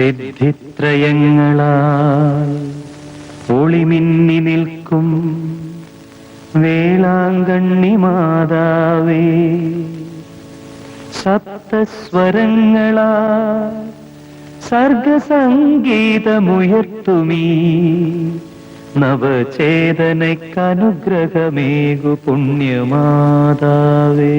സിദ്ധിത്രയങ്ങളാൽ ഒളിമിന്നി നിൽക്കും വേളാങ്കണ്ണി മാതാവേ, സപ്തസ്വരങ്ങളാൽ സർഗസംഗീതമുയർത്തുമീ നവചേതനയ്ക്കനുഗ്രഹമേകു പുണ്യമാതാവേ.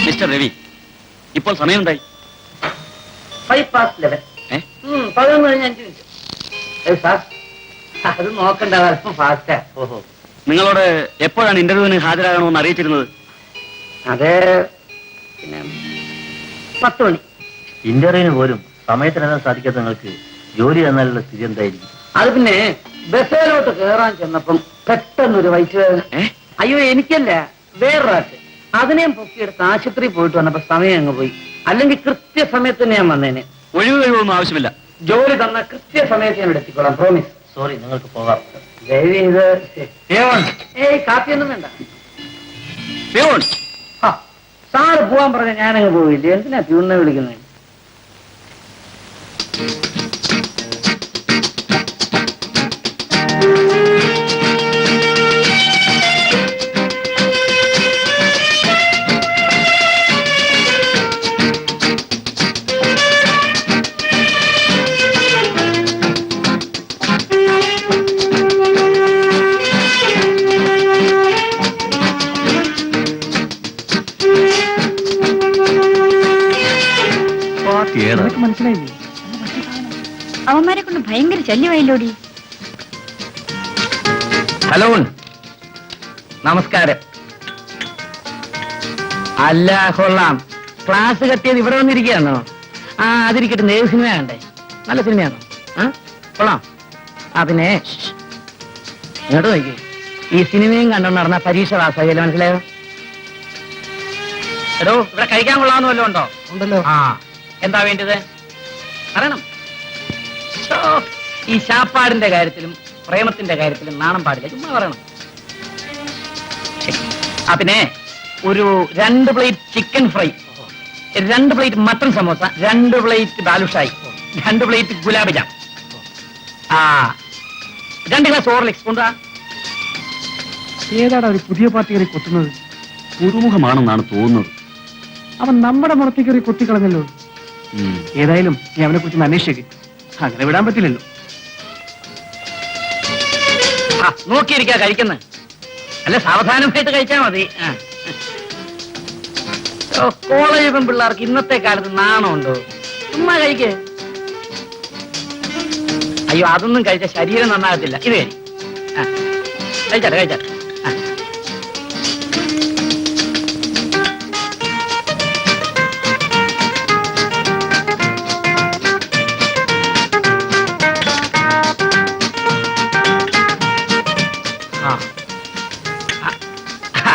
മിസ്റ്റർ രവി, ഇപ്പോൾ സമയമുണ്ടായി 11:05. 11:05. അത് നോക്കണ്ട, അല്പം ഫാസ്റ്റാ. ഓഹോ, നിങ്ങളോട് എപ്പോഴാണ് ഇന്റർവ്യൂവിന് ഹാജരാകണമെന്ന് അറിയിച്ചിരുന്നത്? അതെ, പിന്നെ 10 മണി. ഇന്റർവ്യൂവിന് പോലും സമയത്തിനെത്താൻ സാധിക്കാത്ത നിങ്ങൾക്ക് ജോലി തന്നാലുള്ള സ്ഥിതി എന്തായിരിക്കും? അത് പിന്നെ ബസ്സിലോട്ട് കയറാൻ ചെന്നപ്പം പെട്ടെന്നൊരു വയറ്റുവേദന. അയ്യോ, എനിക്കല്ല, വേറൊരാൾക്ക്. അതിനെയും പൊക്കിയെടുത്ത് ആശുപത്രി പോയിട്ട് വന്നപ്പോ സമയം അങ്ങ് പോയി. അല്ലെങ്കിൽ കൃത്യസമയത്ത് തന്നെ ഞാൻ വന്നേനെ. ഒഴിവ് കഴിവൊന്നും ആവശ്യമില്ല. ജോലി തന്ന കൃത്യസമയത്ത് ഞാൻ ഇവിടെ എത്തിക്കോളാം, പ്രോമിസ്. സോറി, നിങ്ങൾക്ക് പോകാം. ദയവ് ചെയ്ത് ഏയ് കാപ്പിയൊന്നും വേണ്ട. സാറ് പോവാൻ പറഞ്ഞ ഞാനങ്ങ് പോയില്ലേ, എന്തിനാ പ്യൂണിനെ വിളിക്കുന്നത്? മനസ്സിലായില്ലേ? അവന്മാരെ കൊണ്ട് ഭയങ്കര ശല്യമായില്ലോടി. ഹലോ, നമസ്കാരം. അല്ല, കൊള്ളാം. ക്ലാസ് കട്ടിയത് ഇവിടെ വന്നിരിക്കുകയാണോ? ആ, അതിരിക്കട്ടെ. ഏത് സിനിമ കണ്ടേ? നല്ല സിനിമയാണോ? ആ, കൊള്ളാം. ആ, പിന്നെ ഇങ്ങോട്ട് നോക്കി. ഈ സിനിമയും കണ്ടോണ്ട് നടന്ന പരീക്ഷ പാസ്സായില്ല, മനസ്സിലായോ? എടോ, ഇവിടെ കഴിക്കാൻ കൊള്ളാമെന്ന് വല്ലതും ഉണ്ടോ? ഉണ്ടല്ലോ. ആ, എന്താ വേണ്ടത് പറയണം. ഈ ശാപ്പാടിന്റെ കാര്യത്തിലും പ്രേമത്തിന്റെ കാര്യത്തിലും നാണം പാടില്ല, ചുമ്മാ പറയണം. ആ, പിന്നെ ഒരു 2 plate chicken fry, 2 plate mutton samosa, 2 plate balushahi, 2 plate gulab jam. ആ, 2 ഗ്ലാസ് ഓർലിക്സ് കൊണ്ടാ. ഏതാടാ ഒരു പുതിയ പാർട്ടികളെ കൊത്തുന്നത്? പുതുമുഖമാണെന്നാണ് തോന്നുന്നത്. അവൻ നമ്മുടെ മുറത്തേക്ക് കയറി കുത്തിക്കളഞ്ഞല്ലോ. ഏതായാലും നീ അവനെ കുറിച്ച് അന്വേഷിച്ചേക്ക്. അങ്ങനെ വിടാൻ പറ്റില്ലല്ലോ. നോക്കിയിരിക്കാ കഴിക്കുന്ന അല്ല, സാവധാനമായിട്ട് കഴിച്ചാ മതി. കോളേജ് പെൺപിള്ളേർക്ക് ഇന്നത്തെ കാലത്ത് നാണമുണ്ടോ? ചുമ്മാ കഴിക്കേ. അയ്യോ, അതൊന്നും കഴിച്ച ശരീരം നന്നാകത്തില്ല. ഇത് കഴിച്ചാട്ടെ കഴിച്ചാട്ടെ. ആ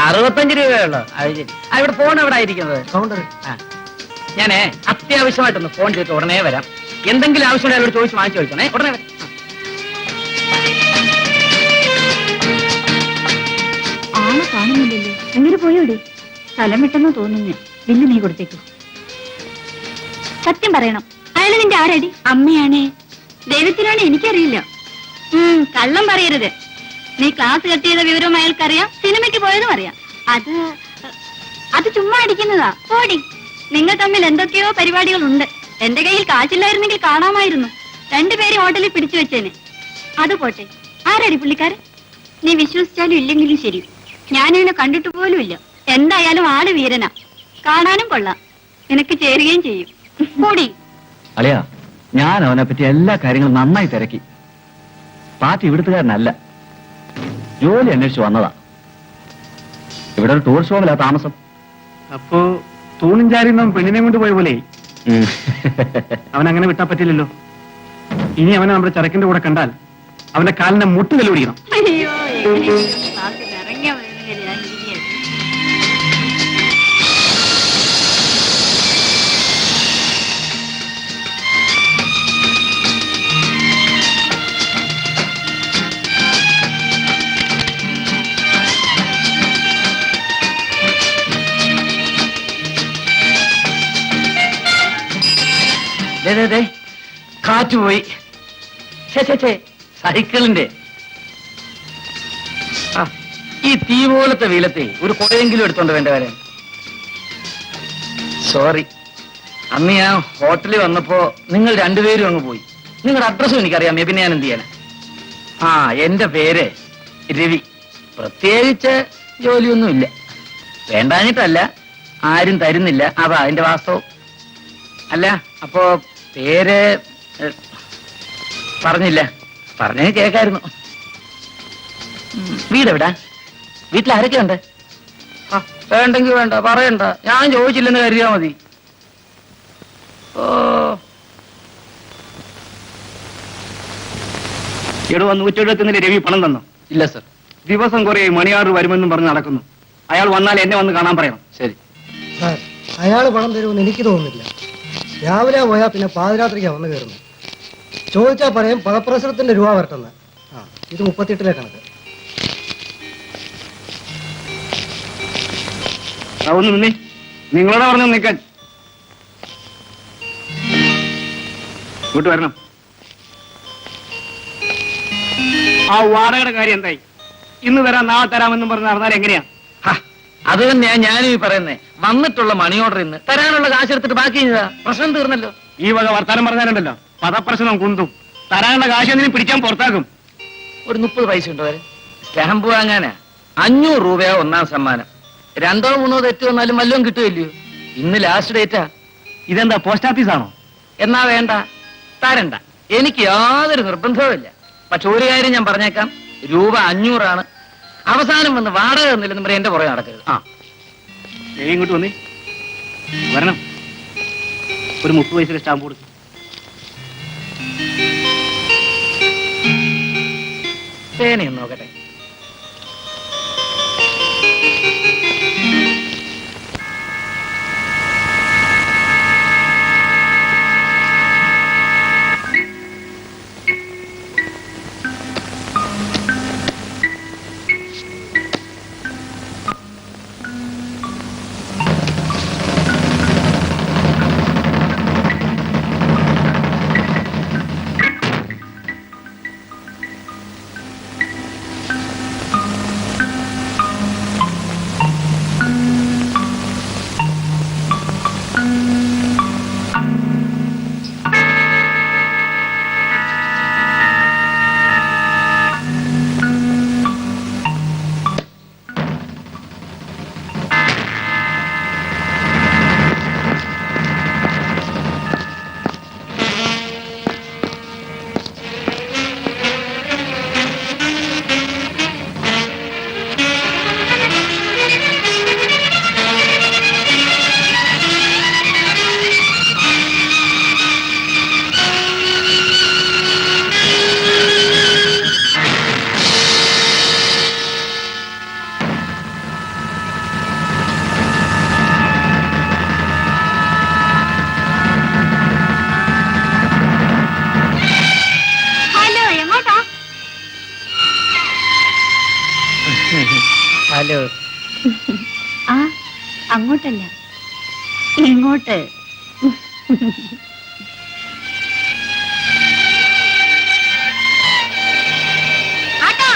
65 രൂപയുള്ളോ? അത് ശരി. ഇവിടെ ഫോൺ എവിടെ ആയിരിക്കുന്നത്? കൗണ്ടർ. ഞാനേ അത്യാവശ്യമായിട്ടൊന്ന് ഫോൺ ചെയ്തിട്ട് ഉടനെ വരാം. എന്തെങ്കിലും ആവശ്യമുള്ള അയാളോട് ചോദിച്ച് വാങ്ങിച്ചു ചോദിച്ചോണേ. ഉടനെ വരാം. ആളെ കാണുന്നില്ലല്ലോ. എങ്ങനെ പോയോടി? സ്ഥലം വിട്ടെന്ന് തോന്നുന്നു. ബില്ല് നീ കൊടുത്തേക്കു. സത്യം പറയണം, അയാൾ നിന്റെ ആരടി? അമ്മയാണേ. ദൈവത്തിനാണ്, എനിക്കറിയില്ല. കള്ളം പറയരുത്. നീ ക്ലാസ് കട്ട് ചെയ്ത വിവരവും അയാൾക്കറിയാം, സിനിമയ്ക്ക് പോയതും അറിയാം. അത് ചുമ്മാ അടിക്കുന്നതാ. ഓടി, നിങ്ങൾ തമ്മിൽ എന്തൊക്കെയോ പരിപാടികളുണ്ട്. എന്റെ കയ്യിൽ കാശില്ലായിരുന്നെങ്കിൽ കാണാമായിരുന്നു. രണ്ടുപേരും ഹോട്ടലിൽ പിടിച്ചു വെച്ചേനെ. അത് പോട്ടെ, ആരടി പുള്ളിക്കാരൻ? നീ വിശ്വസിച്ചാലും ഇല്ലെങ്കിലും ശരി, ഞാനിവനെ കണ്ടിട്ട് പോലും ഇല്ല. എന്തായാലും ആള് വീരനാ, കാണാനും കൊള്ളാം, നിനക്ക് ചേരുകയും ചെയ്യും. കൂടി അളിയാ, ഞാൻ അവനെ പറ്റി എല്ലാ കാര്യങ്ങളും നന്നായി തിരക്കി. പാർട്ടി ഇവിടുത്തുകാരനല്ല, ജോലി അന്വേഷിച്ച് വന്നതാ. ഇവിടെ ഒരു ടൂറിസ്റ്റ് ഹോമിലാ താമസം. അപ്പോ തൂണും ചാരിന്നും പെണ്ണിനെ കൊണ്ട് പോയ പോലെ അവൻ അങ്ങനെ വിട്ടാ പറ്റില്ലല്ലോ. ഇനി അവനെ നമ്മുടെ ചരക്കിന്റെ കൂടെ കണ്ടാൽ അവന്റെ കാലിനെ മുട്ട് വെല്ലുപിടിക്കണം. അയ്യോ, ഇറങ്ങിയ ഞാൻ ഇരിക്കുകയാണ്. കാറ്റുപോയി. സൈക്കിളിന്റെ ഈ തീ പോലത്തെ വെയിലത്തെ ഒരു കുടയെങ്കിലും എടുത്തോണ്ട് വേണ്ട കാര്യം. സോറി, അന്ന് ഞാൻ ഹോട്ടലിൽ വന്നപ്പോ നിങ്ങൾ രണ്ടുപേരും അങ്ങ് പോയി. നിങ്ങളുടെ അഡ്രസ്സും എനിക്കറിയാം, പിന്നെ ഞാൻ എന്ത് ചെയ്യാനാ? എന്റെ പേര് രവി. പ്രത്യേകിച്ച് ജോലിയൊന്നുമില്ല. വേണ്ടാഞ്ഞിട്ടല്ല, ആരും തരുന്നില്ല, അതാ അതിന്റെ വാസ്തവം. അല്ല, അപ്പോ പേര് പറഞ്ഞില്ല. പറഞ്ഞേ കേക്കായിരുന്നു. വീടെവിടാ? വീട്ടിൽ ആരൊക്കെ ഉണ്ട്? വേണ്ടെങ്കിൽ വേണ്ട, പറയണ്ട. ഞാൻ ചോദിച്ചില്ലെന്ന് കരുതിയാ മതി. എടോ, 171 രവി പണം തന്നോ? ഇല്ല സർ. ദിവസം കുറെ മണിയാറ് വരുമെന്നും പറഞ്ഞ് നടക്കുന്നു. അയാൾ വന്നാൽ എന്നെ വന്ന് കാണാൻ പറയണം. ശരി സാർ, അയാൾ പണം തരുമെന്ന് എനിക്ക് തോന്നുന്നില്ല. രാവിലെ പോയാൽ പിന്നെ പാതിരാത്രിക്കാണ് വന്ന് കയറുന്നത്. ചോദിച്ചാൽ പറയും പദപ്രസരത്തിന്റെ രൂപ വരട്ടെന്ന്. ഇത് 38 കണക്ക്. ഒന്ന് നിന്നേ, നിങ്ങളോട് പറഞ്ഞു നിൽക്കാൻ. ഇങ്ങോട്ട് വരണം. ആ വാടകയുടെ കാര്യം എന്തായി? ഇന്ന് തരാം, നാളെ തരാമെന്നും പറഞ്ഞ് നടന്നാൽ എങ്ങനെയാ? അത് തന്നെയാ ഞാനും ഈ പറയുന്നേ. വന്നിട്ടുള്ള മണി ഓർഡർ ഇന്ന് തരാനുള്ള കാശ് എടുത്തിട്ട് ബാക്കി പ്രശ്നം തീർന്നല്ലോ. ഈ വക വർത്താനം പറഞ്ഞാലുണ്ടല്ലോ പദപ്രശ്നം കുന്തും. തരാനുള്ള കാശ് എന്തിനും പിടിക്കാൻ പുറത്താക്കും. ഒരു 30 പൈസ ഉണ്ടോ? സ്റ്റാമ്പ് വാങ്ങാനാ 500 രൂപയാ ഒന്നാം സമ്മാനം. 2ഓ 3ഓ തെറ്റ് വന്നാലും വല്ലതും കിട്ടുമല്ലയോ? ഇന്ന് ലാസ്റ്റ് ഡേറ്റാ. ഇതെന്താ പോസ്റ്റ് ഓഫീസ് ആണോ? എന്നാ വേണ്ട, തരണ്ട. എനിക്ക് യാതൊരു നിർബന്ധവുമില്ല. പക്ഷെ ഒരു കാര്യം ഞാൻ പറഞ്ഞേക്കാം, രൂപ 500 അവസാനം വന്ന് വാടക തന്നില്ലെന്ന് പറയും എന്റെ പുറകെ നടക്കരുത്. ഇങ്ങോട്ട് വന്നേ, വരണം. ഒരു 30 പൈസയുടെ സ്റ്റാമ്പ് കൊടുക്കും. പേനയൊന്ന് നോക്കട്ടെ. പോയാലോ? ആ അങ്ങോട്ടല്ല ഇങ്ങോട്ട്. ആട്ടോ.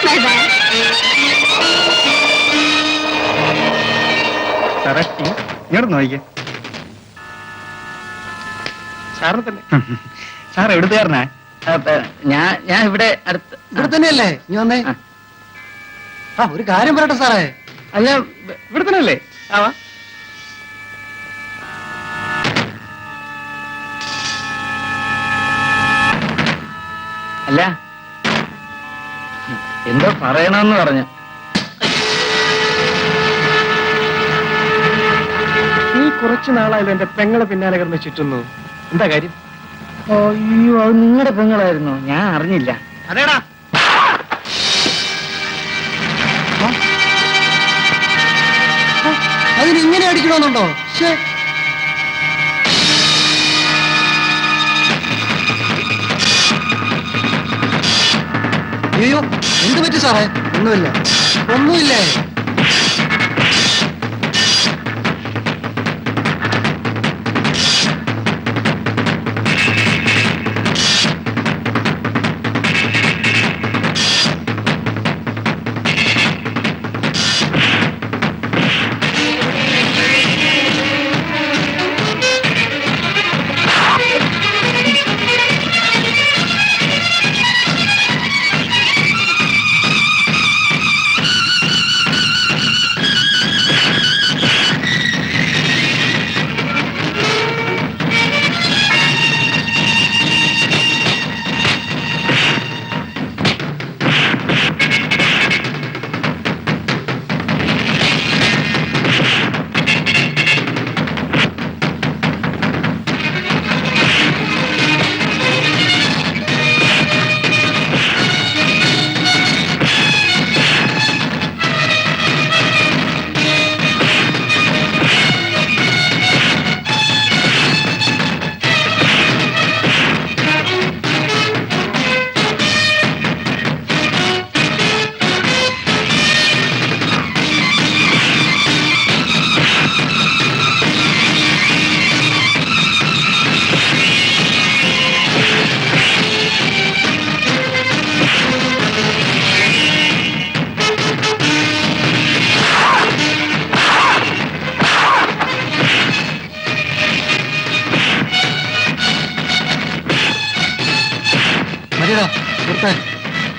Bye bye. സാറേ ഇങ്ങോട്ട് നോക്കിക്കേ. സാറിന് തന്നെ. സാർ എവിടുത്തുകാരനാ? ഞാൻ ഇവിടെ അടുത്ത്. ഇവിടെ തന്നെയല്ലേ നീ വന്നേ? ആ ഒരു കാര്യം പറയട്ടെ സാറേ. അല്ല, ഇവിടെ തന്നെ അല്ലേ? ആവാ. അല്ല, എന്തോ പറയണമെന്ന് പറഞ്ഞു. നീ കുറച്ചു നാളായാലും എന്റെ പെങ്ങളെ പിന്നാലെ കിടന്ന് ചുറ്റുന്നു. എന്താ കാര്യം? അയ്യോ, അത് നിങ്ങളുടെ പെങ്ങളായിരുന്നു, ഞാൻ അറിഞ്ഞില്ല. അതേടാ. അതിന് ഇങ്ങനെ അടിക്കണമെന്നുണ്ടോ? ശ്ശേ. അയ്യോ, എന്ത് പറ്റി സാറേ? ഒന്നുമില്ല, ഒന്നുമില്ലേ?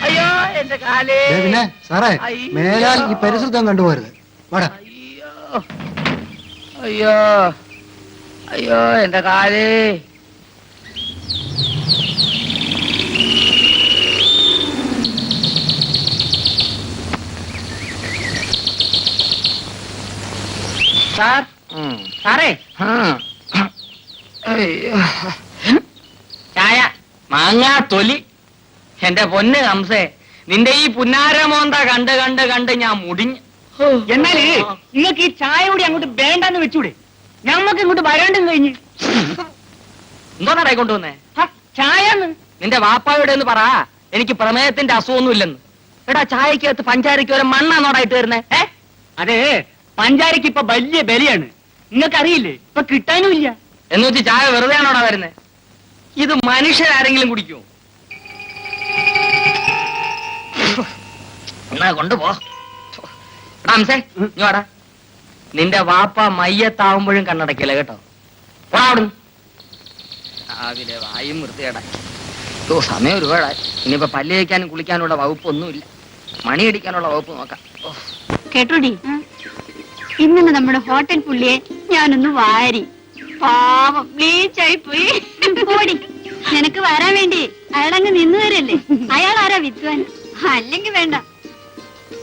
അയ്യോ, എന്റെ കാലേ. പിന്നെ സാറേ, അയ്യോ. മേലാൽ ഈ പരിസരത്തും കണ്ടുപോരുത്. വാടാ. അയ്യോ, അയ്യോ, അയ്യോ, എന്റെ കാലേ. സാർ, സാറേ. അയ്യോ, ചായ, മാങ്ങാ തൊലി. എന്റെ പൊന്ന് ഹംസേ, നിന്റെ ഈ പുന്നാര മോന്ത കണ്ട് കണ്ട് കണ്ട് ഞാൻ മുടിഞ്ഞു. എന്നാല് നിങ്ങൾക്ക് ഈ ചായ കൂടി അങ്ങോട്ട് വേണ്ടെന്ന് വെച്ചൂടെ? ഞമ്മക്ക് ഇങ്ങോട്ട് വരാണ്ടും കഴിഞ്ഞ്. എന്തോന്നാടായി കൊണ്ടുവന്നേ? ചായ നിന്റെ വാപ്പായുടെ എന്ന് പറ, എനിക്ക് പ്രമേയത്തിന്റെ അസുഖമൊന്നും ഇല്ലെന്ന്. എടാ, ചായക്കകത്ത് പഞ്ചാരയ്ക്ക് ഒരു മണ്ണാന്നോടായിട്ട് വരുന്നേ? അതെ, പഞ്ചാരക്ക് ഇപ്പൊ വലിയ ബലിയാണ്. നിങ്ങൾക്ക് അറിയില്ലേ, ഇപ്പൊ കിട്ടാനും ഇല്ല. എന്ന് വെച്ച് ചായ വെറുതെ ആണോടാ വരുന്നേ? ഇത് മനുഷ്യരാരെങ്കിലും കുടിക്കുമോ? എന്നാ കൊണ്ടുപോ. എടാ ഹംസേ, നീ വാടാ. നിന്റെ വാപ്പ മയ്യത്താവുമ്പോഴും കണ്ണടക്കില്ല കേട്ടോ. പോടാ അവിടുന്ന്. രാവിലെ വായും വൃത്തികേടാ. സമയം ഒരുപാടായി. ഇനിയിപ്പോ പല്ല് തേക്കാനും കുളിക്കാനുള്ള വകുപ്പൊന്നുമില്ല. മണിയടിക്കാനുള്ള വകുപ്പ് നോക്കാം. കേട്ടോടി, ഇന്നലെ നമ്മുടെ ഹോട്ടൽ പുള്ളിയെ ഞാനൊന്ന് വാരി. പാവം ബ്ലീച്ചായി പോയി. ഓടി, നിനക്ക് വരാൻ വേണ്ടി അയാളങ്ങ് നിന്നു തരല്ലേ. അയാൾ ആരാ വിദ്വാൻ? അല്ലെങ്കിൽ വേണ്ട,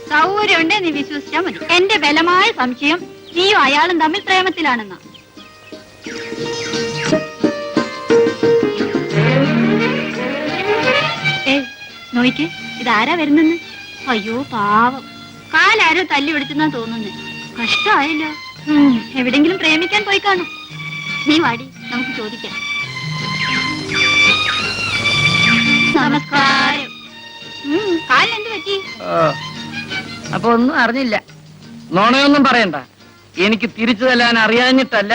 സൗകര്യം ഉണ്ടേ നീ വിശ്വസിച്ചാ മതി. എന്റെ ബലമായ സംശയം നീയും അയാളും തമ്മിൽ പ്രേമത്തിലാണെന്നാ. നോയിക്ക്, ഇതാരാ വരുന്നെന്ന്? അയ്യോ പാവം, കാലാരോ തല്ലി പിടിച്ചെന്നാ തോന്നുന്നേ. കഷ്ടമായല്ലോ. എവിടെങ്കിലും പ്രേമിക്കാൻ പോയി കാണും. നീ വാടി, നമുക്ക് ചോദിക്കാം. നമസ്കാരം. കാലിന് എന്ത് പറ്റി? അപ്പൊ ഒന്നും അറിഞ്ഞില്ല. നോണയൊന്നും പറയണ്ട. എനിക്ക് തിരിച്ചു തല്ലാൻ അറിയാഞ്ഞിട്ടല്ല,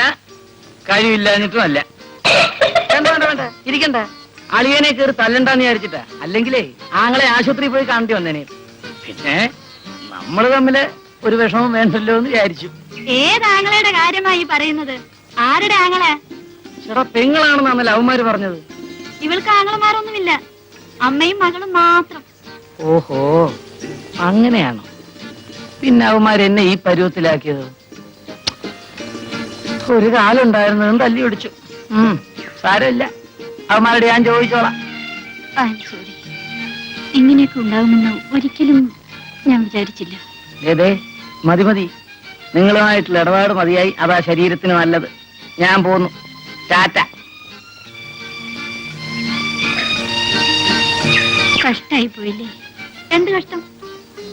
കഴിവില്ലാഞ്ഞിട്ടും അല്ല. വേണ്ട വേണ്ട വേണ്ട, ഇരിക്കണ്ട. അളിയനെ കയറി തല്ലണ്ടെന്ന് വിചാരിച്ചിട്ടാ. അല്ലെങ്കിലേ ആങ്ങളെ ആശുപത്രിയിൽ പോയി കാണേണ്ടി വന്നേനെ. പിന്നെ നമ്മള് തമ്മില് ഒരു വിഷമം വേണ്ടല്ലോ എന്ന് വിചാരിച്ചു. ഏതാങ്ങളയുടെ കാര്യമായി പറയുന്നത്? ആരുടെ ആങ്ങളെ? ചേട്ടാ, പെങ്ങളാണെന്നാണല്ലോ അവന്മാര് പറഞ്ഞത്. ഇവൾക്ക് ആങ്ങളമാരൊന്നുമില്ല, അമ്മയും മകളും മാത്രം. ഓഹോ, അങ്ങനെയാണോ? പിന്നെ അവന്മാര് എന്നെ ഈ പരുവത്തിലാക്കിയത്. ഒരു കാലുണ്ടായിരുന്നതും തല്ലി പിടിച്ചു. സാരമില്ല, അവന്മാരുടെ ഞാൻ ചോദിച്ചോളാം. സോറി, ഇങ്ങനെയൊക്കെ ഉണ്ടാവുമെന്ന് ഒരിക്കലും ഞാൻ വിചാരിച്ചില്ല. ഏതേ, മതി മതി, നിങ്ങളുമായിട്ടുള്ള ഇടപാട് മതിയായി. അതാ ശരീരത്തിന് നല്ലത്. ഞാൻ പോന്നു. ടാറ്റ. കഷ്ടായി പോയില്ലേ? എന്ത് കഷ്ടം?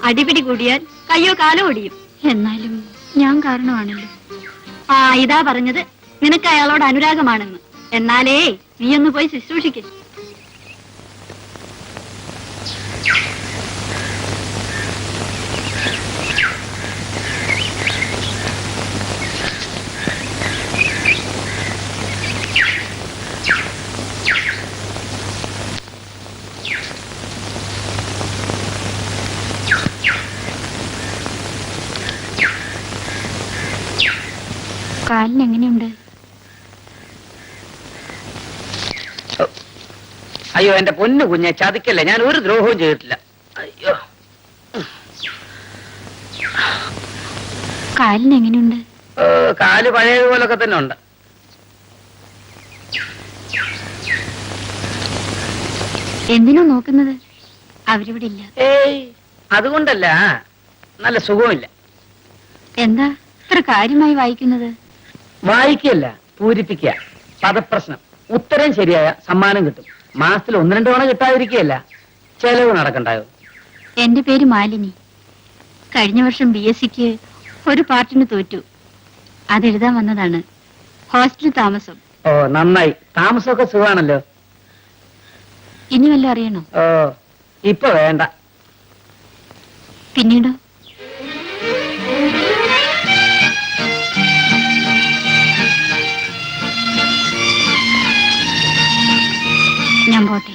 അടിപിടി കൂടിയാൽ കയ്യോ കാലോ ഒടിയും. എന്നാലും ഞാൻ കാരണമാണല്ലോ. ഇതാ പറഞ്ഞത് നിനക്ക് അയാളോട് അനുരാഗമാണെന്ന്. എന്നാലേ നീ ഒന്ന് പോയി ശുശ്രൂഷിക്ക്. കാലിന് എങ്ങനെയുണ്ട്? അയ്യോ, എന്റെ പൊന്നു കുഞ്ഞെ, ചതിക്കല്ലേ. ഞാൻ ഒരു ദ്രോഹവും ചെയ്തിട്ടില്ല. അയ്യോ, കാലിന് എങ്ങനെയുണ്ട്? കാല് പഴയതുപോലൊക്കെ തന്നെ ഉണ്ട്. എന്തിനാ നോക്കുന്നത്? അവരിവിടെ ഇല്ല. ഏയ്, അതുകൊണ്ടല്ല, നല്ല സുഖമില്ല. എന്താ ഇത്ര കാര്യമായി വായിക്കുന്നത്? വായിക്കല്ല, പൂരിപ്പിക്കുക. പദപ്രശ്നം. ഉത്തരം ശരിയായ സമ്മാനം കിട്ടും. മാസത്തിൽ 1-2 തവണ കിട്ടാതിരിക്കുകയല്ല. ചെലവ് നടക്കണ്ടായോ? എന്റെ പേര് മാലിനി. കഴിഞ്ഞ വർഷം BSc ഒരു പാർട്ടിന് തോറ്റു. അതെഴുതാൻ വന്നതാണ്. ഹോസ്റ്റൽ താമസം. ഓ, നന്നായി. താമസമൊക്കെ സുഖമാണല്ലോ. ഇനി വല്ലതും അറിയണോ? ഓ, ഇപ്പൊ വേണ്ട. പിന്നീടോ? ഞാൻ പോട്ടെ.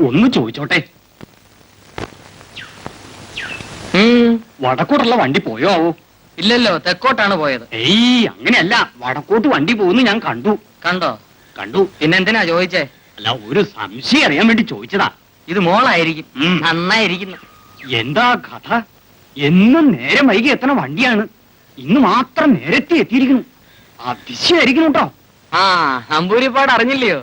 ഒന്ന് ചോദിച്ചോട്ടെ, വടക്കോട്ടുള്ള വണ്ടി പോയോ ആവോ? ഇല്ലല്ലോ, തെക്കോട്ടാണ് പോയത്. ഏയ്, അങ്ങനെയല്ല. വടക്കോട്ട് വണ്ടി പോകുന്നു ഞാൻ കണ്ടു. കണ്ടു? പിന്നെന്തിനാ ചോദിച്ചേ? അല്ല, ഒരു സംശയം അറിയാൻ വേണ്ടി ചോദിച്ചതാ. ഇത് മോളായിരിക്കും. നന്നായിരിക്കുന്നു. എന്താ കഥ? എന്നും നേരം വൈകി എത്തണ വണ്ടിയാണ്. ഇന്ന് മാത്രം നേരത്തെ എത്തിയിരിക്കുന്നു. അതിശയായിരിക്കുന്നു കേട്ടോ. അമ്പൂരിപ്പാട് അറിഞ്ഞില്ലയോ?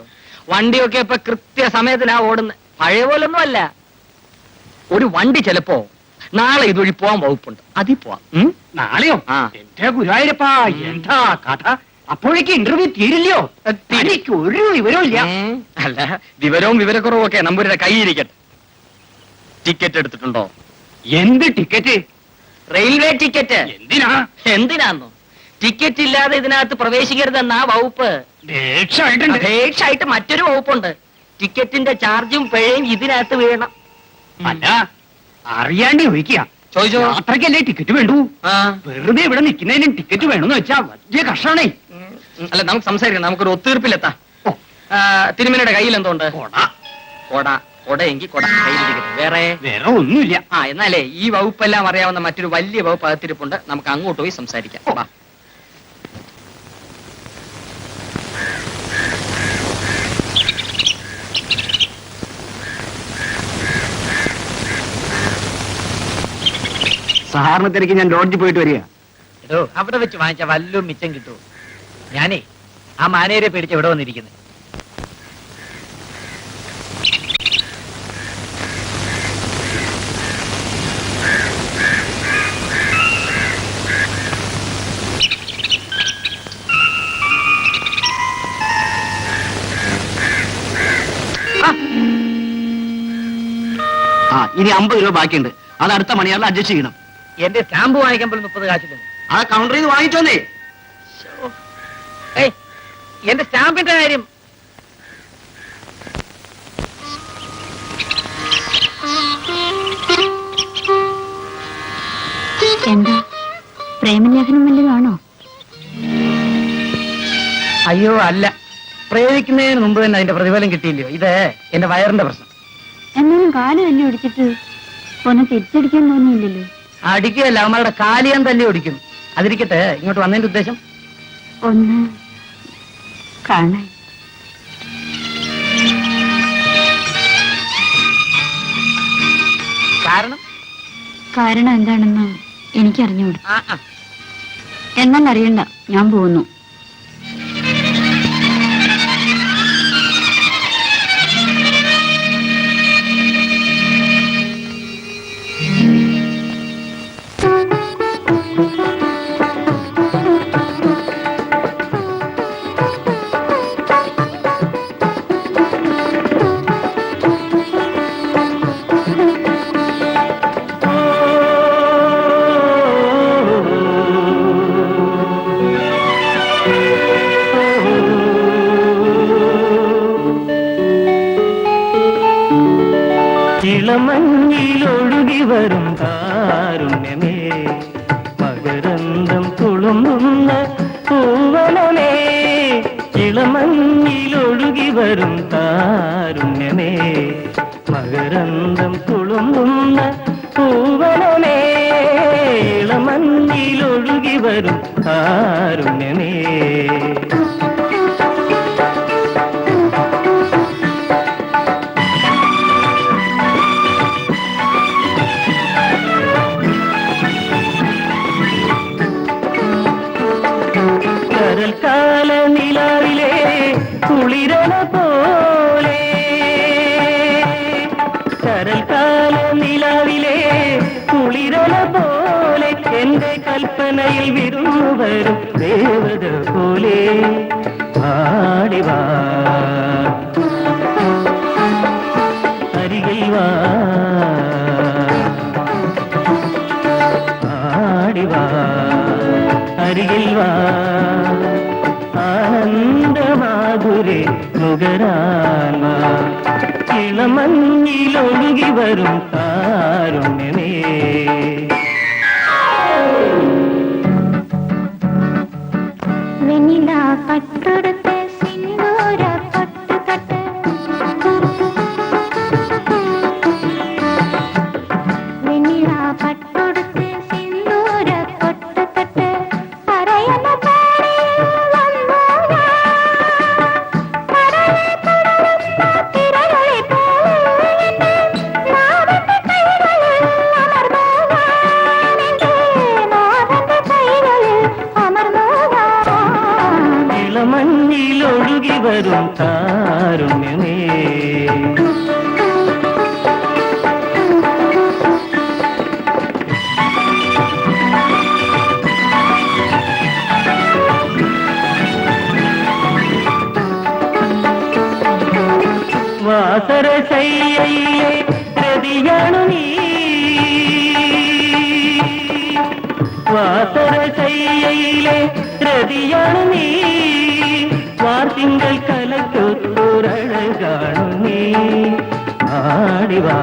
വണ്ടിയൊക്കെ ഇപ്പൊ കൃത്യസമയത്തിനാ ഓടുന്നത്. പഴയ പോലൊന്നും അല്ല. ഒരു വണ്ടി ചിലപ്പോ നാളെ ഇതുവഴി പോവാൻ വകുപ്പുണ്ട്. അതിൽ പോവാം. നാളെയോ? എന്റെ ഗുരുവായൂരപ്പാ, എന്താ കഥ? അപ്പോഴേക്ക് ഇന്റർവ്യൂ തീരില്ലയോ? എനിക്ക് ഒരു വിവരവും ഇല്ല. അല്ല, വിവരവും വിവരക്കുറവും ഒക്കെ നമ്പൂരിയുടെ കൈയിരിക്കട്ടെ. ടിക്കറ്റ് എടുത്തിട്ടുണ്ടോ? എന്ത് ടിക്കറ്റ്? Railway ticket. എന്തിനാന്നോ? ടിക്കറ്റ് ഇല്ലാതെ ഇതിനകത്ത് പ്രവേശിക്കരുതെന്നാ വകുപ്പ്. ദേക്ഷായിട്ട് മറ്റൊരു വകുപ്പുണ്ട്. ടിക്കറ്റിന്റെ ചാർജും പിഴയും ഇതിനകത്ത് വീഴണം. അല്ല, അറിയാണ്ട് ചോദിക്കുക. ചോദിച്ചോ? അത്രയ്ക്കല്ലേ ടിക്കറ്റ് വേണ്ടു? വെറുതെ ഇവിടെ നിൽക്കുന്നതിനും ടിക്കറ്റ് വേണമെന്ന് വെച്ചാ വലിയ കഷ്ടാണേ. അല്ല, നമുക്ക് സംസാരിക്കണം. നമുക്കൊരു ഒത്തീർപ്പിലെത്താം. തിരുമേനിയുടെ കയ്യിൽ എന്തോണ്ട്? കൊടയെങ്കിൽ കൊട കയ്യിലിരിക്കട്ടെ. വേറെ ഒന്നുമില്ല. എന്നാലേ ഈ വകുപ്പെല്ലാം അറിയാവുന്ന മറ്റൊരു വലിയ വകുപ്പ് അകത്തിരിപ്പുണ്ട്. നമുക്ക് അങ്ങോട്ട് പോയി സംസാരിക്കാം. സാറിന് തിരക്ക് ഞാൻ ലോഡ്ജിൽ പോയിട്ട് വരിക. അവിടെ വെച്ച് വാങ്ങിച്ച വല്ലതും മിച്ചം കിട്ടുമോ? ഞാനേ ആ മാനേരെ പേടിച്ച് ഇവിടെ വന്നിരിക്കുന്നത്. ഇനി 50 രൂപ ബാക്കിയുണ്ട്. അത് അടുത്ത മണിയാറിൽ അഡ്ജസ്റ്റ് ചെയ്യണം. എന്റെ സ്റ്റാമ്പ് വാങ്ങിക്കാൻ പോലും 30 കാശില്ല. ആ കൗണ്ടറിൽ നിന്ന് വാങ്ങിച്ചോന്നേ. ഏയ്, എന്റെ സ്റ്റാമ്പിന്റെ കാര്യം. എന്താ പ്രേമലേഖനം വല്ലതാണോ? അയ്യോ അല്ല, പ്രേരിക്കുന്നതിന് മുമ്പ് തന്നെ അതിന്റെ പ്രതിഫലം കിട്ടിയില്ലയോ? ഇത് എന്റെ വയറിന്റെ പ്രശ്നം. എന്നാലും കാല് തല്ലി ഒടിച്ചിട്ട് ഒന്ന് തിരിച്ചടിക്കാൻ തോന്നിയില്ലല്ലോ. അടിക്കുകയല്ല, അവന്മാരുടെ കാലിയാൻ തല്ലി ഓടിക്കും. അതിരിക്കട്ടെ, ഇങ്ങോട്ട് വന്നതിന്റെ ഉദ്ദേശം ഒന്ന് കാണാൻ. കാരണം എന്താണെന്ന് എനിക്കറിഞ്ഞൂടാ. എന്നാൽ അറിയണ്ട, ഞാൻ പോകുന്നു. ഇളമഞ്ഞിലൊഴുകി വരും താരുണ്യമേ, മകരന്തം തുളുമ്പുന്ന പൂവനമേ. ഇളമഞ്ഞിലൊഴുകി വരും താരുണ്യമേ, മകരന്തം തുളുമ്പുന്ന പൂവനമേ. ഇളമഞ്ഞിലൊഴുകി വരും താരുണ്യമേ. കരൽക്കാല നിലാവിലെ കുളിരല പോലെ, കരൽക്കാല നിലാവിലെ കുളിരല പോലെ, എന്റെ കൽപ്പനയിൽ വിരുന്നു വരും ദേവത പോലെ. ആടിവാ അരികിൽ വാ, ആടിവാ അരികിൽ വാ, ആനന്ദമാധുരേ നുകരാൻ വാ. ഇളമഞ്ഞിലൊഴുകി വരും താരുണ്യമേ. വെണ്ണില പട്ടെടുത്ത് സിന്ദൂര പട്ട് തട്ട്, വെണ്ണില പട്ടെടുത്ത് സിന്ദൂര പട്ട് തട്ട്, പറയുന്ന ഇളമഞ്ഞിലൊഴുകി വരും താരുണ്യമേ. വാസരശയ്യയിലെ പ്രതിയാണു നീ, വാസരശയ്യയിലെ പ്രതിയാണു നീ, വാർത്തിങ്കൾ കലക്കൊരഴകാണു നീ. ആടിവാ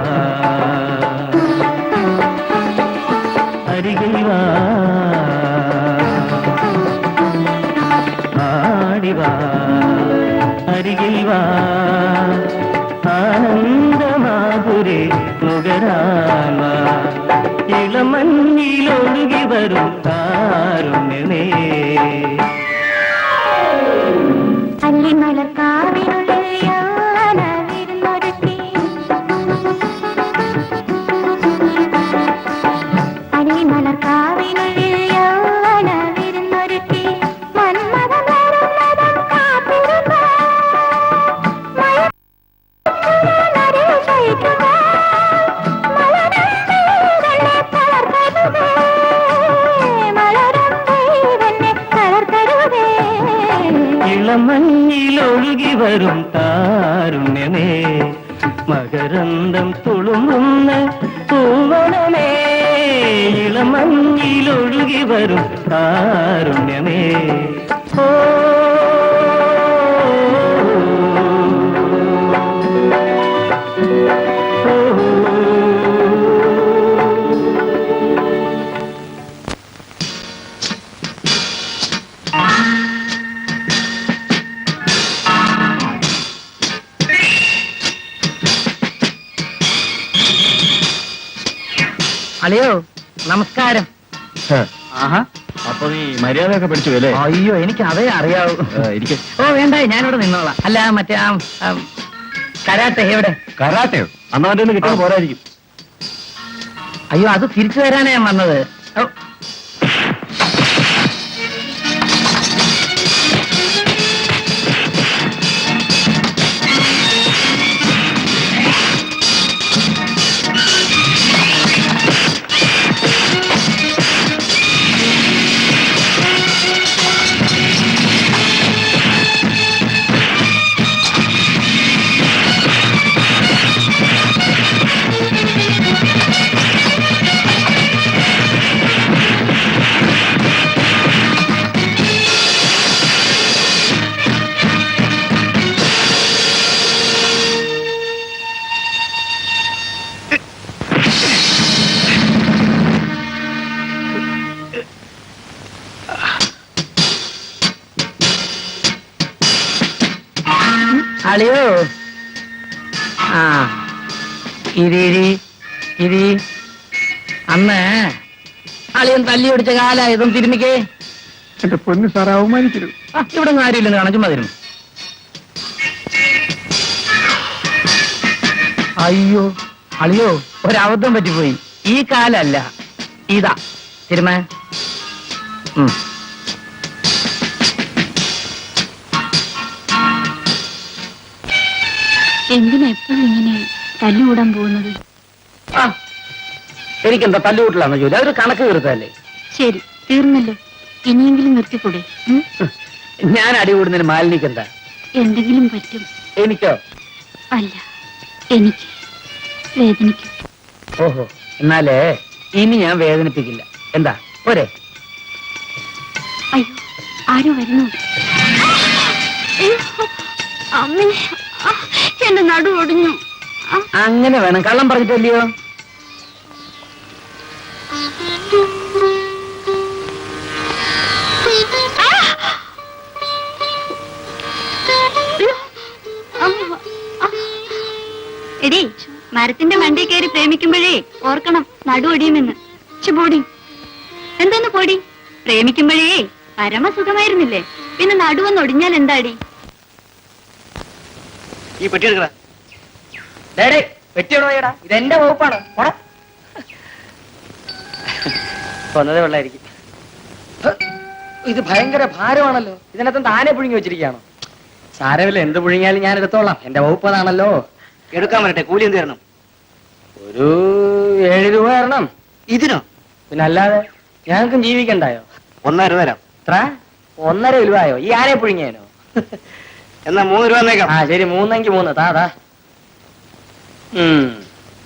അരികിൽ വാ, ആടിവാ അരികിൽ വാ, ആനന്ദമാധുരേ നുകരാൻ വാ. ഇളമഞ്ഞിലൊഴുകി വരും താരുണ്യമേ. അല്ലിമലർക്കാവിനുള്ളിൽ യൗവന വിരുന്നൊരുക്കി, അല്ലിമലർക്കാവിനുള്ളിൽ യൗവന വിരുന്നൊരുക്കി, മന്മഥൻ വരുന്നതും കാത്തിരുന്ന് മയക്കുന്നരിൽ ശയിക്കുക, മലരം പെയ്തെന്നെ തളർത്തരുതേ, മലരം പെയ്തെന്നെ തളർത്തരുതേ. ഇളമഞ്ഞിലൊഴുകി വരും താരുണ്യമേ, മകരന്തം തുളുമ്പുന്ന പൂവനമേ ഇളമഞ്ഞിലൊഴുകി വരും കാരുണ്യമേ ഓ അളിയോ നമസ്കാരം. ആഹാ, അപ്പൊ നീ മര്യാദയൊക്കെ പഠിച്ചു അല്ലേ? അയ്യോ എനിക്ക് അതേ അറിയാവൂ. എനിക്ക് ഓ വേണ്ട, ഞാനിവിടെ നിന്നോളാം. അല്ല മറ്റേ കരാട്ടെ എവിടെ? കരാട്ടയോ? അന്ന് അവന്റെ കിട്ടാൻ പോരായിരിക്കും. അയ്യോ അത് തിരിച്ചു തരാനാ ഞാൻ വന്നത്. ഓ, അളിയോ ആ ഇരി അന്ന് അളിയൻ തല്ലി പിടിച്ച കാലായതും തിരുമിക്കേ. എന്റെ പൊന്ന് സാർ അവമാനിക്കരുത്. ഇവിടെ ഒന്നും ആരുമില്ലെന്ന് കാണാൻ ചുമ്മാ തരും. അയ്യോ അളിയോ ഒരബദ്ധം പറ്റിപ്പോയി. ഈ കാലല്ല ഇതാ തിരുമ. എന്തിനാ എപ്പോഴും ഇങ്ങനെ തല്ലുകൂടാൻ പോകുന്നത്? എനിക്കെന്താ തല്ലുകൂട്ടിലാണോ ജോലി? അതൊരു കണക്ക് തീർത്തല്ലേ. ശരി, തീർന്നല്ലോ. ഇനിയെങ്കിലും നിർത്തിക്കൂടെ? ഞാൻ അടി കൂടുന്നതിന് മാലിനിക്കെന്താ? എന്തെങ്കിലും പറ്റും. എനിക്കോ? അല്ല, എനിക്ക് വേദനിക്കും. ഓഹോ, എന്നാലേ ഇനി ഞാൻ വേദനിപ്പിക്കില്ല. എന്താ പോരെ? അയ്യോ, ആരോ വരുന്നു. അയ്യോ, അമ്മേ, എന്റെ നടു ഒടിഞ്ഞു. അങ്ങനെ വേണം, കള്ളം പറഞ്ഞിട്ടല്ലയോ? എടീ, മരത്തിന്റെ മണ്ടി കയറി പ്രേമിക്കുമ്പോഴേ ഓർക്കണം നടു ഒടിയുമെന്ന്. പൊടി എന്തെന്ന് പൊടി? പ്രേമിക്കുമ്പോഴേ പരമസുഖമായിരുന്നില്ലേ? പിന്നെ നടുവൊന്ന് ഒടിഞ്ഞാൽ എന്താടി? ഈ പെട്ടി എടുക്കടാ. പെട്ടിയോടാ, ഇതെന്റെ വകുപ്പാണ്. കൊന്നതേ വെള്ളായിരിക്കും. ഇത് ഭയങ്കര ഭാരമാണല്ലോ. ഇതിനകത്ത് താനെ പുഴുങ്ങി വെച്ചിരിക്കുകയാണോ? സാരമില്ല, എന്ത് പുഴുങ്ങിയാലും ഞാൻ എടുത്തോളാം. എന്റെ വകുപ്പ് അതാണല്ലോ. എടുക്കാൻ വരട്ടെ, കൂലി എന്ത് തരണം? ഒരു 7 രൂപ തരണം. ഇതിനോ? പിന്നെ അല്ലാതെ ഞങ്ങൾക്കും ജീവിക്കണ്ടായോ? 1.5 രൂപ തരാം. എത്ര? 1.5 രൂപയോ? ഈ ആരെ പുഴുങ്ങിയാനോ? എന്നാ 3 രൂപ തന്നേക്കാം. ആ ശരി, 3 3 താതാ.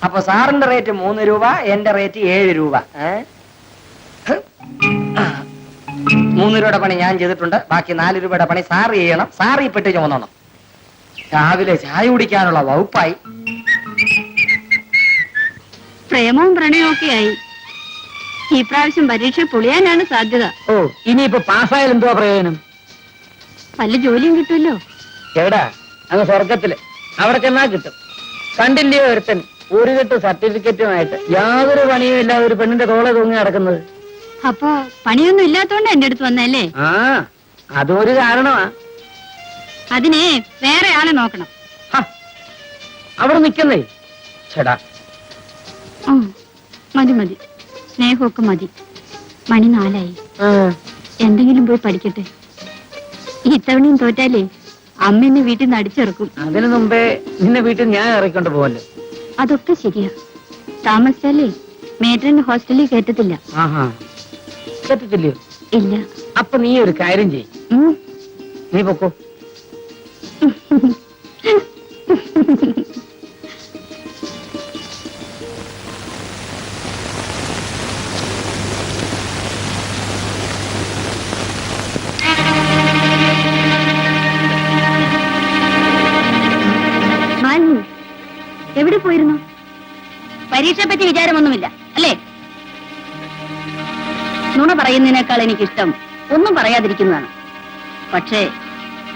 അപ്പൊ സാറിന്റെ റേറ്റ് 3 രൂപ, എന്റെ റേറ്റ് 7 രൂപ. 3 രൂപയുടെ പണി ഞാൻ ചെയ്തിട്ടുണ്ട്. ബാക്കി 4 രൂപയുടെ പണി സാറ് ചെയ്യണം. സാറ് ഈ പെട്ടി ചുമന്നോണം. രാവിലെ ചായ കുടിക്കാനുള്ള വകുപ്പായി. പ്രേമവും പ്രണയവും ഒക്കെയായി. ഈ പ്രാവശ്യം പരീക്ഷ പൊളിയാനാണ് സാധ്യത. ഓ, ഇനിയിപ്പോ പാസ്സായാലും എന്തുവാ പ്രയോജനം? വല്ല ജോലിയും കിട്ടുമല്ലോ. എവിടാ? അങ്ങ് സ്വർഗത്തില്. അവിടെ ചെന്നാ കിട്ടും. കണ്ടില്ലയോ ഒരുത്തൻ ഒരു കെട്ട് സർട്ടിഫിക്കറ്റുമായിട്ട് യാതൊരു പണിയും ഇല്ലാതെ ഒരു പെണ്ണിന്റെ തോളെ തൂങ്ങി നടക്കുന്നത്? അപ്പോ പണിയൊന്നും ഇല്ലാത്തോണ്ട് എന്റെ അടുത്ത് വന്നല്ലേ? ആ, അതൊരു കാരണമാ. അതിനെ വേറെ ആളെ നോക്കണം. അവിടെ നിക്കുന്നേ. ചേടാ, മതി മതി, സ്നേഹമൊക്കെ മതി. മണി 4ആയി. എന്തെങ്കിലും പോയി പഠിക്കട്ടെ. ഇത്തവണയും തോറ്റാലേ അമ്മ എന്നെ വീട്ടിൽ നിന്ന് അടിച്ചിറക്കും. അതിനു മുമ്പേ നിന്നെ വീട്ടിൽ ഞാൻ ഇറക്കിക്കൊണ്ട് പോവല്ലോ. അതൊക്കെ ശരിയാ. താമസിച്ചാലേ മേട്രന്റെ ഹോസ്റ്റലിൽ കയറ്റത്തില്ല. കേട്ടിട്ടില്ലയോ? ഇല്ല. അപ്പൊ നീ ഒരു കാര്യം ചെയ്യ്, നീ പൊക്കോ. പോയിരുന്നു. പരീക്ഷയെ പറ്റി വിചാരമൊന്നുമില്ല അല്ലേ? നുണ പറയുന്നതിനേക്കാൾ എനിക്കിഷ്ടം ഒന്നും പറയാതിരിക്കുന്നതാണ്. പക്ഷേ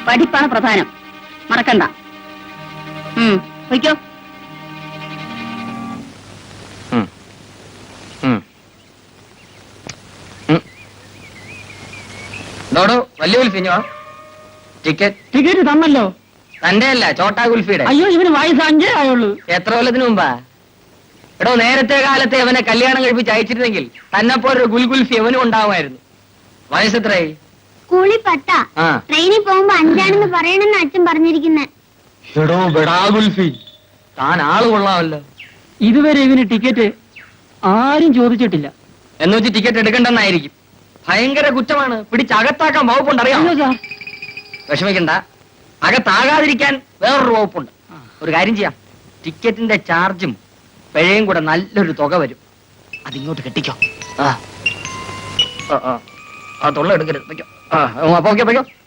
പഠിപ്പാണ് പ്രധാനം, മറക്കണ്ട. വയ്ക്കോ. വലിയ കുൽഫിഞ്ഞോ ടിക്കറ്റ്? ടിക്കറ്റ് തന്നല്ലോ. തന്റെ അല്ല, ചോട്ടാ കുൽഫിയുടെ. അയ്യോ, ഇവന് വയസ്സ് 5 ആയുള്ളൂ. എത്ര കൊല്ലത്തിന് മുമ്പാ? എടോ, നേരത്തെ കാലത്തെ അവനെ കല്യാണം കഴിപ്പിച്ച് അയച്ചിരുന്നെങ്കിൽ തന്നെപ്പോലൊരു ഗുൽഗുൽഫി അവനും ഉണ്ടാവുമായിരുന്നു. വയസ്സെത്രയായി? സ്കൂളിൽ 10. ആ. ട്രെയിനിൽ പോകുമ്പോ 5 പറയണെന്ന് അച്ഛൻ പറഞ്ഞിരിക്കുന്നെ. എടോ ബെടാ ഗുൽഫി, താൻ ആള് കൊള്ളാമല്ലോ. ഇതുവരെ ഇവന് ടിക്കറ്റ് ആരും ചോദിച്ചിട്ടില്ല. എന്ന് വെച്ച് ടിക്കറ്റ് എടുക്കണ്ടെന്നായിരിക്കും. ഭയങ്കര കുറ്റമാണ്, പിടിച്ചകത്താക്കാൻ വകുപ്പുണ്ട്, അറിയാമോ? വിഷമിക്കണ്ട, അകത്താകാതിരിക്കാൻ വേറൊരു വകുപ്പുണ്ട്. ഒരു കാര്യം ചെയ്യാം, ടിക്കറ്റിന്റെ ചാർജും പിഴയും കൂടെ നല്ലൊരു തുക വരും. അതിങ്ങോട്ട് കെട്ടിക്കോ. ആ തൊള്ള എടുക്കരുത്, വെക്കോ. അപ്പൊ ഓക്കെ,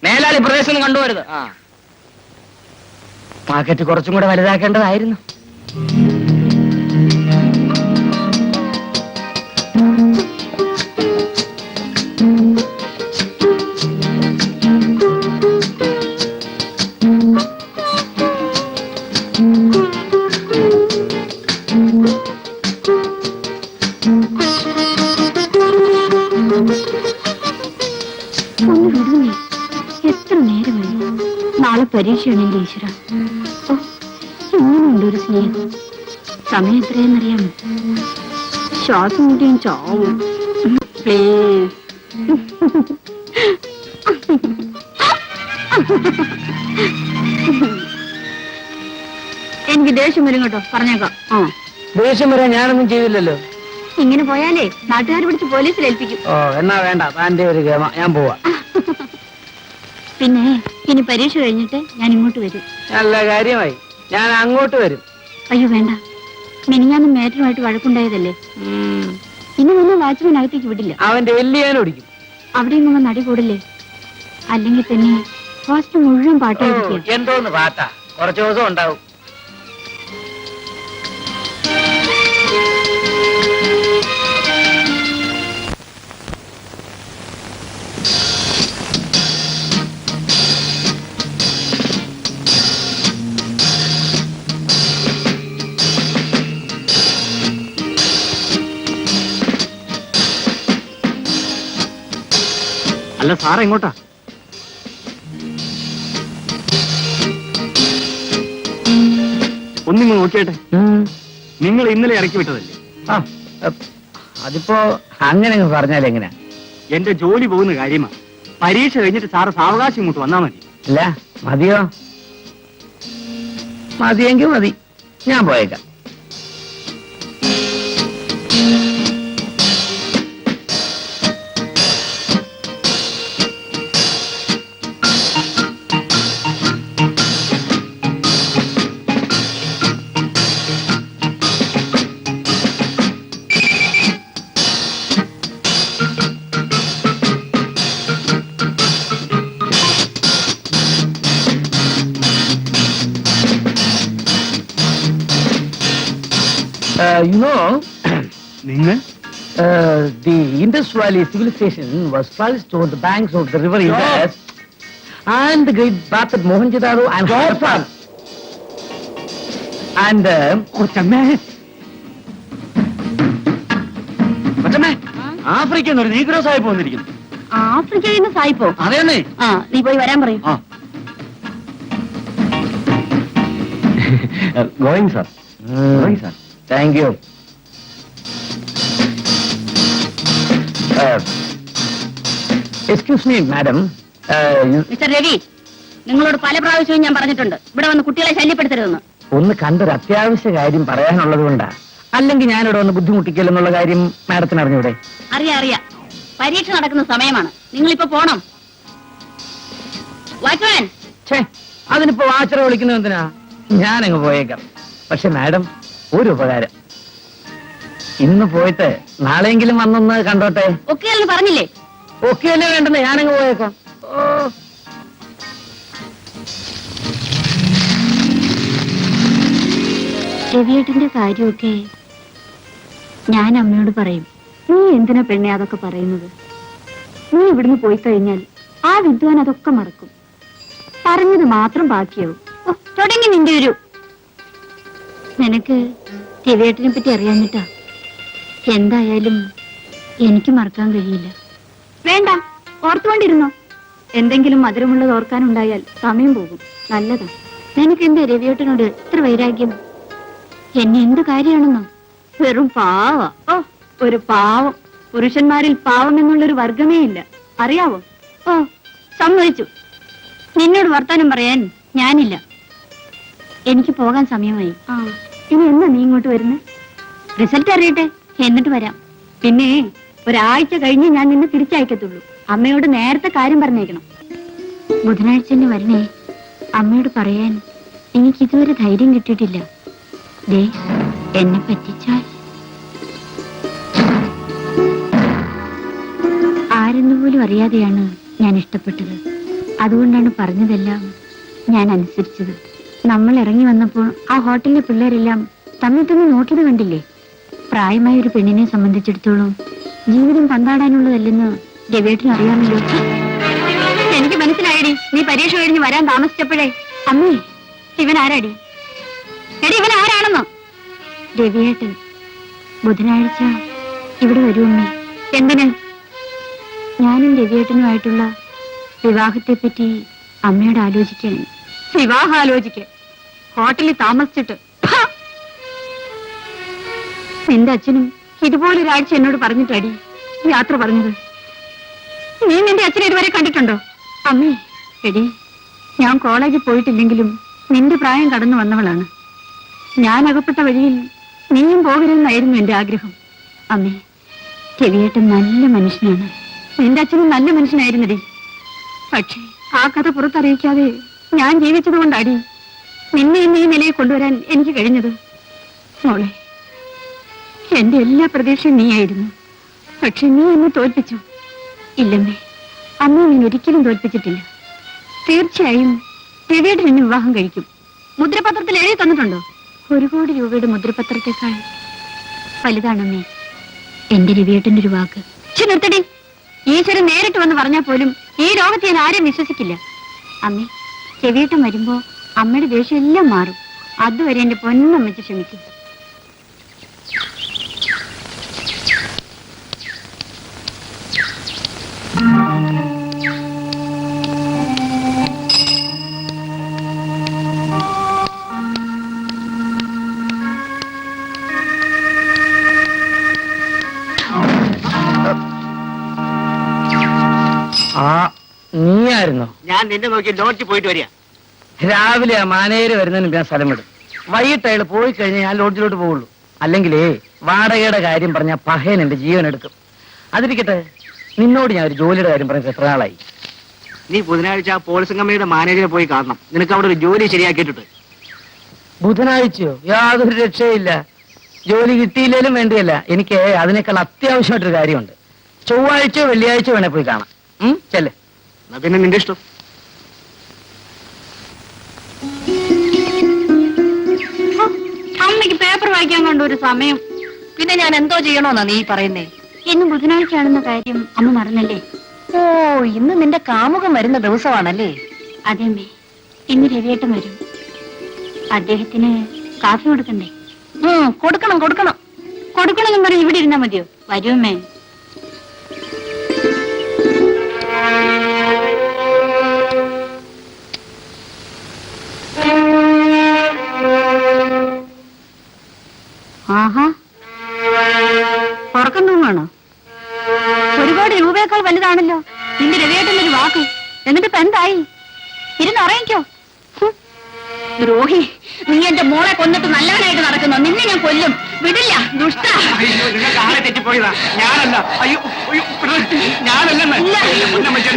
മേലാളി പ്രദേശം കണ്ടുവരുത്. പാക്കറ്റ് കുറച്ചും കൂടെ വലുതാക്കേണ്ടതായിരുന്നു. എത്ര നേരമായി? നാളെ പരീക്ഷയാണെങ്കിൽ ഈശ്വര, ഇങ്ങനെയുണ്ട് ഒരു സ്നേഹം. സമയം എത്രയെന്നറിയാമോ? ശ്വാസം മുട്ടിയും ചാവും. പ്ലീസ്. എനിക്ക് ദേഷ്യം വരും കേട്ടോ, പറഞ്ഞേക്കാം. ദേഷ്യം വരാൻ ഞാനൊന്നും ചെയ്തില്ലല്ലോ. ഇങ്ങനെ പോയാലേ നാട്ടുകാർ പിടിച്ച് പോലീസിൽ ഏൽപ്പിക്കും. എന്നാ വേണ്ട, താന്റെ ഒരു ഗമ, ഞാൻ പോവാ. പിന്നെ ഇനി പരീക്ഷ കഴിഞ്ഞിട്ട് ഞാൻ ഇങ്ങോട്ട് വരും. നല്ല കാര്യമായി, ഞാൻ അങ്ങോട്ട് വരും. അയ്യോ വേണ്ട, മിനിഞ്ഞാന്ന് മേറ്ററുമായിട്ട് വഴക്കുണ്ടായതല്ലേ. ഇനി നിന്ന് വാച്ച്മാൻ അകത്തേക്ക് വിടില്ല. അവന്റെ എല്ലി ഞാൻ ഓടിക്കും. അവിടെ ഇങ്ങനെ നടി കൂടില്ലേ? അല്ലെങ്കിൽ തന്നെ ഫസ്റ്റ് മുഴുവൻ പാട്ടായിരിക്കും. എന്തോന്ന് പാട്ടാ, കുറച്ചു ദിവസം ഉണ്ടാവും. അല്ല സാറേ, എങ്ങോട്ടാ? ഒന്നിങ്ങ് നോക്കിയാട്ടെ. നിങ്ങൾ ഇന്നലെ ഇറക്കി വിട്ടതല്ലേ? അതിപ്പോ അങ്ങനെ പറഞ്ഞാൽ എങ്ങനെയാ? എന്റെ ജോലി പോകുന്ന കാര്യമാണ്. പരീക്ഷ കഴിഞ്ഞിട്ട് സാറ് സാവകാശം ഇങ്ങോട്ട് വന്നാ മതി. അല്ല, മതിയോ? മതിയെങ്കിൽ മതി, ഞാൻ പോയേക്കാം. You know, നിങ്ങൾ the Indus Valley civilization was flourished on the banks of the river Indus, and the great bath at Mohenjo-daro and Harappan. And കൊച്ചമ്മേ, ആഫ്രിക്കയിൽ നിന്ന് ഒരു നീഗ്രോ സാഹിബ് വന്നിരിക്കുന്നു. ആഫ്രിക്കയിൽ നിന്ന് സായിപ്പോ? അതെന്നെ. നീ പോയി വരാൻ പറയും. Going sir, going sir. Thank you. Excuse me, madam. Mister Ravi, നിങ്ങളോട് പല പ്രാവശ്യവും ഞാൻ പറഞ്ഞിട്ടുണ്ട് ഇവിടെ വന്ന് കുട്ടികളെ ശല്യപ്പെടുത്തരുതെന്ന്. ഒന്ന് കണ്ടൊരു അത്യാവശ്യ കാര്യം പറയാനുള്ളത് കൊണ്ടാ. അല്ലെങ്കിൽ ഞാനിവിടെ ഒന്ന് ബുദ്ധിമുട്ടിക്കലെന്നുള്ള കാര്യം മാഡത്തിന് അറിഞ്ഞൂടെ? അറിയാം. പരീക്ഷ നടക്കുന്ന സമയമാണ്. നിങ്ങളിപ്പോ പോണം. വാച്ച്മാൻ. അതിനിപ്പോ വാച്ചറ വിളിക്കുന്നത് എന്തിനാ? ഞാനങ്ങ് പോയേക്കാം. പക്ഷെ മാഡം, ഒരു ഉപകാരം. ഇന്ന് പോയിട്ട് നാളെയെങ്കിലും വന്നൊന്ന് കണ്ടോട്ടെ. ഒക്കെയെന്ന് പറഞ്ഞില്ലേ? ഓക്കെ അല്ലേ വേണ്ടെന്ന്, ഞാനങ്ങ് പോയേക്കാം. രവിയേട്ടന്റെ കാര്യമൊക്കെ ഞാൻ അമ്മയോട് പറയും. നീ എന്തിനാ പെണ്ണെ അതൊക്കെ പറയുന്നത്? നീ ഇവിടുന്ന് പോയി കഴിഞ്ഞാൽ ആ വിദ്വാൻ അതൊക്കെ മറക്കും. പറഞ്ഞത് മാത്രം ബാക്കിയാവും. ഓ, തുടങ്ങി നിന്റെ ഒരു. നിനക്ക് രവിയേട്ടനെ പറ്റി അറിയാഞ്ഞിട്ടാ. എന്തായാലും എനിക്ക് മറക്കാൻ കഴിയില്ല. വേണ്ട, ഓർത്തുകൊണ്ടിരുന്നോ. എന്തെങ്കിലും മധുരമുള്ളത് ഓർക്കാനുണ്ടായാൽ സമയം പോകും. നല്ലതാ. നിനക്ക് എന്റെ രവിയേട്ടനോട് എത്ര വൈരാഗ്യം. എന്നെ എന്ത് കാര്യമാണെന്നോ? വെറും പാവ. ഓ, ഒരു പാവം. പുരുഷന്മാരിൽ പാവം എന്നുള്ളൊരു വർഗമേ ഇല്ല, അറിയാവോ? ഓ, സമ്മതിച്ചു. നിന്നോട് വർത്താനം പറയാൻ ഞാനില്ല. എനിക്ക് പോകാൻ സമയമായി. ഇനി എന്നാ നീ ഇങ്ങോട്ട് വരുന്നത്? റിസൾട്ട് അറിയട്ടെ, എന്നിട്ട് വരാം. പിന്നെ ഒരാഴ്ച കഴിഞ്ഞ് ഞാൻ നിന്നെ തിരിച്ചയക്കത്തുള്ളൂ. അമ്മയോട് നേരത്തെ കാര്യം പറഞ്ഞേക്കണം. ബുധനാഴ്ച തന്നെ വരണേ. അമ്മയോട് പറയാൻ എനിക്കിതുവരെ ധൈര്യം കിട്ടിയിട്ടില്ല. ദേ, എന്നെ പറ്റിച്ചാൽ ആരെന്നു പോലും അറിയാതെയാണ് ഞാൻ ഇഷ്ടപ്പെട്ടത്. അതുകൊണ്ടാണ് പറഞ്ഞതെല്ലാം ഞാൻ അനുസരിച്ചത്. നമ്മൾ ഇറങ്ങി വന്നപ്പോൾ ആ ഹോട്ടലിലെ പിള്ളേരെല്ലാം തമ്മിൽ തമ്മിൽ നോക്കിയത് കണ്ടില്ലേ? പ്രായമായ ഒരു പെണ്ണിനെ സംബന്ധിച്ചിടത്തോളം ജീവിതം പന്താടാനുള്ളതല്ലെന്ന് രവിയേട്ടന് അറിയാമല്ലോ. എനിക്ക് മനസ്സിലായടി, നീ പരീക്ഷ കഴിഞ്ഞ് വരാൻ താമസിച്ചപ്പോഴേ. അമ്മേ, ഇവൻ ആരാടി? എടി, ഇവൻ ആരാണെന്നോ? രവിയേട്ടൻ ബുധനാഴ്ച ഇവിടെ വരൂ അമ്മേ. എന്തിന്? ഞാനും രവിയേട്ടനുമായിട്ടുള്ള വിവാഹത്തെ പറ്റി അമ്മയോട് ആലോചിക്കാൻ. വിവാഹം ആലോചിക്കാൻ ഹോട്ടലിൽ താമസിച്ചിട്ട്? നിന്റെ അച്ഛനും ഇതുപോലൊരാഴ്ച എന്നോട് പറഞ്ഞിട്ടടി യാത്ര പറഞ്ഞത്. നീ നിന്റെ അച്ഛനെ ഇതുവരെ കണ്ടിട്ടുണ്ടോ? അമ്മേ, എടി, ഞാൻ കോളേജിൽ പോയിട്ടില്ലെങ്കിലും നിന്റെ പ്രായം കടന്നു വന്നവളാണ്. ഞാൻ അകപ്പെട്ട വഴിയിൽ നീയും പോകരുതെന്നായിരുന്നു എന്റെ ആഗ്രഹം. അമ്മേ, രവിയേട്ടൻ നല്ല മനുഷ്യനാണ്. നിന്റെ അച്ഛനും നല്ല മനുഷ്യനായിരുന്നടി. പക്ഷേ ആ കഥ പുറത്തറിയിക്കാതെ ഞാൻ ജീവിച്ചത് കൊണ്ടാടി നിന്നെ ഇന്ന് ഈ നിലയിൽ കൊണ്ടുവരാൻ എനിക്ക് കഴിഞ്ഞത്. മോളെ, എന്റെ എല്ലാ പ്രതീക്ഷയും നീയായിരുന്നു. പക്ഷെ നീ എന്നെ തോൽപ്പിച്ചു. ഇല്ലമ്മേ, അമ്മ നീ ഒരിക്കലും തോൽപ്പിച്ചിട്ടില്ല. തീർച്ചയായും രവിയേട്ടൻ എന്നെ വിവാഹം കഴിക്കും. മുദ്രപത്രത്തിൽ എഴുതി തന്നിട്ടുണ്ടോ? 1 കോടി രൂപയുടെ മുദ്രപത്രത്തെക്കാൾ വലുതാണമ്മേ എന്റെ രവിയേട്ടന്റെ ഒരു വാക്ക്. നിർത്തടി. ഈശ്വരൻ നേരിട്ട് വന്ന് പറഞ്ഞാൽ പോലും ഈ ലോകത്ത് ഞാൻ ആരെയും വിശ്വസിക്കില്ല. അമ്മേ, രവിയേട്ടൻ വരുമ്പോ അമ്മയുടെ ദേഷ്യം എല്ലാം മാറും. അതുവരെ എന്റെ പൊന്നമ്മച്ച് ക്ഷമിക്കും. നീയായിരുന്നോ? ഞാൻ നിന്നെ നോക്കി ലോഡ്ജിൽ പോയിട്ട് വരിക. രാവിലെ ആ മാനേര് വരുന്നതിന് ഞാൻ സ്ഥലം വിടും. വൈകിട്ട് അയാൾ പോയി കഴിഞ്ഞാൽ ഞാൻ ലോഡ്ജിലോട്ട് പോവുള്ളൂ. അല്ലെങ്കിലേ വാടകയുടെ കാര്യം പറഞ്ഞാൽ പഹയൻ എന്റെ ജീവൻ എടുക്കും. അതിരിക്കട്ടെ, നിന്നോട് ഞാൻ ഒരു ജോലിയുടെ കാര്യം പറഞ്ഞത് എത്ര നാളായി? നീ ബുധനാഴ്ച പോളിസിംഗ് കമ്പനിയുടെ മാനേജറെ പോയി കാണണം. നിനക്ക് അവിടെ ഒരു ജോലി ശരിയാക്കിയിട്ടുണ്ട്. ബുധനാഴ്ചയോ? യാതൊരു രക്ഷയില്ല. ജോലി കിട്ടിയില്ലേലും വേണ്ടിയല്ല, എനിക്ക് അതിനേക്കാൾ അത്യാവശ്യമായിട്ടൊരു കാര്യമുണ്ട്. ചൊവ്വാഴ്ചയോ വെള്ളിയാഴ്ചയോ വേണേ പോയി കാണാം. ചെല്ലേ. പിന്നെ നിന്റെ ഇഷ്ടം. അമ്മയ്ക്ക് പേപ്പർ വായിക്കാൻ കൊണ്ട് ഒരു സമയം. പിന്നെ ഞാൻ എന്തോ ചെയ്യണോന്നാ നീ പറയുന്നേ? ഇന്ന് ബുധനാഴ്ചയാണെന്ന കാര്യം അമ്മ മറന്നല്ലേ? ഓ, ഇന്ന് നിന്റെ കാമുകം വരുന്ന ദിവസമാണല്ലേ? അതെ അമ്മേ, ഇന്ന് രവിയേട്ടൻ വരും. അദ്ദേഹത്തിന് കാഫി കൊടുക്കണ്ടേ? കൊടുക്കണം കൊടുക്കണം കൊടുക്കണമെന്നും പറഞ്ഞ് ഇവിടെ ഇരുന്നാ മതിയോ? വരുമേ. ആഹാ, ഉറക്കം തൂങ്ങാണോ? ഒരുപാട് രൂപയേക്കാൾ വലുതാണല്ലോ നിന്റെ രവിയേട്ടൻ്റെ ഒരു വാക്ക്. എന്നിട്ട് ഇപ്പൊ എന്തായി? ഇരുന്നറിയിക്കോ? ദ്രോഹി, നീ എന്റെ മോളെ കൊന്നിട്ട് നല്ലവനായിട്ട് നടക്കുന്നു. നിന്നെ ഞാൻ കൊല്ലും. വിടില്ല, ദുഷ്ട. തെറ്റിപ്പോയതാ, ഞാനല്ല. അയ്യോ, ഞാനല്ല.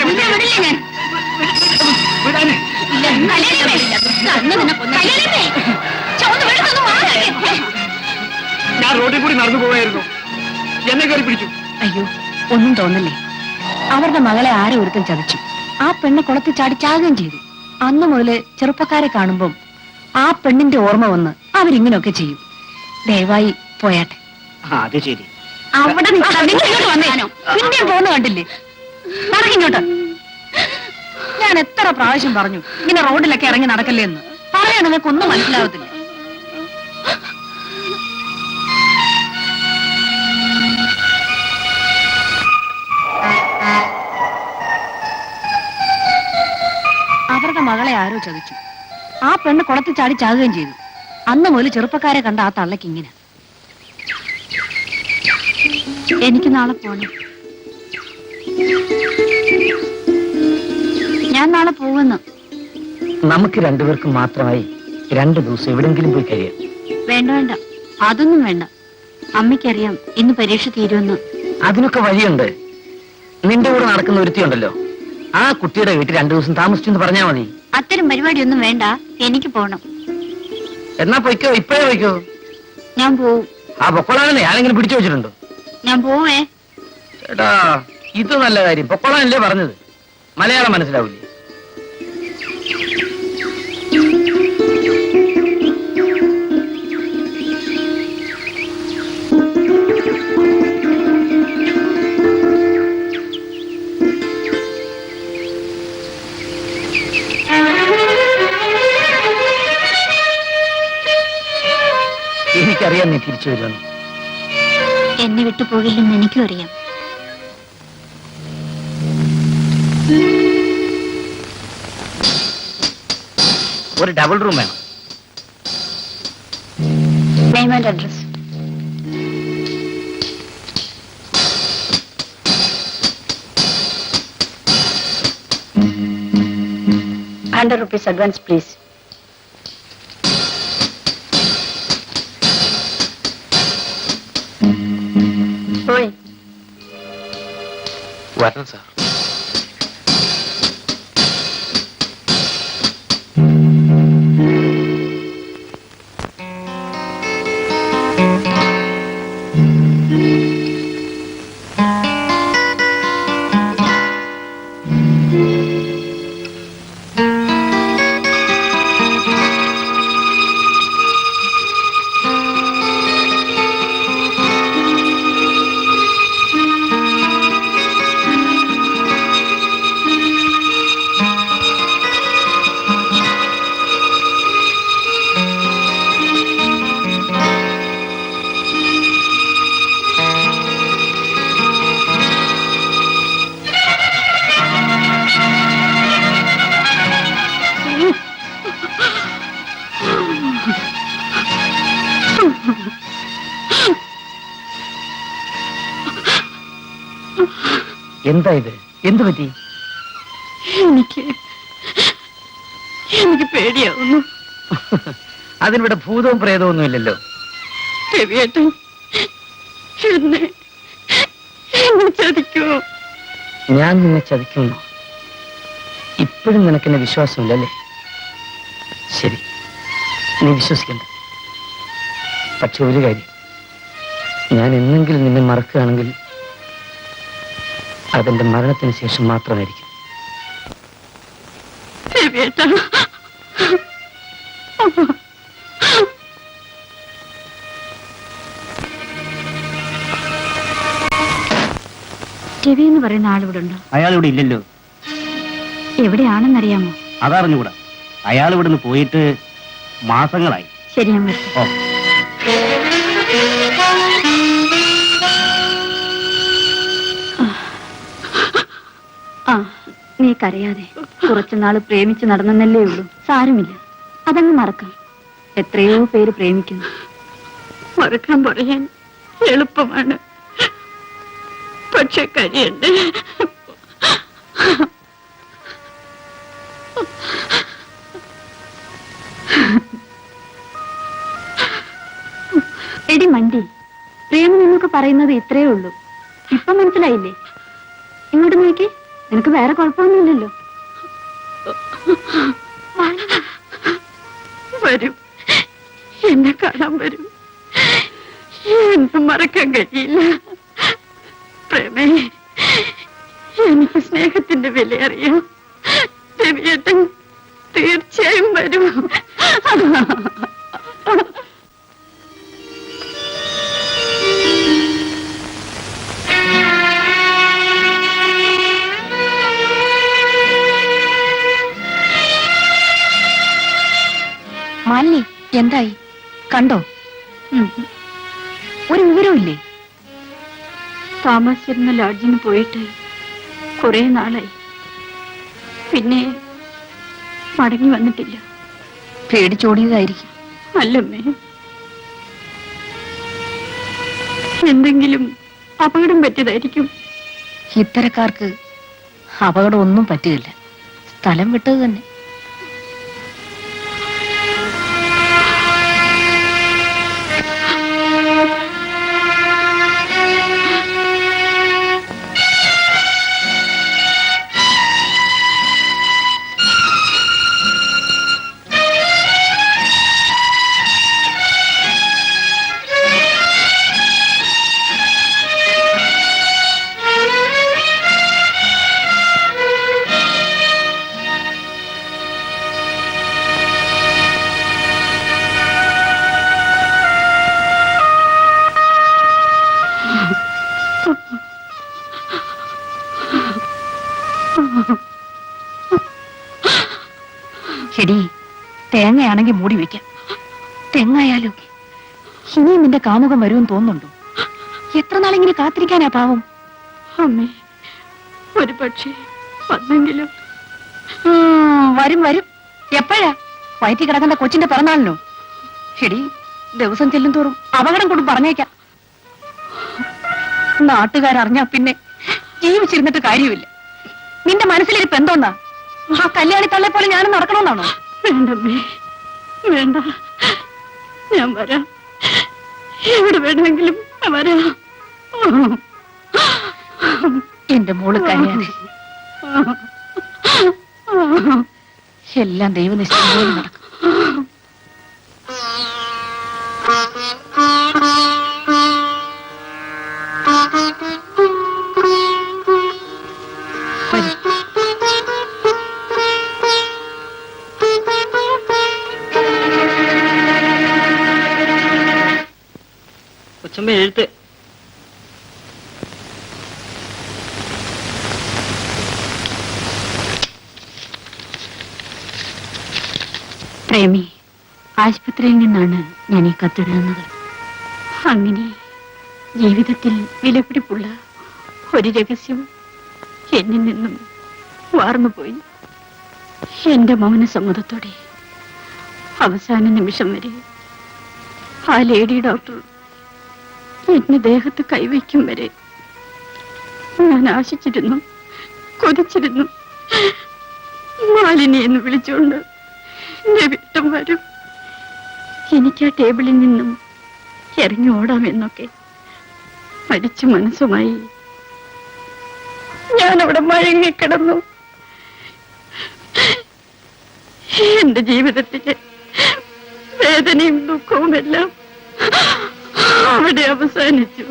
വിടില്ല ഞാൻ. ഞാൻ റോഡിൽ കൂടി നടന്നു പോവായിരുന്നു. എന്നെ കയറി പിടിച്ചു. അയ്യോ, ഒന്നും തോന്നല്ലേ. അവരുടെ മകളെ ആരെ ഒരുത്തൻ ചതിച്ചു. ആ പെണ്ണ് കുളത്തിൽ ചാടി ചാകുകയും ചെയ്തു. അന്ന് മുതല് ചെറുപ്പക്കാരെ കാണുമ്പം ആ പെണ്ണിന്റെ ഓർമ്മ വന്ന് അവരിങ്ങനെയൊക്കെ ചെയ്യും. ദയവായി പോയാട്ടെ. അത് ശരി. അവിടെ വന്നേനോ പിന്നെയും പോന്ന് കണ്ടില്ലേ? നടക്കിങ്ങോട്ട്. ഞാൻ എത്ര പ്രാവശ്യം പറഞ്ഞു ഇങ്ങനെ റോഡിലൊക്കെ ഇറങ്ങി നടക്കല്ലേ എന്ന്. പറയാൻ നിങ്ങൾക്കൊന്നും മനസ്സിലാവത്തില്ല. അവരുടെ മകളെ ആരോ ചതിച്ചു. ആ പെണ്ണ് കുളത്തിൽ ചാടി ചാകുകയും ചെയ്തു. അന്ന് മുതൽ ചെറുപ്പക്കാരെ കണ്ട ആ തള്ളക്ക് ഇങ്ങനെ. എനിക്ക് നാളെ പോണം. ഞാൻ നാളെ പോകുന്നു. നമുക്ക് രണ്ടുപേർക്കും മാത്രമായി 2 ദിവസം എവിടെങ്കിലും പോയി കഴിയാം. വേണ്ട വേണ്ട, അതൊന്നും വേണ്ട. അമ്മയ്ക്കറിയാം ഇന്ന് പരീക്ഷ തീരുമെന്ന്. അതിനൊക്കെ വഴിയുണ്ട്. നിന്റെ കൂടെ നടക്കുന്ന ഒരുത്തിയുണ്ടല്ലോ, ആ കുട്ടിയുടെ വീട്ടിൽ 2 ദിവസം താമസിച്ചെന്ന് പറഞ്ഞാ മതി. അത്തരം പരിപാടിയൊന്നും വേണ്ട, എനിക്ക് പോണം. എന്നാ പൊയ്ക്കോ, ഇപ്പഴേ പൊയ്ക്കോ. ഞാൻ പോവും. ആ പൊക്കോളാനല്ലേ ആരെങ്കിലും പിടിച്ചു വെച്ചിട്ടുണ്ടോ? ഞാൻ പോവേ. ചേട്ടാ, ഇത് നല്ല കാര്യം. പൊക്കോളാനല്ലേ പറഞ്ഞത്? മലയാളം മനസ്സിലാവില്ലേ? എനിക്കറിയാം നീ തിരിച്ചു വരുമെന്ന്. എന്നെ വിട്ടു പോകില്ലെന്ന് എനിക്കും അറിയാം. ഒരു ഡബിൾ റൂം വേണം. Name and address. ₹100 advance please. പോയി വരണം സാർ. എന്താ ഇത്? എന്തു പറ്റി? എനിക്ക് പേടിയാവുന്നു. അതിനിവിടെ ഭൂതവും പ്രേതവും ഇല്ലല്ലോ. രവിയേട്ടൻ എന്നെ ചതിക്കുമോ? ഞാൻ നിന്നെ ചതിക്കുന്നു. ഇപ്പോഴും നിനക്കെന്നെ വിശ്വാസമില്ലല്ലേ? ശരി, നീ വിശ്വസിക്കണ്ട. പക്ഷെ ഒരു കാര്യം, ഞാൻ എന്നെങ്കിലും നിന്നെ മറക്കുകയാണെങ്കിൽ അതെന്റെ മരണത്തിന് ശേഷം മാത്രമായിരിക്കും. രവി എന്ന് പറയുന്ന ആളിവിടെ ഉണ്ടോ? അയാൾ ഇവിടെ ഇല്ലല്ലോ. എവിടെയാണെന്നറിയാമോ? അതറിഞ്ഞുകൂടാ. അയാൾ ഇവിടുന്ന് പോയിട്ട് മാസങ്ങളായി. ശരി, ഞാൻ വരാം. ഓ, ആ, നീ കരയാതെ. കുറച്ചുനാള് പ്രേമിച്ച് നടന്നല്ലേ ഉള്ളൂ. സാരമില്ല, അതങ്ങ് മറക്കാം. എത്രയോ പേര് പ്രേമിക്കുന്നു. മറക്കാൻ പറയാൻ എളുപ്പമാണ്, പക്ഷെ കഴിയണ്ടേ. എടി മണ്ടി, പ്രേമം എന്നൊക്കെ പറയുന്നത് ഇത്രയേ ഉള്ളൂ. ഇപ്പൊ മനസ്സിലായില്ലേ? ഇങ്ങോട്ട് നോക്കി, നിനക്ക് വേറെ കുഴപ്പമൊന്നുമില്ലല്ലോ. വരും, എന്നെ കാണാൻ വരും. എന്തും മറക്കാൻ കഴിയില്ല. പ്രേമേ, എനിക്ക് സ്നേഹത്തിന്റെ വില അറിയാം. രവിയേട്ടൻ തീർച്ചയായും വരും. മാലിനി എന്തായി കണ്ടോ? ഒരു വിവരവും ഇല്ലേ? താമസിച്ചിരുന്ന ലോഡ്ജിന് പോയിട്ട് കുറെ നാളായി. പിന്നെ മടങ്ങി വന്നിട്ടില്ല. പേടിച്ചോടിയതായിരിക്കും. അല്ലമ്മേ, എന്തെങ്കിലും അപകടം പറ്റിയതായിരിക്കും. ഇത്തരക്കാർക്ക് അപകടം ഒന്നും പറ്റുകയില്ല. സ്ഥലം വിട്ടത് തന്നെ. എടി, തേങ്ങയാണെങ്കിൽ മൂടി വെക്കാം. തെങ്ങായാലോ? ഇനിയും നിന്റെ കാമുകം വരുമെന്ന് തോന്നുന്നുണ്ടോ? എത്ര നാളിങ്ങനെ കാത്തിരിക്കാനാ പാവം? അമ്മേ, ഒരു പക്ഷേ വന്നെങ്കിലും. വരും വരും. എപ്പോഴാ? വയറ്റി കിടക്കേണ്ട കൊച്ചിന്റെ പിറന്നാളിനോ? എടി, ദിവസം ചെല്ലും തോറും അപകടം കൂടും പറഞ്ഞേക്കാം. നാട്ടുകാരറിഞ്ഞാ പിന്നെ ജീവിച്ചിരുന്നിട്ട് കാര്യമില്ല. നിന്റെ മനസ്സിലിരിപ്പ് എന്തോന്നാ? ആ കല്യാണി തള്ളെ പോലെ ഞാനും നടക്കണമെന്നാണോ? വേണ്ടമ്മേ, വേണ്ട. ഞാൻ വരാം. എവിടെ വേണമെങ്കിലും ഞാൻ വരാം. എന്റെ മോള് കല്യാണി, എല്ലാം ദൈവനിശ്ചയം പോലെ നടക്കും. വരൂ. കൊച്ചമ്മ എഴുത്ത്. പ്രേമി, ആശുപത്രിയിൽ നിന്നാണ് ഞാൻ ഈ കത്തെഴുതുന്നത്. അങ്ങനെ ജീവിതത്തിൽ വിലപിടിപ്പുള്ള ഒരു രഹസ്യം എന്നിൽ നിന്നും വാർന്നുപോയി. എന്റെ മൗനസമ്മതത്തോടെ അവസാന നിമിഷം വരെ ആ ലേഡി ഡോക്ടർ എന്നെ ദേഹത്ത് കൈവയ്ക്കും വരെ ഞാൻ ആശിച്ചിരുന്നു, കൊതിച്ചിരുന്നു. മാലിനി എന്ന് വിളിച്ചുകൊണ്ട് എന്റെ വീട്ടം വരും, എനിക്ക് ആ ടേബിളിൽ നിന്നും ഇറങ്ങി ഓടാമെന്നൊക്കെ. മരിച്ച മനസ്സുമായി ഞാനവിടെ മയങ്ങിക്കിടന്നു. എന്റെ ജീവിതത്തിലെ വേദനയും ദുഃഖവും എല്ലാം അവിടെ അവസാനിച്ചു.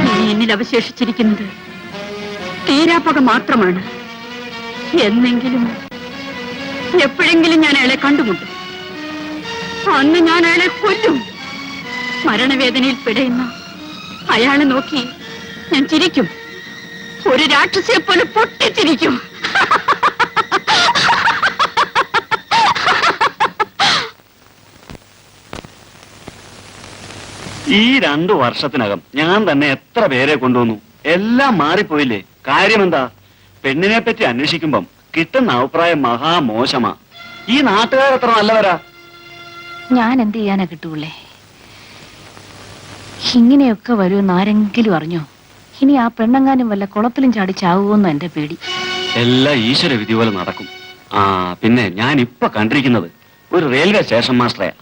ഇനി എന്നിൽ അവശേഷിച്ചിരിക്കുന്നത് തീരാപ്പക മാത്രമാണ്. എന്നെങ്കിലും എപ്പോഴെങ്കിലും ഞാൻ അയാളെ കണ്ടുമുട്ടും. അന്ന് ഞാൻ അയാളെ കൊല്ലും. മരണവേദനയിൽ പിടയുന്ന അയാളെ നോക്കി ഞാൻ ചിരിക്കും. ഒരു രാക്ഷസിയെ പോലെ പൊട്ടിച്ചിരിക്കും. ഈ 2 വർഷത്തിനകം ഞാൻ തന്നെ എത്ര പേരെ കൊണ്ടുവന്നു. എല്ലാം മാറിപ്പോയില്ലേ? കാര്യമെന്താ? പെണ്ണിനെ പറ്റി അന്വേഷിക്കുമ്പം കിട്ടുന്ന അഭിപ്രായം മഹാമോശമാ. ഈ നാട്ടുകാരത്ര നല്ലവരാ. ഞാൻ എന്ത് ചെയ്യാനാ കിട്ടൂലേ? ഇങ്ങനെയൊക്കെ വരുമെന്ന് ആരെങ്കിലും അറിഞ്ഞോ? ഇനി ആ പെണ്ണങ്ങാനും വല്ല കുളത്തിലും ചാടി ചാവുമെന്നോ എന്റെ പേടി. എല്ലാം ഈശ്വര വിധി പോലെ നടക്കും. ആ പിന്നെ ഞാൻ ഇപ്പൊ കണ്ടിരിക്കുന്നത് ഒരു റെയിൽവേ സ്റ്റേഷൻ മാസ്റ്ററെയാ.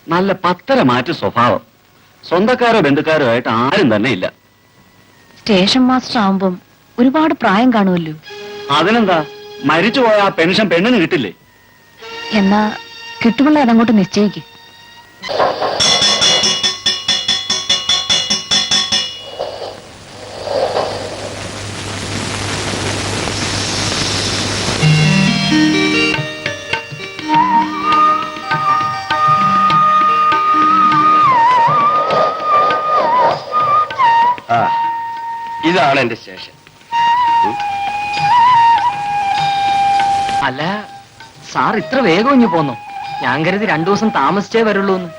നല്ല പത്തര മാറ്റു സ്വഭാവം. സ്വന്തക്കാരോ ബന്ധുക്കാരോ ആയിട്ട് ആരും തന്നെ ഇല്ല. സ്റ്റേഷൻ മാസ്റ്റർ ആവുമ്പം ഒരുപാട് പ്രായം കാണുമല്ലോ. അതിനെന്താ? മരിച്ചുപോയ ആ പെൻഷൻ പെണ്ണിന് കിട്ടില്ലേ? എന്നാ കിട്ടുമുള്ള അതങ്ങോട്ട് നിശ്ചയിക്കും. ഇതാണ് എന്റെ സ്റ്റേഷൻ. അല്ല സാർ ഇത്ര വേഗം ഇഞ്ഞു പോന്നു? ഞാൻ കരുതി 2 ദിവസം താമസിച്ചേ വരുള്ളൂ എന്ന്.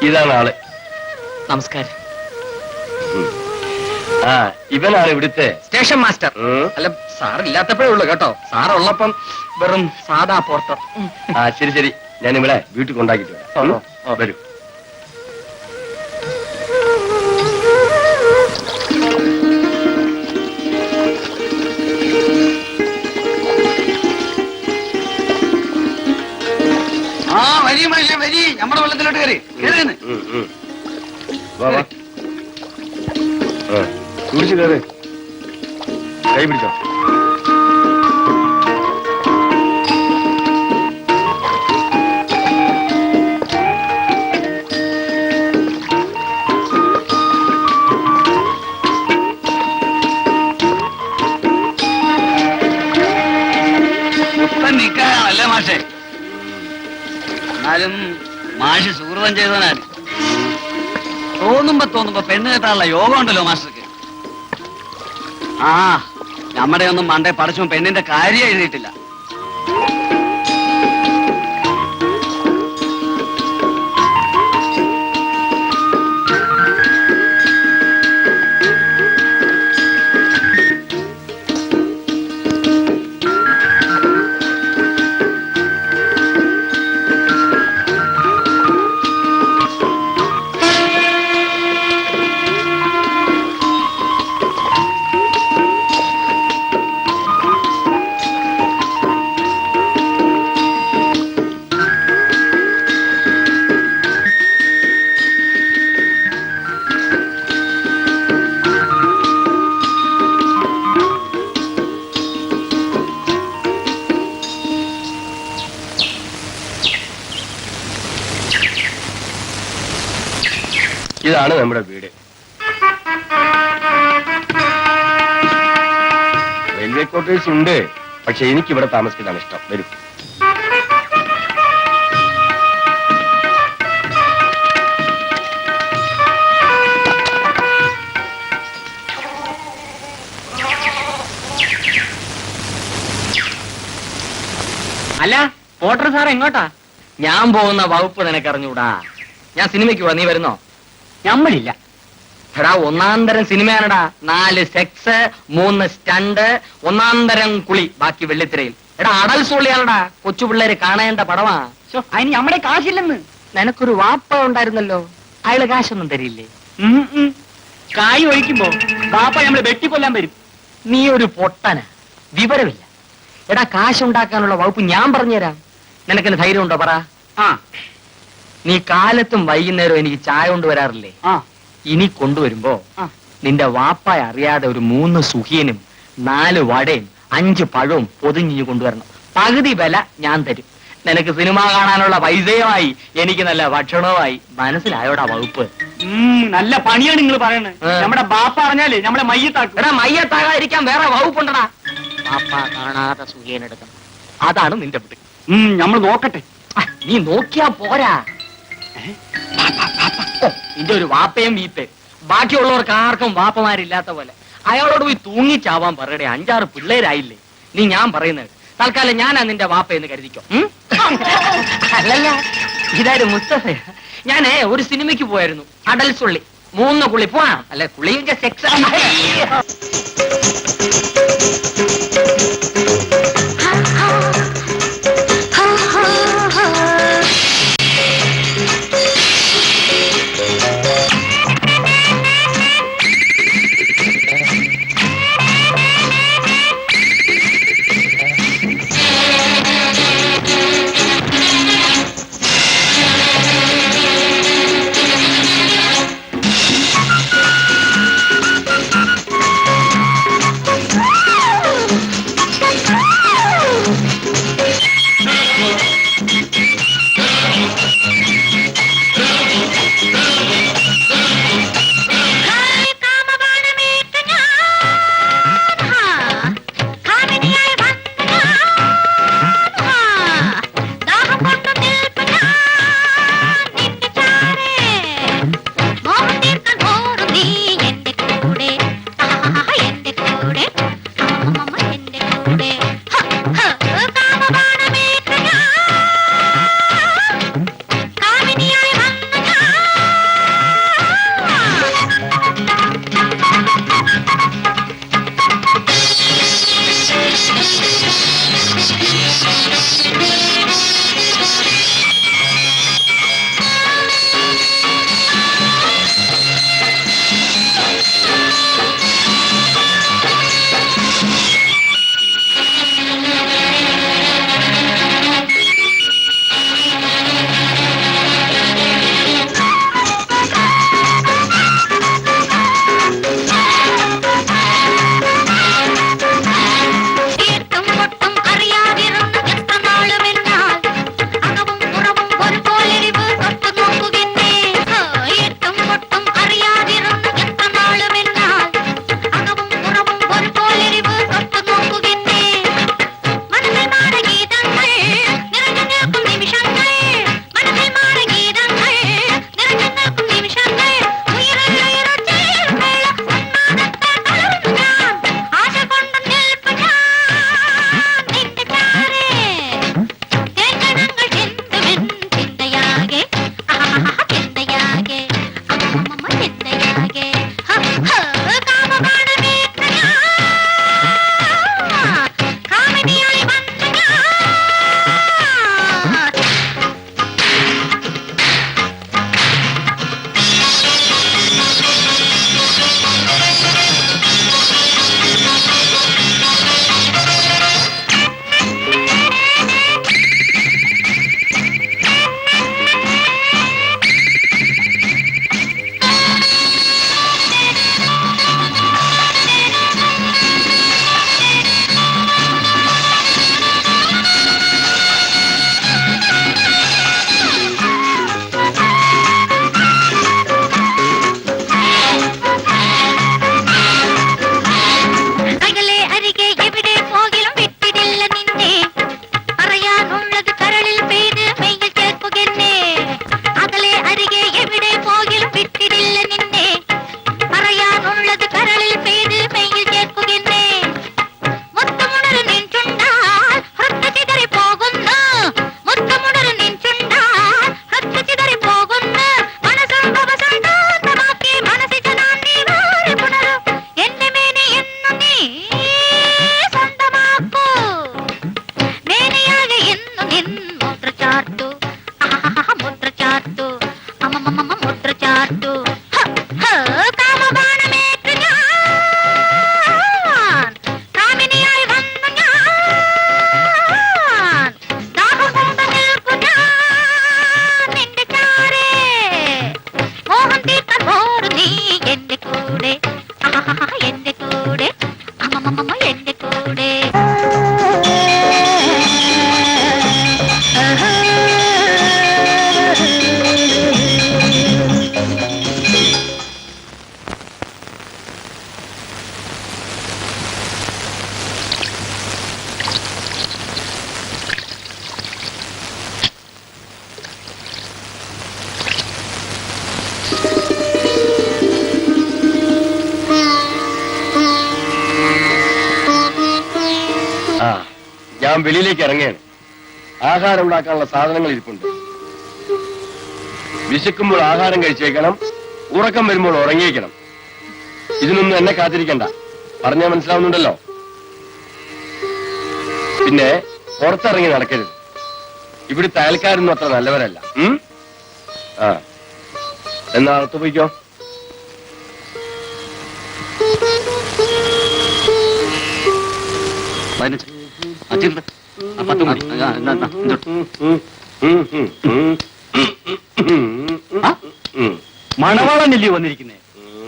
ഇതാണ് ആള്. നമസ്കാരം. ആ ഇവനാണ് ഇവിടുത്തെ സ്റ്റേഷൻ മാസ്റ്റർ. അല്ല സാർ ഇല്ലാത്തപ്പോഴേ ഉള്ളൂ കേട്ടോ. സാർ ഉള്ളപ്പം വെറും സാധാ പോർട്ടർ. ആ ശരി ശരി, ഞാൻ ഇവിടെ വീട്ടിൽ കൊണ്ടാക്കിട്ട് വരാം. വരൂ. ആ വരി മനുഷ്യൻ വരി, നമ്മുടെ വെള്ളത്തിലോട്ട് കയറി വാ വാ. കുടിച്ചു കയറി, കൈ പിടിച്ചോ. നിക്കാനല്ലേ മാഷെ? എന്നാലും മാഷ് സുഹൃതം ചെയ്തവനാണ്. തോന്നുമ്പോ പെണ്ണ് കേട്ടാനുള്ള യോഗം ഉണ്ടല്ലോ മാസ്റ്റർക്ക്. ആ നമ്മുടെ ഒന്നും മണ്ടേ പറിച്ചു പെണ്ണിന്റെ കാര്യം എഴുതിയിട്ടില്ല. ഇതാണ് നമ്മുടെ വീട്. റെയിൽവേ ക്വാർട്ടേഴ്സ് ഉണ്ട്, പക്ഷെ എനിക്ക് ഇവിടെ താമസിക്കുന്നതാണ് ഇഷ്ടം. വരും. അല്ല പോട്ടർ സാർ എങ്ങോട്ടാ? ഞാൻ പോകുന്ന വകുപ്പ് നിനക്കറിഞ്ഞൂടാ. ഞാൻ സിനിമയ്ക്ക് പോവാ, നീ വരുന്നോ? ഞമ്മളില്ല. എടാ ഒന്നാന്തരം സിനിമയാണടാ. 4 സെക്സ്, 3 സ്റ്റണ്ട്, ഒന്നാന്തരം കുളി, ബാക്കി വെള്ളിത്തിരയിൽ. എടാ അടൽ സോളിയാണടാ. കൊച്ചു പിള്ളേര് കാണേണ്ട പടമാ. അതിന് നമ്മുടെ കാശില്ലെന്ന്. നിനക്കൊരു വാപ്പ ഉണ്ടായിരുന്നല്ലോ, അയാള് കാശൊന്നും തരില്ലേ? കായ് ഒഴിക്കുമ്പോ വാപ്പ നമ്മളെ വെട്ടിക്കൊല്ലാൻ വരും. നീ ഒരു പൊട്ടന, വിവരമില്ല. എടാ കാശുണ്ടാക്കാനുള്ള വകുപ്പ് ഞാൻ പറഞ്ഞുതരാം. നിനക്കെന്നെ ധൈര്യം ഉണ്ടോ പറ? നീ കാലത്തും വൈകുന്നേരവും എനിക്ക് ചായ കൊണ്ടുവരാറില്ലേ? ഇനി കൊണ്ടുവരുമ്പോ നിന്റെ വാപ്പായ അറിയാതെ ഒരു 3 സുഖിയനും 4 വടയും 5 പഴവും പൊതിഞ്ഞു കൊണ്ടുവരണം. പകുതി വില ഞാൻ തരും. നിനക്ക് സിനിമ കാണാനുള്ള പൈസയുമായി, എനിക്ക് നല്ല ഭക്ഷണവുമായി. മനസ്സിലായോടാ വകുപ്പ്? നല്ല പണിയാണ് നിങ്ങൾ പറയണത്. നമ്മുടെ ബാപ്പ അറിഞ്ഞാല് നമ്മളെ മയ്യത്താക്കും. എടാ മയ്യത്താകാതിരിക്കാൻ വേറെ വകുപ്പുണ്ടടാ. ബാപ്പ കാണാതെ സുഖിയനെടുക്കണം. അതാണ് നിന്റെ ബുദ്ധി. നമ്മൾ നോക്കട്ടെ. നീ നോക്കിയാ പോരാ. നിന്റെ ഒരു വാപ്പയും വീപ്പയും. ബാക്കിയുള്ളവർക്ക് ആർക്കും വാപ്പമാരില്ലാത്ത പോലെ. അയാളോട് പോയി തൂങ്ങിച്ചാവാൻ പറയടേ. 5-6 പിള്ളേരായില്ലേ? നീ ഞാൻ പറയുന്നത് തൽക്കാലം ഞാനാ നിന്റെ വാപ്പ എന്ന് കരുതിക്കോ. അല്ലല്ല, ഇതായിരുന്നു മുസ്തഫ. ഞാനേ ഒരു സിനിമയ്ക്ക് പോയായിരുന്നു, അടൽ സുള്ളി. 3 കുളി പോവാം. അല്ലെ കുളിയൊക്കെ സെക്സ്. ഞാൻ വെളിയിലേക്ക് ഇറങ്ങുകയാണ്. ആഹാരം ഉണ്ടാക്കാനുള്ള സാധനങ്ങൾ ഇരിപ്പുണ്ട്. വിശക്കുമ്പോൾ ആഹാരം കഴിച്ചേക്കണം, ഉറക്കം വരുമ്പോൾ ഉറങ്ങിയേക്കണം. ഇതിനൊന്നും എന്നെ കാത്തിരിക്കണ്ട. പറഞ്ഞാൽ മനസ്സിലാവുന്നുണ്ടല്ലോ. പിന്നെ പുറത്തിറങ്ങി നടക്കരുത്. ഇവിടുത്തെ അയൽക്കാരൊന്നും അത്ര നല്ലവരല്ല. ആ എന്നാ അകത്ത് പോയിക്കോ. മണവാളനല്ലേ വന്നിരിക്കുന്നേ?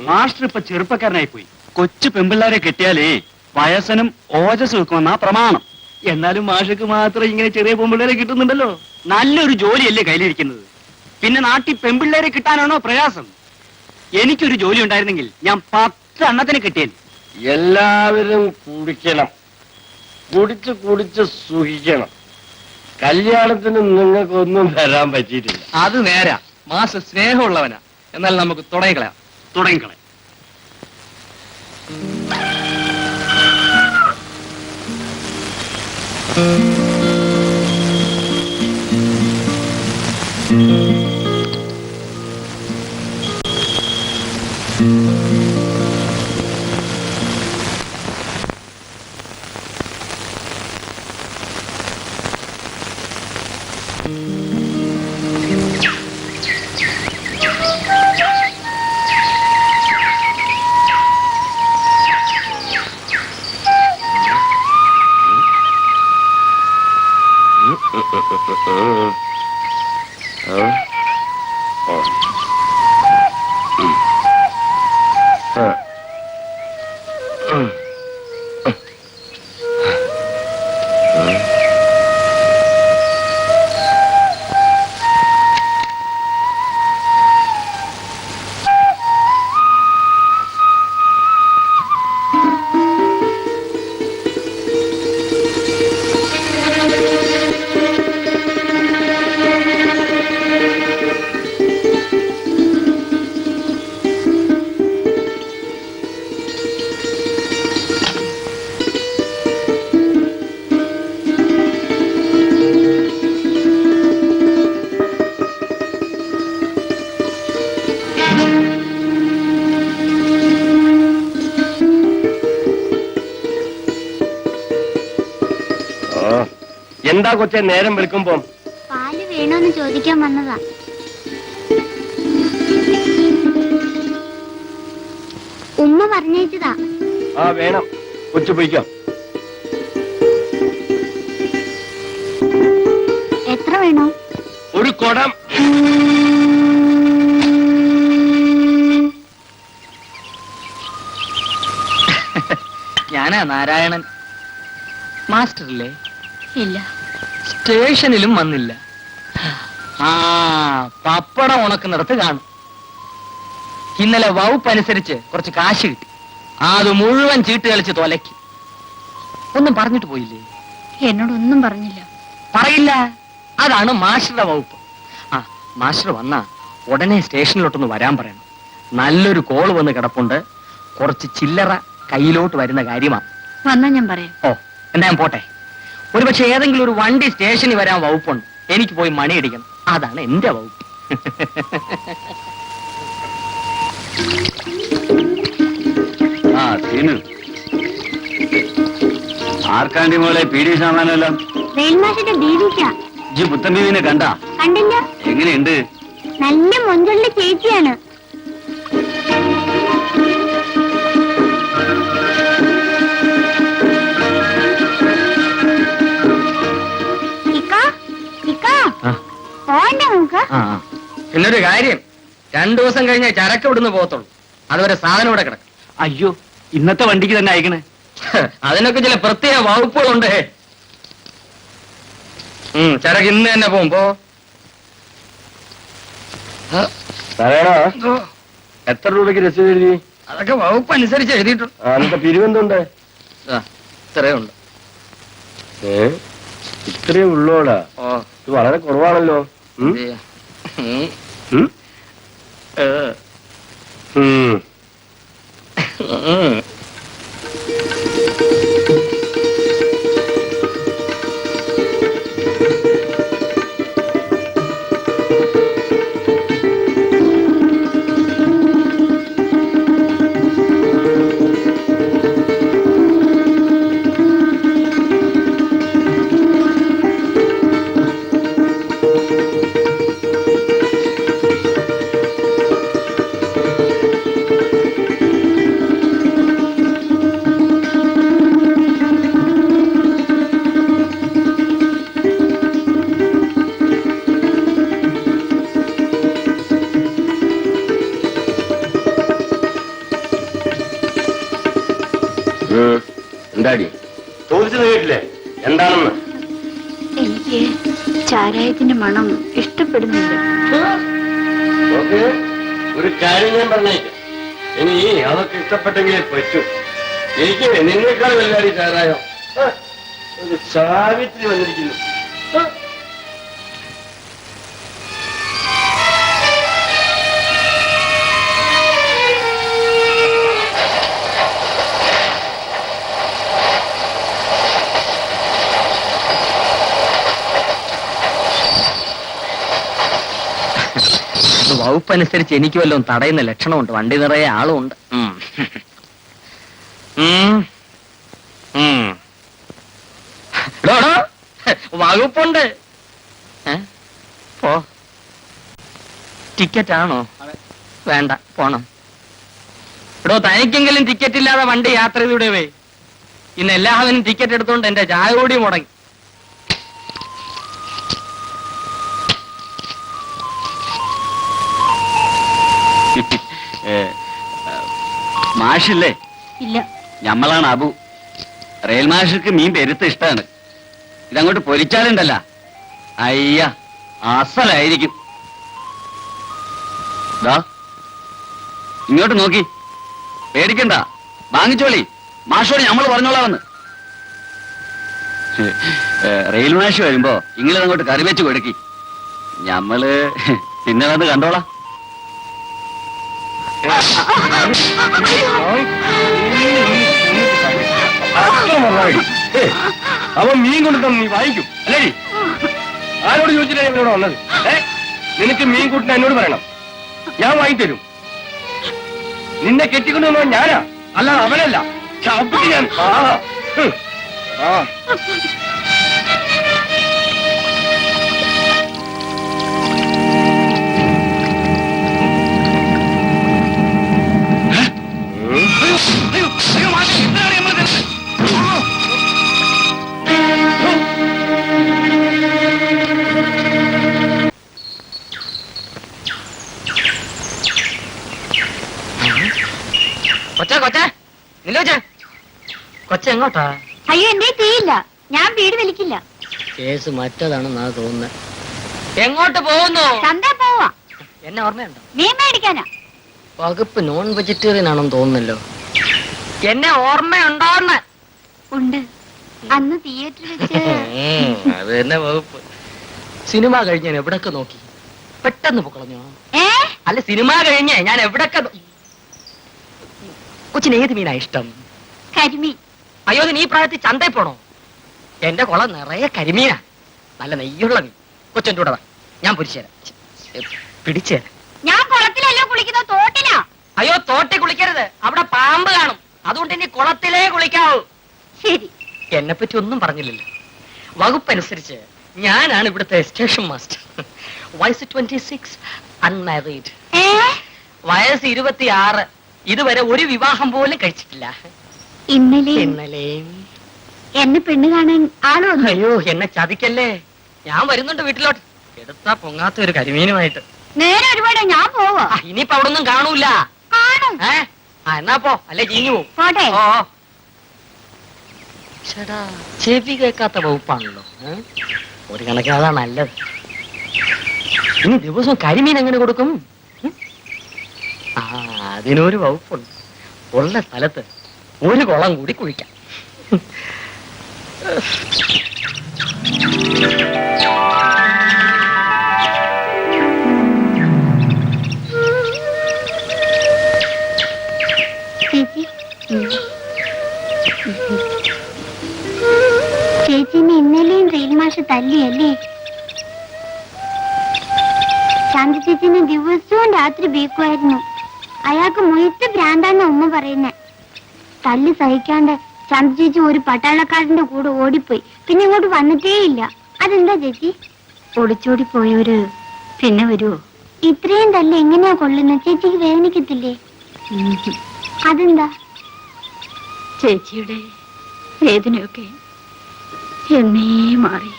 മാസ്റ്റർ ഇപ്പൊ ചെറുപ്പക്കാരനായി പോയി. കൊച്ചു പെമ്പിള്ളാരെ കെട്ടിയാലേ വയസ്സനും ഓജസ് വെക്കുമെന്നാ പ്രമാണം. എന്നാലും മാഷക്ക് മാത്രം ഇങ്ങനെ ചെറിയ പെമ്പിള്ളേരെ കിട്ടുന്നുണ്ടല്ലോ. നല്ലൊരു ജോലിയല്ലേ കയ്യിലിരിക്കുന്നത്. പിന്നെ നാട്ടിൽ പെമ്പിള്ളേരെ കിട്ടാനാണോ പ്രയാസം? എനിക്കൊരു ജോലി ഉണ്ടായിരുന്നെങ്കിൽ ഞാൻ 10 എണ്ണത്തിന് കിട്ടിയത്. എല്ലാവരും കുടിക്കണം, കുടിച്ച് കുടിച്ച് സുഖിക്കണം. കല്യാണത്തിന് നിങ്ങൾക്കൊന്നും തരാൻ പറ്റിയിട്ടില്ല. അത് നേരാ. മാഷ് സ്നേഹമുള്ളവനാ. എന്നാൽ നമുക്ക് തുടങ്ങിക്കളയാം. തുടങ്ങിക്കളെ. എന്താ കൊച്ചെ നേരം വെളുക്കുമ്പോ? പാല് വേണോന്ന് ചോദിക്കാൻ വന്നതാ. ഉമ്മ പറഞ്ഞേച്ചതാ. ആ വേണം. കൊച്ചു പോയിക്കോ. എത്ര വേണോ? ഒരു കുടം. ഞാനാ നാരായണൻ. മാസ്റ്ററില്ലേ? ഇല്ല. സ്റ്റേഷനിലും വന്നില്ല. ആ പപ്പടം ഉണക്കുന്നിടത്ത് കാണും. ഇന്നലെ വകുപ്പ് അനുസരിച്ച് കുറച്ച് കാശ് കിട്ടി. അത് മുഴുവൻ ചീട്ട് കളിച്ച് തൊലക്കി. ഒന്നും പറഞ്ഞിട്ട് പോയില്ലേ? എന്നോടൊന്നും പറഞ്ഞില്ല. പറയില്ല. അതാണ് മാസ്റ്ററുടെ വകുപ്പ്. ആ മാസ്റ്റർ വന്നാ ഉടനെ സ്റ്റേഷനിലോട്ടൊന്ന് വരാൻ പറയണം. നല്ലൊരു കോള് വന്ന് കിടപ്പുണ്ട്. കുറച്ച് ചില്ലറ കയ്യിലോട്ട് വരുന്ന കാര്യമാണ്. വന്നാ ഞാൻ പറയാം. ഓ എന്നാ ഞാൻ പോട്ടെ. ഒരുപക്ഷെ ഏതെങ്കിലും ഒരു വണ്ടി സ്റ്റേഷനിൽ വരാൻ വകുപ്പുണ്ട്. എനിക്ക് പോയി മണി അടിക്കണം. അതാണ് എന്റെ വകുപ്പ്. ആ സീനു, ആർക്കാണ്ടി മോളെ പീഡി സാമാനെല്ലാം റെയിൽമാഷിന്റെ ബീവിക്കാ. ജി പുത്തൻ ബീവിനെ കണ്ടാ? കണ്ടില്ല. എങ്ങനെയുണ്ട്? നല്ല മൊഞ്ചുള്ള ചേച്ചിയാണ്. പോണ്ട നമുക്ക്. പിന്നൊരു കാര്യം, 2 ദിവസം കഴിഞ്ഞാൽ ചരക്ക് ഇവിടുന്ന് പോകത്തുള്ളൂ. അതുവരെ സാധനം ഇവിടെ കിടക്കും. അയ്യോ, ഇന്നത്തെ വണ്ടിക്ക് തന്നെ അയക്കണേ. അതിനൊക്കെ ചില പ്രത്യേക വകുപ്പുകളുണ്ട്. ചരക്ക് ഇന്ന് തന്നെ പോകുമ്പോ എത്ര രൂപയ്ക്ക് രസീത് എഴുതി? അതൊക്കെ വകുപ്പ് അനുസരിച്ച് എഴുതിയിട്ടുണ്ട്. എന്നിട്ട് പിരിവെന്തുണ്ട്? ഇത്രയുണ്ട്. ഇത്രയേ ഉള്ളോടാ? ഇത് വളരെ കുറവാണല്ലോ. എന്താടി ചോദിച്ചത് കേട്ടില്ലേ എന്താണെന്ന്? എനിക്ക് ചാരായത്തിന്റെ മണം ഇഷ്ടപ്പെടുന്നില്ല. നോക്ക്, ഒരു കാര്യം ഞാൻ പറഞ്ഞേക്കാം. ഇനി അതൊക്കെ ഇഷ്ടപ്പെട്ടെങ്കിലേ പറ്റൂ. എനിക്ക് നിന്നേക്കാൾ വല്ലാടി ചാരായം. ഒരു സാവിത്രി വന്നിരിക്കുന്നു. വകുപ്പനുസരിച്ച് എനിക്ക് വല്ലതും തടയുന്ന ലക്ഷണമുണ്ട്. വണ്ടി നിറയെ ആളുമുണ്ട്. വകുപ്പുണ്ട്. പോ. ടിക്കറ്റ് ആണോ? വേണ്ട, പോണം. തനിക്കെങ്കിലും ടിക്കറ്റ് ഇല്ലാതെ വണ്ടി യാത്ര ചെയ്തൂടെ? ഇന്ന് എല്ലാവരും ടിക്കറ്റ് എടുത്തോണ്ട് എന്റെ ചായ കൂടി മുടങ്ങി. മാഷില്ലേ? ഇല്ല. ഞമ്മളാണ് അബു. റെയിൽ മാഷിക്ക് മീൻ പെരുത്ത് ഇഷ്ടാണ്. ഇതങ്ങോട്ട് പൊരിച്ചാലുണ്ടല്ല, അയ്യ അസലായിരിക്കും. ഇങ്ങോട്ട് നോക്കി, പേടിക്കണ്ട, വാങ്ങിച്ചോളി. മാഷോട് ഞമ്മൾ പറഞ്ഞോളാമെന്ന്. റെയിൽ മാഷ് വരുമ്പോ ഇങ്ങളങ്ങോട്ട് കറി വെച്ച് കൊടുക്കി. ഞമ്മള് പിന്നെ വന്ന് കണ്ടോളാം. അവൻ മീൻ കൊണ്ടു നീ വാങ്ങിക്കും അല്ലേ? ആരോട് ചോദിച്ചിട്ടാ ഇവിടെ വന്നത്? നിനക്ക് മീൻ കൂട്ടിന് എന്നോട് പറയണം, ഞാൻ വാങ്ങിത്തരും. നിന്നെ കെട്ടിക്കൊണ്ടു ഞാനാ, അല്ലാതെ അവനല്ല. ഞാൻ കൊച്ചെങ്ങോട്ടാ? അയ്യോ, എന്റെ തീയില്ല. ഞാൻ വീട് വലിക്കില്ല. കേസ് മറ്റതാണെന്നാ തോന്നുന്നത്. എങ്ങോട്ട് പോകുന്നു? ചന്ത പോവാ. എന്നെ ഓർമ്മയുണ്ടോ? മീൻ മേടിക്കാനാ. വകുപ്പ് നോൺ വെജിറ്റേറിയൻ ആണെന്ന് തോന്നുന്നല്ലോ. എന്നെ ഓർമ്മയുണ്ടോന്ന്? ഉണ്ട്. അന്ന് തിയേറ്ററിൽ വെച്ച്. അത് തന്നെ വകുപ്പ്. സിനിമ കഴിഞ്ഞ് ഞാൻ എവിടൊക്കെ നോക്കി, പെട്ടെന്ന് പൊക്കളഞ്ഞോ? അല്ല, സിനിമ കഴിഞ്ഞ് ഞാൻ എവിടൊക്കെ. കൊച്ചിന് ഏത് മീനാ ഇഷ്ടം? കരിമീൻ. അയ്യോ, നീ പ്രായത്തിൽ ചന്തയിൽ പോണോ? എന്റെ കുളം നിറയെ കരിമീനാ, നല്ല നെയ്യുള്ള മീൻ. കൊച്ചെന്റെ കൂടെ വാ, ഞാൻ പൊരിച്ചുതരാം. പിടിച്ചുതരാം. ഞാൻ കുളത്തിലല്ലോ കുളിക്കുന്ന, തോട്ടിലാ. അയ്യോ, തോട്ടിൽ കുളിക്കരുത്, അവിടെ പാമ്പ് കാണും. അതുകൊണ്ട് ഇനി കുളത്തിലേ കുളിക്കാവൂ. ശരി. എന്നെ പറ്റി ഒന്നും പറഞ്ഞില്ലല്ലോ. വകുപ്പനുസരിച്ച് ഞാനാണ് ഇവിടുത്തെ സ്റ്റേഷൻ മാസ്റ്റർ. വയസ്സ് 26, അൺമാരീഡ്. വയസ്സ് 26. ഇതുവരെ ഒരു വിവാഹം പോലും കഴിച്ചിട്ടില്ല. ഇന്നലെയും എന്നെ പെണ്ണ് കാണാൻ ആളോ? അയ്യോ, എന്നെ ചതിക്കല്ലേ. ഞാൻ വരുന്നുണ്ട് വീട്ടിലോട്ട്, എടുത്താ പൊങ്ങാത്ത ഒരു കരിമീനുമായിട്ട്. നേരെ ഒരുപാട്. ഞാൻ പോവാ. ഇനിയിപ്പോ അവിടെ ഒന്നും കാണൂല. കാണും. എന്നാ പോ, അല്ലെ ചീഞ്ഞു പോവും. പോട്ടെ. ഓ, ചേട്ടാ, ചെവി കേൾക്കാത്ത വകുപ്പാണല്ലോ. ഒരു കണക്കിന് അതാ നല്ലത്. ഇനി ദിവസവും കരിമീൻ എങ്ങനെ കൊടുക്കും? അതിനൊരു വകുപ്പുണ്ട്. ഉള്ള സ്ഥലത്ത് ഒരു കുളം കൂടി കുഴിക്കാം. ചേച്ചിനെ ഇന്നലെയും റെയിൽ മാഷ് തല്ലിയല്ലേ? ശാന്തി ചേച്ചിനെ ദിവസവും രാത്രി ബീക്കുമായിരുന്നു. അയാൾക്ക് മുയത്ത് ഭ്രാന്താന്ന് ഉമ്മ പറയുന്നേ. തല്ല് സഹിക്കാണ്ട് ശാന്തി ചേച്ചി ഒരു പട്ടാളക്കാരന്റെ കൂടെ ഓടിപ്പോയി. പിന്നെ ഇങ്ങോട്ട് വന്നിട്ടേ ഇല്ല. അതെന്താ ചേച്ചി? ഒളിച്ചോടി പോയവര് പിന്നെ വരുവോ? ഇത്രയും തല്ല് എങ്ങനെയാ കൊള്ളുന്നത്? ചേച്ചിക്ക് വേദനിക്കത്തില്ലേ? അതെന്താ? ചേച്ചിയുടെ വേദനയൊക്കെ എന്നേ മാറി.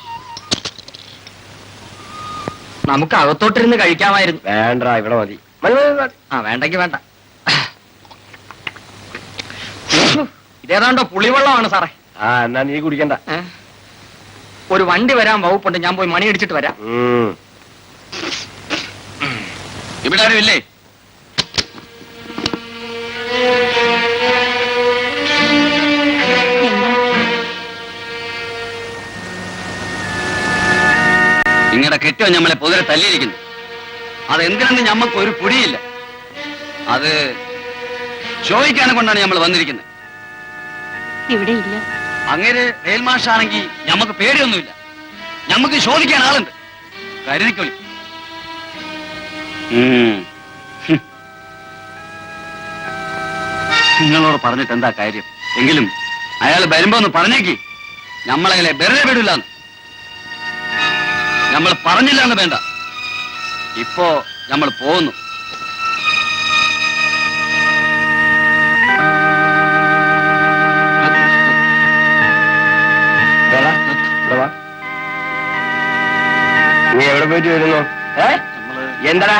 നമുക്ക് അകത്തോട്ടിരുന്ന് കഴിക്കാമായിരുന്നു. വേണ്ട, ഇവിടെ മതി. ആ വേണ്ടെങ്കി വേണ്ട. ഇതേതാണ്ടോ പുളിവെള്ളമാണ് സാറേ. ആ എന്നാ നീ കുടിക്കണ്ട. ഒരു വണ്ടി വരാൻ വകുപ്പുണ്ട്, ഞാൻ പോയി മണി അടിച്ചിട്ട് വരാം. ഇവിടെ ആരും ഇല്ലേ? നിങ്ങളുടെ കെട്ടോ ഞമ്മളെ പൊതുവെ തല്ലിയിരിക്കുന്നു. അതെന്തിനെന്ന് ഞമ്മക്ക് ഒരു പിടിയില്ല. അത് ചോദിക്കാനെ കൊണ്ടാണ് നമ്മൾ വന്നിരിക്കുന്നത്. ഇവിടെ ഇല്ല. അങ്ങനെ റെയിൽമാഷാണെങ്കിൽ ഞമ്മക്ക് പേടിയൊന്നുമില്ല. ഞമ്മക്ക് ചോദിക്കാൻ ആളുണ്ട്. കരുതിക്കൊള്ളി. നിങ്ങളോട് പറഞ്ഞിട്ട് എന്താ കാര്യം? എങ്കിലും അയാൾ വരുമ്പോ ഒന്ന് പറഞ്ഞേക്ക്. ഞമ്മളങ്ങനെ വെറുതെ വിടില്ലാന്ന്. നമ്മൾ പറഞ്ഞില്ല എന്ന് വേണ്ട. ഇപ്പോ നമ്മൾ പോകുന്നു. നീ എവിടെ പോയിട്ട് വരുന്നു? എന്താ?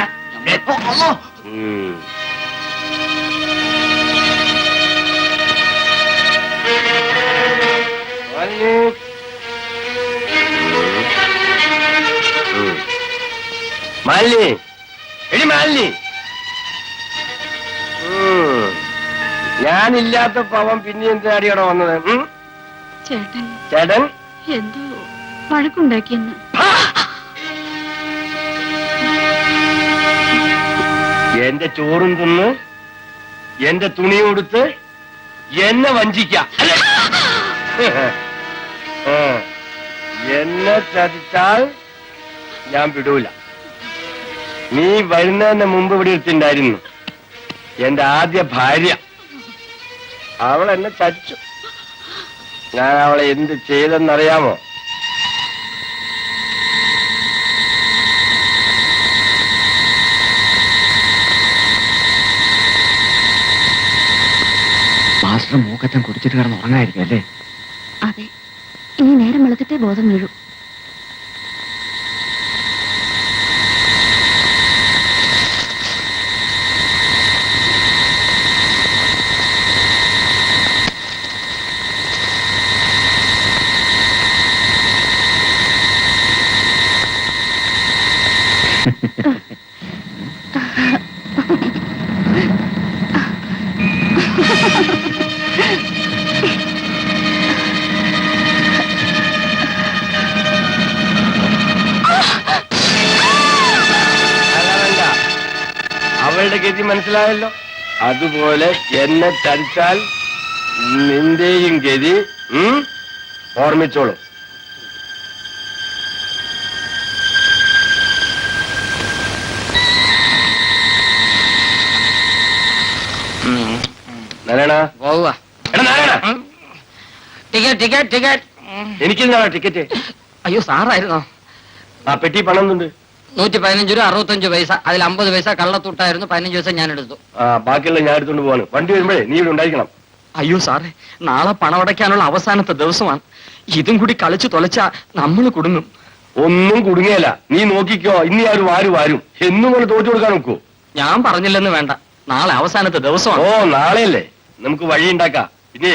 മാലിനി, എടി മാലിനി, ഞാനില്ലാത്തപ്പോ അവൻ പിന്നെ എന്തിനാടിയോടെ വന്നത്? ചേട്ടൻ ചേട്ടൻ എന്തോ വഴക്കുണ്ടാക്കിയെന്ന്. എന്റെ ചോറും തിന്ന് എന്റെ തുണി കൊടുത്ത് എന്നെ വഞ്ചിക്കാം. എന്നെ ചതിച്ചാൽ ഞാൻ വിടൂല. നീ വരുന്നതിന് മുമ്പ് ഇവിടെ എത്തിണ്ടായിരുന്നു എന്റെ ആദ്യ ഭാര്യ. അവൾ എന്നെ ചതിച്ചു. ഞാൻ അവളെ എന്ത് ചെയ്തെന്നറിയാമോ? മാസ്റ്റർ മൂക്കറ്റം കുടിച്ചിട്ട് കിടന്ന് ഉറങ്ങായിരിക്കും അല്ലേ? അതെ, ഇനി നേരം വെളുത്തിട്ടേ ബോധം വീഴും. അവളുടെ ഗതി മനസ്സിലായല്ലോ. അതുപോലെ എന്നെ ചതിച്ചാൽ നിന്റെയും ഗതി ഓർമ്മിച്ചോളും. പോവുക. Ticket ticket ticket. എനിക്കെന്താ ടിക്കറ്റ്? അയ്യോ സാറായിരുന്നോ? ആ പെട്ടി പണം ഉണ്ട്. 115 രൂപ 65 പൈസ. അതിൽ 50 പൈസ കള്ളത്തൂട്ടായിരുന്നു. 15 പൈസ ഞാൻ എടുത്തു. ആ ബാക്കിയുള്ള ഞാൻ എടുത്തോണ്ട് പോവാണ്. വണ്ടി വരുമ്പോഴേ നീ ഇവിടെ ഉണ്ടായിരിക്കണം. അയ്യോ സാറേ, നാളെ പണമടയ്ക്കാനുള്ള അവസാനത്തെ ദിവസമാണ്. ഇതും കൂടി കളിച്ചു തൊലച്ചാ നമ്മൾ കുടുങ്ങും. ഒന്നും കുടുങ്ങിയല്ല. നീ നോക്കിക്കോ. ഇനി ആരും വാരും എന്നും കൊണ്ട് തോറ്റു കൊടുക്കാൻ നോക്കൂ. ഞാൻ പറഞ്ഞില്ലെന്ന് വേണ്ട. നാളെ അവസാനത്തെ ദിവസമാണ്. ഓ നാളെയല്ലേ, നമുക്ക് വഴി ഉണ്ടാക്കാം. പിന്നെ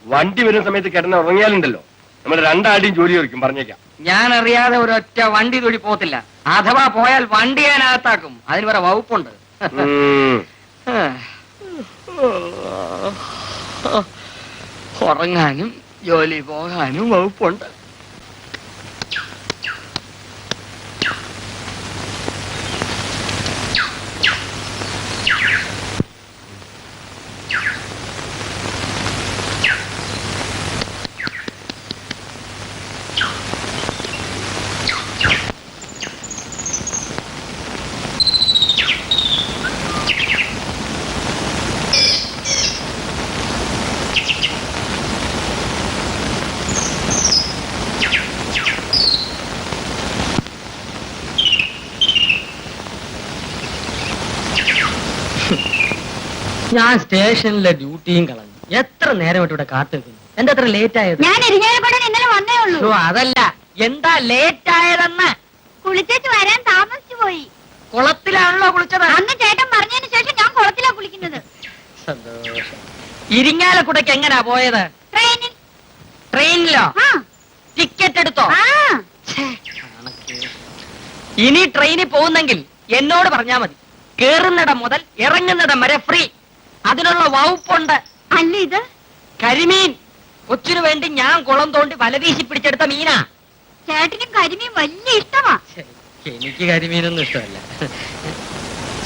വണ്ടി വരുന്ന സമയത്ത് കിടന്ന് ഉറങ്ങിയാലുണ്ടല്ലോ നമ്മുടെ രണ്ടാടിയും ജോലി ചോദിക്കും, പറഞ്ഞേക്കാം. ഞാൻ അറിയാതെ ഒരൊറ്റ വണ്ടി തൊഴി പോകത്തില്ല. അഥവാ പോയാൽ വണ്ടി ഞാൻ അകത്താക്കും. അതിന് വേറെ വകുപ്പുണ്ട്. ഉറങ്ങാനും ജോലി പോകാനും വകുപ്പുണ്ട്. ഞാൻ സ്റ്റേഷനിലെ ഡ്യൂട്ടിയും കളഞ്ഞു. എത്ര നേരമായിട്ട് ഇവിടെ കാത്തു നിൽക്കുന്നു. എന്താ അത്ര ലേറ്റ് ആയത്? ഞാൻ ഇരിഞ്ഞാലക്കുടൻ ഇന്നലെ വന്നേ ഉള്ളൂ. ഓ, അതല്ല, എന്താ ലേറ്റ് ആയതെന്ന്. കുളിച്ചേച്ച് വരാൻ താമസിച്ചു പോയി. കുളത്തിലാണല്ലോ കുളിച്ചത്. അന്ന് ചേട്ടൻ പറഞ്ഞതിന് ശേഷം ഞാൻ കുളത്തിലാ കുളിക്കുന്നത്. സന്തോഷം. ഇരിങ്ങാലക്കുടയ്ക്ക് എങ്ങനാ പോയത്? ട്രെയിനിൽ. ട്രെയിനിലോ? ആ ടിക്കറ്റ് എടുത്തോ? ആ ഇനി ട്രെയിനിൽ പോകുന്നെങ്കിൽ എന്നോട് പറഞ്ഞാ മതി. കേറുന്നിടം മുതൽ ഇറങ്ങുന്നിടം വരെ ഫ്രീ. അതിനുള്ള വകുപ്പുണ്ട്. അല്ല ഇത് കരിമീൻ. കൊച്ചിനു വേണ്ടി ഞാൻ കുളം തോണ്ടി വലവീശി പിടിച്ചെടുത്ത മീനാ. ചേട്ടനും കരിമീൻ വലിയ ഇഷ്ടമാ. എനിക്ക് കരിമീനൊന്നും ഇഷ്ടമല്ല.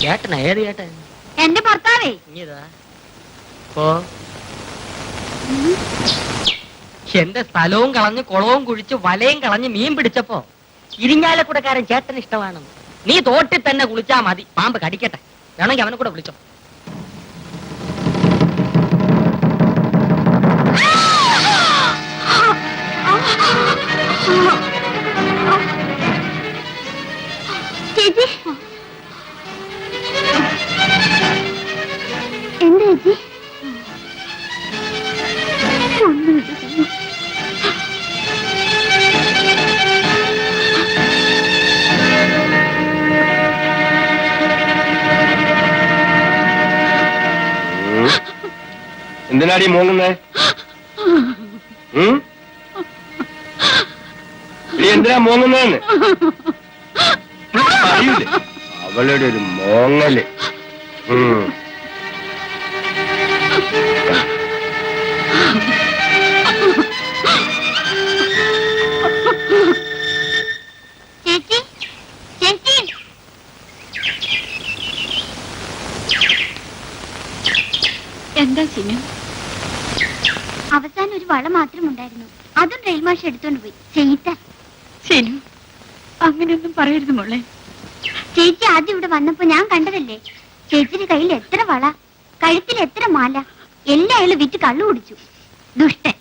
ചേട്ടനാ? ഏത് ചേട്ടൻ? എന്റെ ഭർത്താവേ. ഇതാ ഓ, എന്റെ സ്ഥലവും കളഞ്ഞ് കുളവും കുഴിച്ച് വലയും കളഞ്ഞ് മീൻ പിടിച്ചപ്പോ ഇരിഞ്ഞാലക്കുടക്കാരൻ ചേട്ടന് ഇഷ്ടമാണ്. നീ തോട്ടിൽ തന്നെ കുളിച്ചാ മതി. പാമ്പ് കടിക്കട്ടെ. വേണമെങ്കിൽ അവനെ കൂടെ വിളിച്ചോ. ചേച്ചി എന്താ ചേച്ചി? ഒന്നുമില്ല. എന്തിനാടി മൂങ്ങുന്നേ? നീ എന്തിനാ മൂങ്ങുന്നതെന്ന് അറിയില്ലേ? അവളുടെ ഒരു മോങ്ങല്. ചേച്ചി ചേച്ചി എന്താ സിനു? അവസാനം ഒരു വള മാത്രം ഉണ്ടായിരുന്നു. അതും റെയിൽ മാഷ് എടുത്തോണ്ട് പോയി. ചെയ്ത സിനു, അങ്ങനെയൊന്നും പറയരുത് മോളെ. ചേച്ചി ആദ്യം ഇവിടെ വന്നപ്പോ ഞാൻ കണ്ടതല്ലേ. ചേച്ചിയുടെ കയ്യിൽ എത്ര വള, കഴുത്തിൽ എത്ര മാല, എല്ലാം അയാൾ വിറ്റ് കള്ളു കുടിച്ചു. ദുഷ്ടൻ.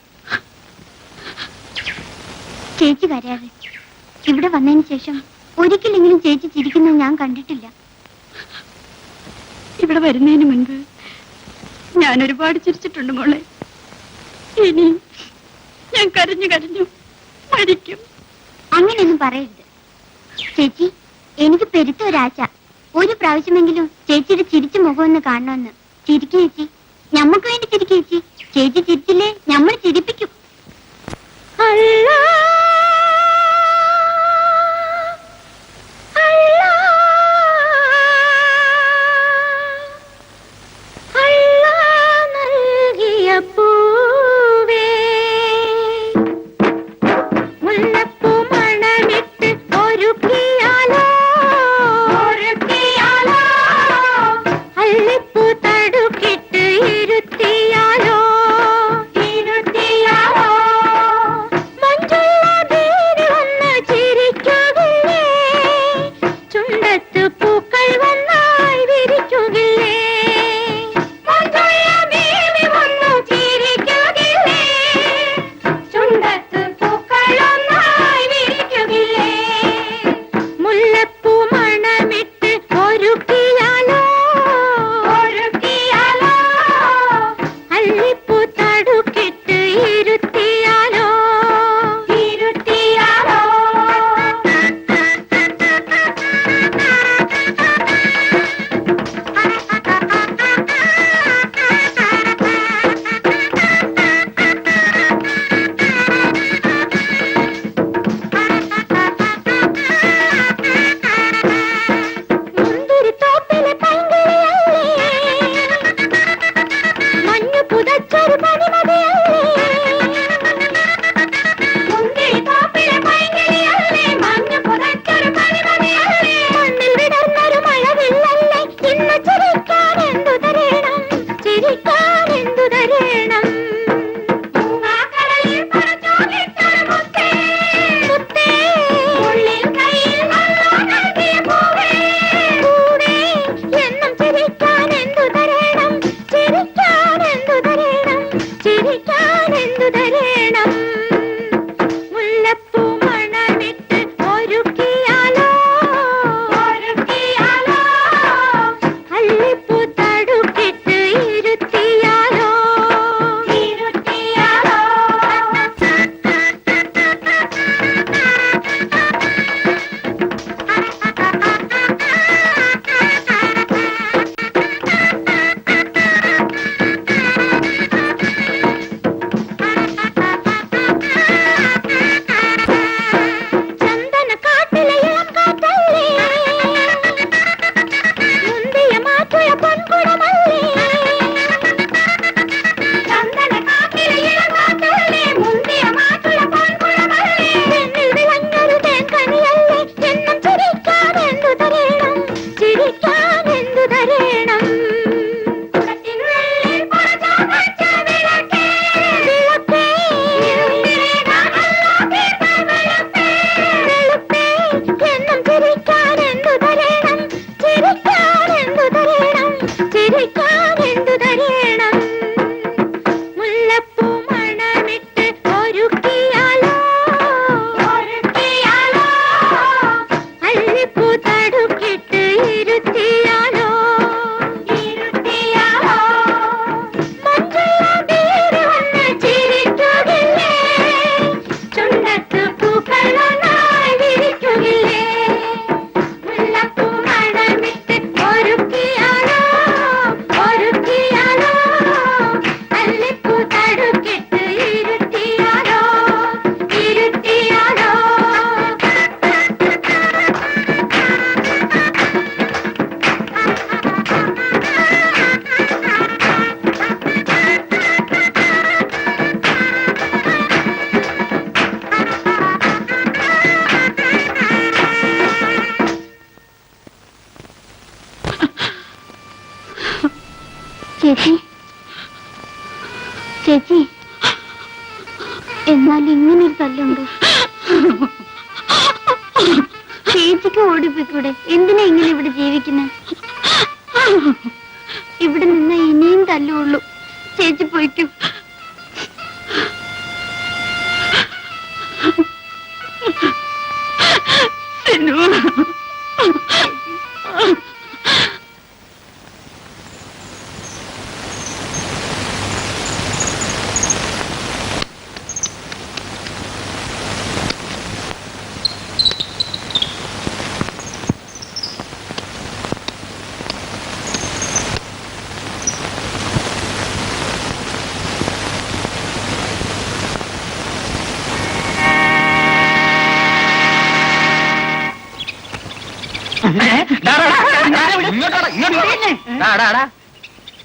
ചേച്ചി കരയാതെ. ഇവിടെ വന്നതിന് ശേഷം ഒരിക്കലെങ്കിലും ചേച്ചി ചിരിക്കുന്നത് ഞാൻ കണ്ടിട്ടില്ല. ഇവിടെ വരുന്നതിന് മുൻപ് ഞാൻ ഒരുപാട് ചിരിച്ചിട്ടുണ്ട് മോളെ. ഇനി ഞാൻ കരഞ്ഞു കരഞ്ഞു മരിക്കും. അങ്ങനെയൊന്നും പറയരുത് ചേച്ചി. എനിക്ക് പെരുത്ത ഒരാശ, ഒരു പ്രാവശ്യമെങ്കിലും ചേച്ചിയുടെ ചിരിച്ച മുഖമൊന്ന് കാണണമെന്ന്. ചിരിക്കു ചേച്ചി, ഞമ്മക്ക് വേണ്ടി ചിരിക്കു ചേച്ചി. ചേച്ചി ചിരിച്ചില്ലേ ഞമ്മൾ ചിരിപ്പിക്കും. അല്ലാ മഞ്ജുള്ള ചേച്ചി ചേച്ചി എന്നാൽ ഇങ്ങനൊരു തല്ലുണ്ടോ? ചേച്ചിക്ക് ഓടിപ്പോയിക്കൂടെ? എന്തിനാ ഇങ്ങനെ ഇവിടെ ജീവിക്കുന്നത്? ഇവിടെ നിന്ന് ഇനിയും തല്ലുള്ളൂ. ചേച്ചി പോയിക്കൂ.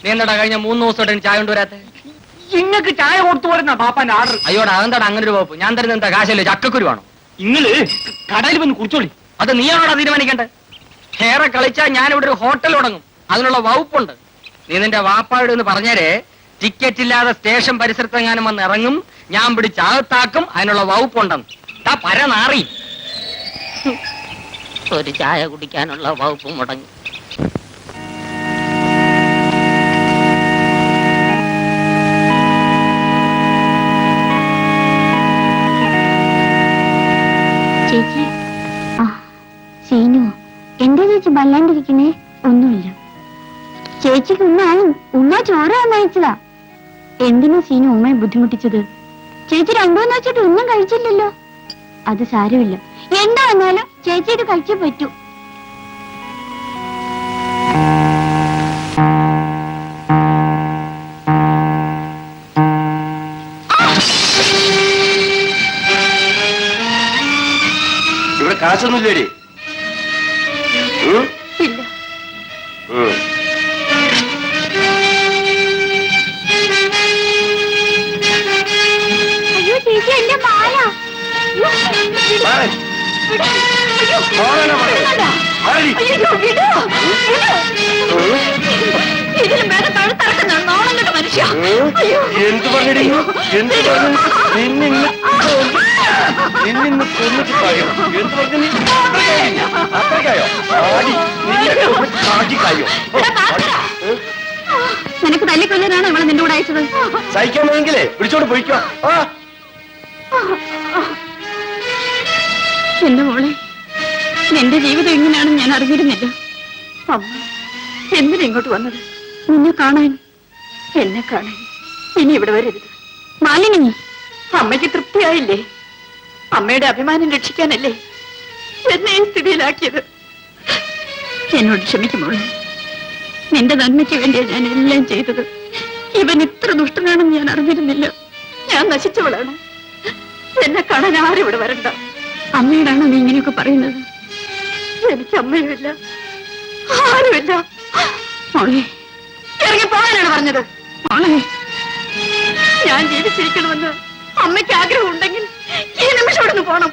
നീ എന്താടാ കഴിഞ്ഞ 3 ദിവസമായിട്ട് ചായ കൊണ്ടുവരാത്ത? ഇങ്ങക്ക് ചായ കൊടുത്തു വരുന്ന പാപ്പാന്റെ ആർഡർ. അയ്യോടാ അതെന്താടാ അങ്ങനെ ഒരു വകുപ്പ്? ഞാൻ തരുന്ന എന്താ കാശല്ലേ? ചക്കക്കുരുവാണോ? നിങ്ങള് കടയിൽ വന്ന് കുടിച്ചോളി. അത് നീയാണോടാ തീരുമാനിക്കണ്ടേ? ഏറെ കളിച്ചാൽ ഞാൻ ഇവിടെ ഒരു ഹോട്ടൽ തുടങ്ങും, അതിനുള്ള വകുപ്പുണ്ട്. നീ നിന്റെ വാപ്പായോട് എന്ന് പറഞ്ഞേരെ, ടിക്കറ്റ് ഇല്ലാതെ സ്റ്റേഷൻ പരിസരത്തെങ്ങാനും വന്ന് ഇറങ്ങും, ഞാൻ പിടിച്ച് അകത്താക്കും, അതിനുള്ള വകുപ്പുണ്ടെന്ന്. പരനാറി ഒരു ചായ കുടിക്കാനുള്ള വകുപ്പ് മുടങ്ങി. ചേച്ചി സീനു, എന്താ ചേച്ചി വല്ലാണ്ടിരിക്കുന്നേ? ഒന്നുമില്ല. ചേച്ചിക്ക് ഉമ്മ ചോറ് നയിച്ചതാ. എന്തിനാ സീനു ഉമ്മയെ ബുദ്ധിമുട്ടിച്ചത്? ചേച്ചി 2 മൂന്ന് വെച്ചിട്ട് ഒന്നും കഴിച്ചില്ലല്ലോ. അത് സാരമില്ല, എന്താ വന്നാലും ചേച്ചി ഇത് കഴിച്ചേ പറ്റൂ. ഇവിടെ കാശൊന്നുമില്ലേ? ഇല്ല. അയ്യോ ചേച്ചി, എന്റെ മാല. എന്ത് പറഞ്ഞടി? എന്ത് പറഞ്ഞു? നിന്നിന്ന് കൊന്നിട്ട് കായോ? എന്ത് പറഞ്ഞു നീ? അത്രയ്ക്കായോ? കായോ? നിനക്ക് തല്ലിക്കൊല്ലാനാണ് ഇവിടെ നിന്റെ കൂടെ അയച്ചത്. സഹിക്കാമെങ്കിലേ പിടിച്ചോണ്ട് പോയിക്കോ. എന്റെ മോളെ, നിന്റെ ജീവിതം എങ്ങനെയാണെന്ന് ഞാൻ അറിഞ്ഞിരുന്നില്ല. അമ്മ എന്തിനാ ഇങ്ങോട്ട് വന്നത്? നിന്നെ കാണാൻ, എന്നെ കാണാൻ. ഇനി ഇവിടെ വരരുത്. മാലിനി, അമ്മയ്ക്ക് തൃപ്തിയായില്ലേ? അമ്മയുടെ അഭിമാനം രക്ഷിക്കാനല്ലേ എന്നെ ഈ സ്ഥിതിയിലാക്കിയത്? എന്നോട് ക്ഷമിക്കുമോളെ. നിന്റെ നന്മയ്ക്ക് വേണ്ടിയാണ് ഞാൻ എല്ലാം ചെയ്തത്. ഇവൻ ഇത്ര ദുഷ്ടനാണെന്ന് ഞാൻ അറിഞ്ഞിരുന്നില്ല. ഞാൻ നശിച്ചവളാണ്. എന്നെ കാണാൻ ആരും ഇവിടെ വരണ്ട. അമ്മയോടാണോ നീ ഇങ്ങനെയൊക്കെ പറയുന്നത്? എനിക്ക് അമ്മയുമില്ല, ആരുമില്ല. മോളെ, ഇറങ്ങി പോകാനാണ് പറഞ്ഞത്. മോളെ, ഞാൻ ജീവിച്ചിരിക്കണമെന്ന് അമ്മയ്ക്ക് ആഗ്രഹം ഉണ്ടെങ്കിൽ ഈ നിമിഷം ഇവിടെ നിന്ന് പോണം.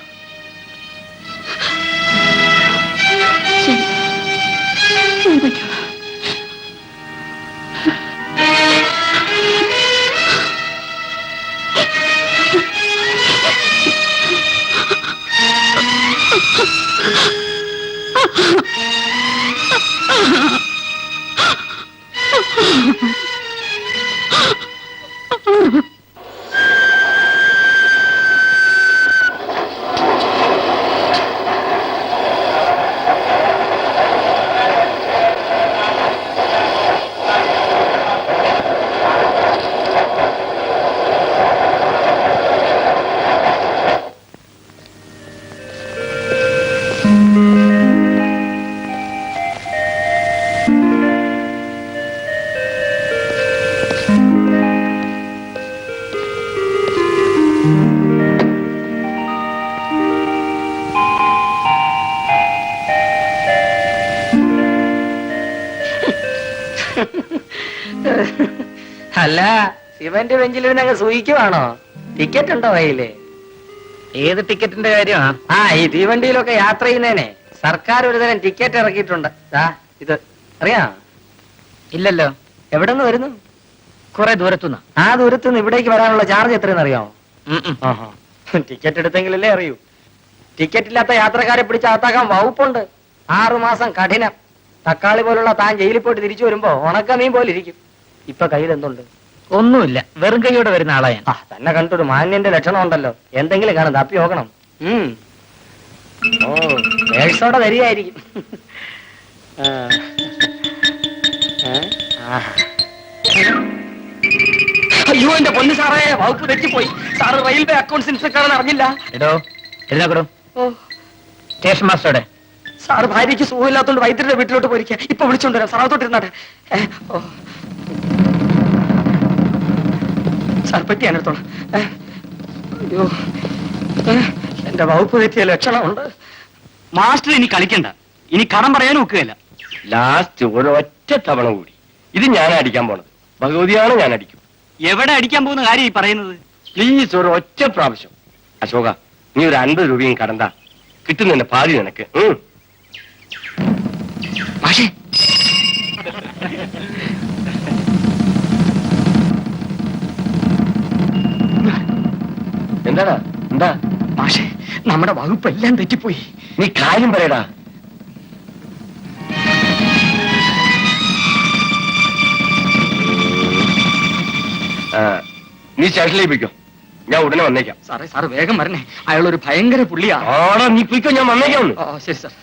അല്ല, ശിവന്റെ ബെഞ്ചിൽ അങ്ങ് സൂയിക്കുവാണോ? ടിക്കറ്റ് ഉണ്ടോ കയ്യില്? ഏത് ടിക്കറ്റിന്റെ കാര്യമാ? ഈ തീവണ്ടിയിലൊക്കെ യാത്ര ചെയ്യുന്നേനെ സർക്കാർ ഒരു തരം ടിക്കറ്റ് ഇറക്കിയിട്ടുണ്ട്. ഇത് അറിയാ? ഇല്ലല്ലോ. എവിടെ നിന്ന് വരുന്നു? കുറെ ദൂരത്തുനിന്ന്. ആ ദൂരത്തുനിന്ന് ഇവിടേക്ക് വരാനുള്ള ചാർജ് എത്രയെന്ന് അറിയാമോ? ടിക്കറ്റ് എടുത്തെങ്കിലല്ലേ അറിയൂ. ടിക്കറ്റ് ഇല്ലാത്ത യാത്രക്കാരെ പിടിച്ച് അകത്താക്കാൻ വകുപ്പുണ്ട്. 6 മാസം കഠിനം. തക്കാളി പോലുള്ള താൻ ജയിലിൽ പോയിട്ട് തിരിച്ചു വരുമ്പോ ഉണക്കമീൻ പോലെ ഇരിക്കും. ഇപ്പൊ കയ്യിൽ എന്തുണ്ട്? ഒന്നുമില്ല. വെറും കൈയോടെ വരുന്ന ആളാ ഞാൻ. തന്നെ കണ്ടിട്ടൊരു മാന്യന്റെ ലക്ഷണം ഉണ്ടല്ലോ. എന്തെങ്കിലും കാണും, തപ്പി നോക്കണം. ഓ, പേഴ്സോടെ വരികയായിരിക്കും. അയ്യോ എന്റെ പൊന്നു സാറേ, വകുപ്പ് തെറ്റിപ്പോയി. സാറ് റെയിൽവേ അക്കൗണ്ട്സ് ഇൻസ്പെക്ടറാണെന്ന് അറിഞ്ഞില്ല. എടോ എഴുതാക്കടോ. സ്റ്റേഷൻ മാസ്റ്ററുടെ സാറ് ഭാര്യയ്ക്ക് സുഖമില്ലാത്തോണ്ട് വൈദ്യുതിയുടെ വീട്ടിലോട്ട് പോയിരിക്കുക. ഇപ്പൊ വിളിച്ചോണ്ടുവരാം. സാറത്തോട്ടിരുന്നാട്ടെ. സാർ പറ്റിയാണ് എടുത്തോളാം. അയ്യോ, എന്റെ വകുപ്പ് തെറ്റിയ ലക്ഷണമുണ്ട്. മാസ്റ്റർ ഇനി കളിക്കണ്ട. ഇനി കടം പറയാനും ഒക്കുകയല്ല. ലാസ്റ്റ് ഒരൊറ്റ തവണ കൂടി ഇത് ഞാൻ അടിക്കാൻ പോണത്. ഭഗവതിയാണ് ഞാൻ അടിക്കും. എവിടെ അടിക്കാൻ പോകുന്ന കാര്യം ഈ പറയുന്നത്? പ്ലീസ് ഒരു ഒറ്റ പ്രാവശ്യം. അശോക, നീ ഒരു 50 രൂപയും കടന്താ. കിട്ടുന്നതിന്റെ പാതി നിനക്ക്. പക്ഷേ എന്താടാ? എന്താ? പക്ഷേ നമ്മുടെ വകുപ്പ് എല്ലാം തെറ്റിപ്പോയി. നീ കാര്യം പറയടാ. നീ സ്റ്റേഷനിലേക്ക് പോയിക്കോ, ഞാൻ ഉടനെ വന്നേക്കാം. സാറേ, സാറ് വേഗം വരണേ. അയാൾ ഒരു ഭയങ്കര പുള്ളിയാ. ആടാ, നീ പോയിക്കോ, ഞാൻ വന്നേക്കാം. ശരി സാർ.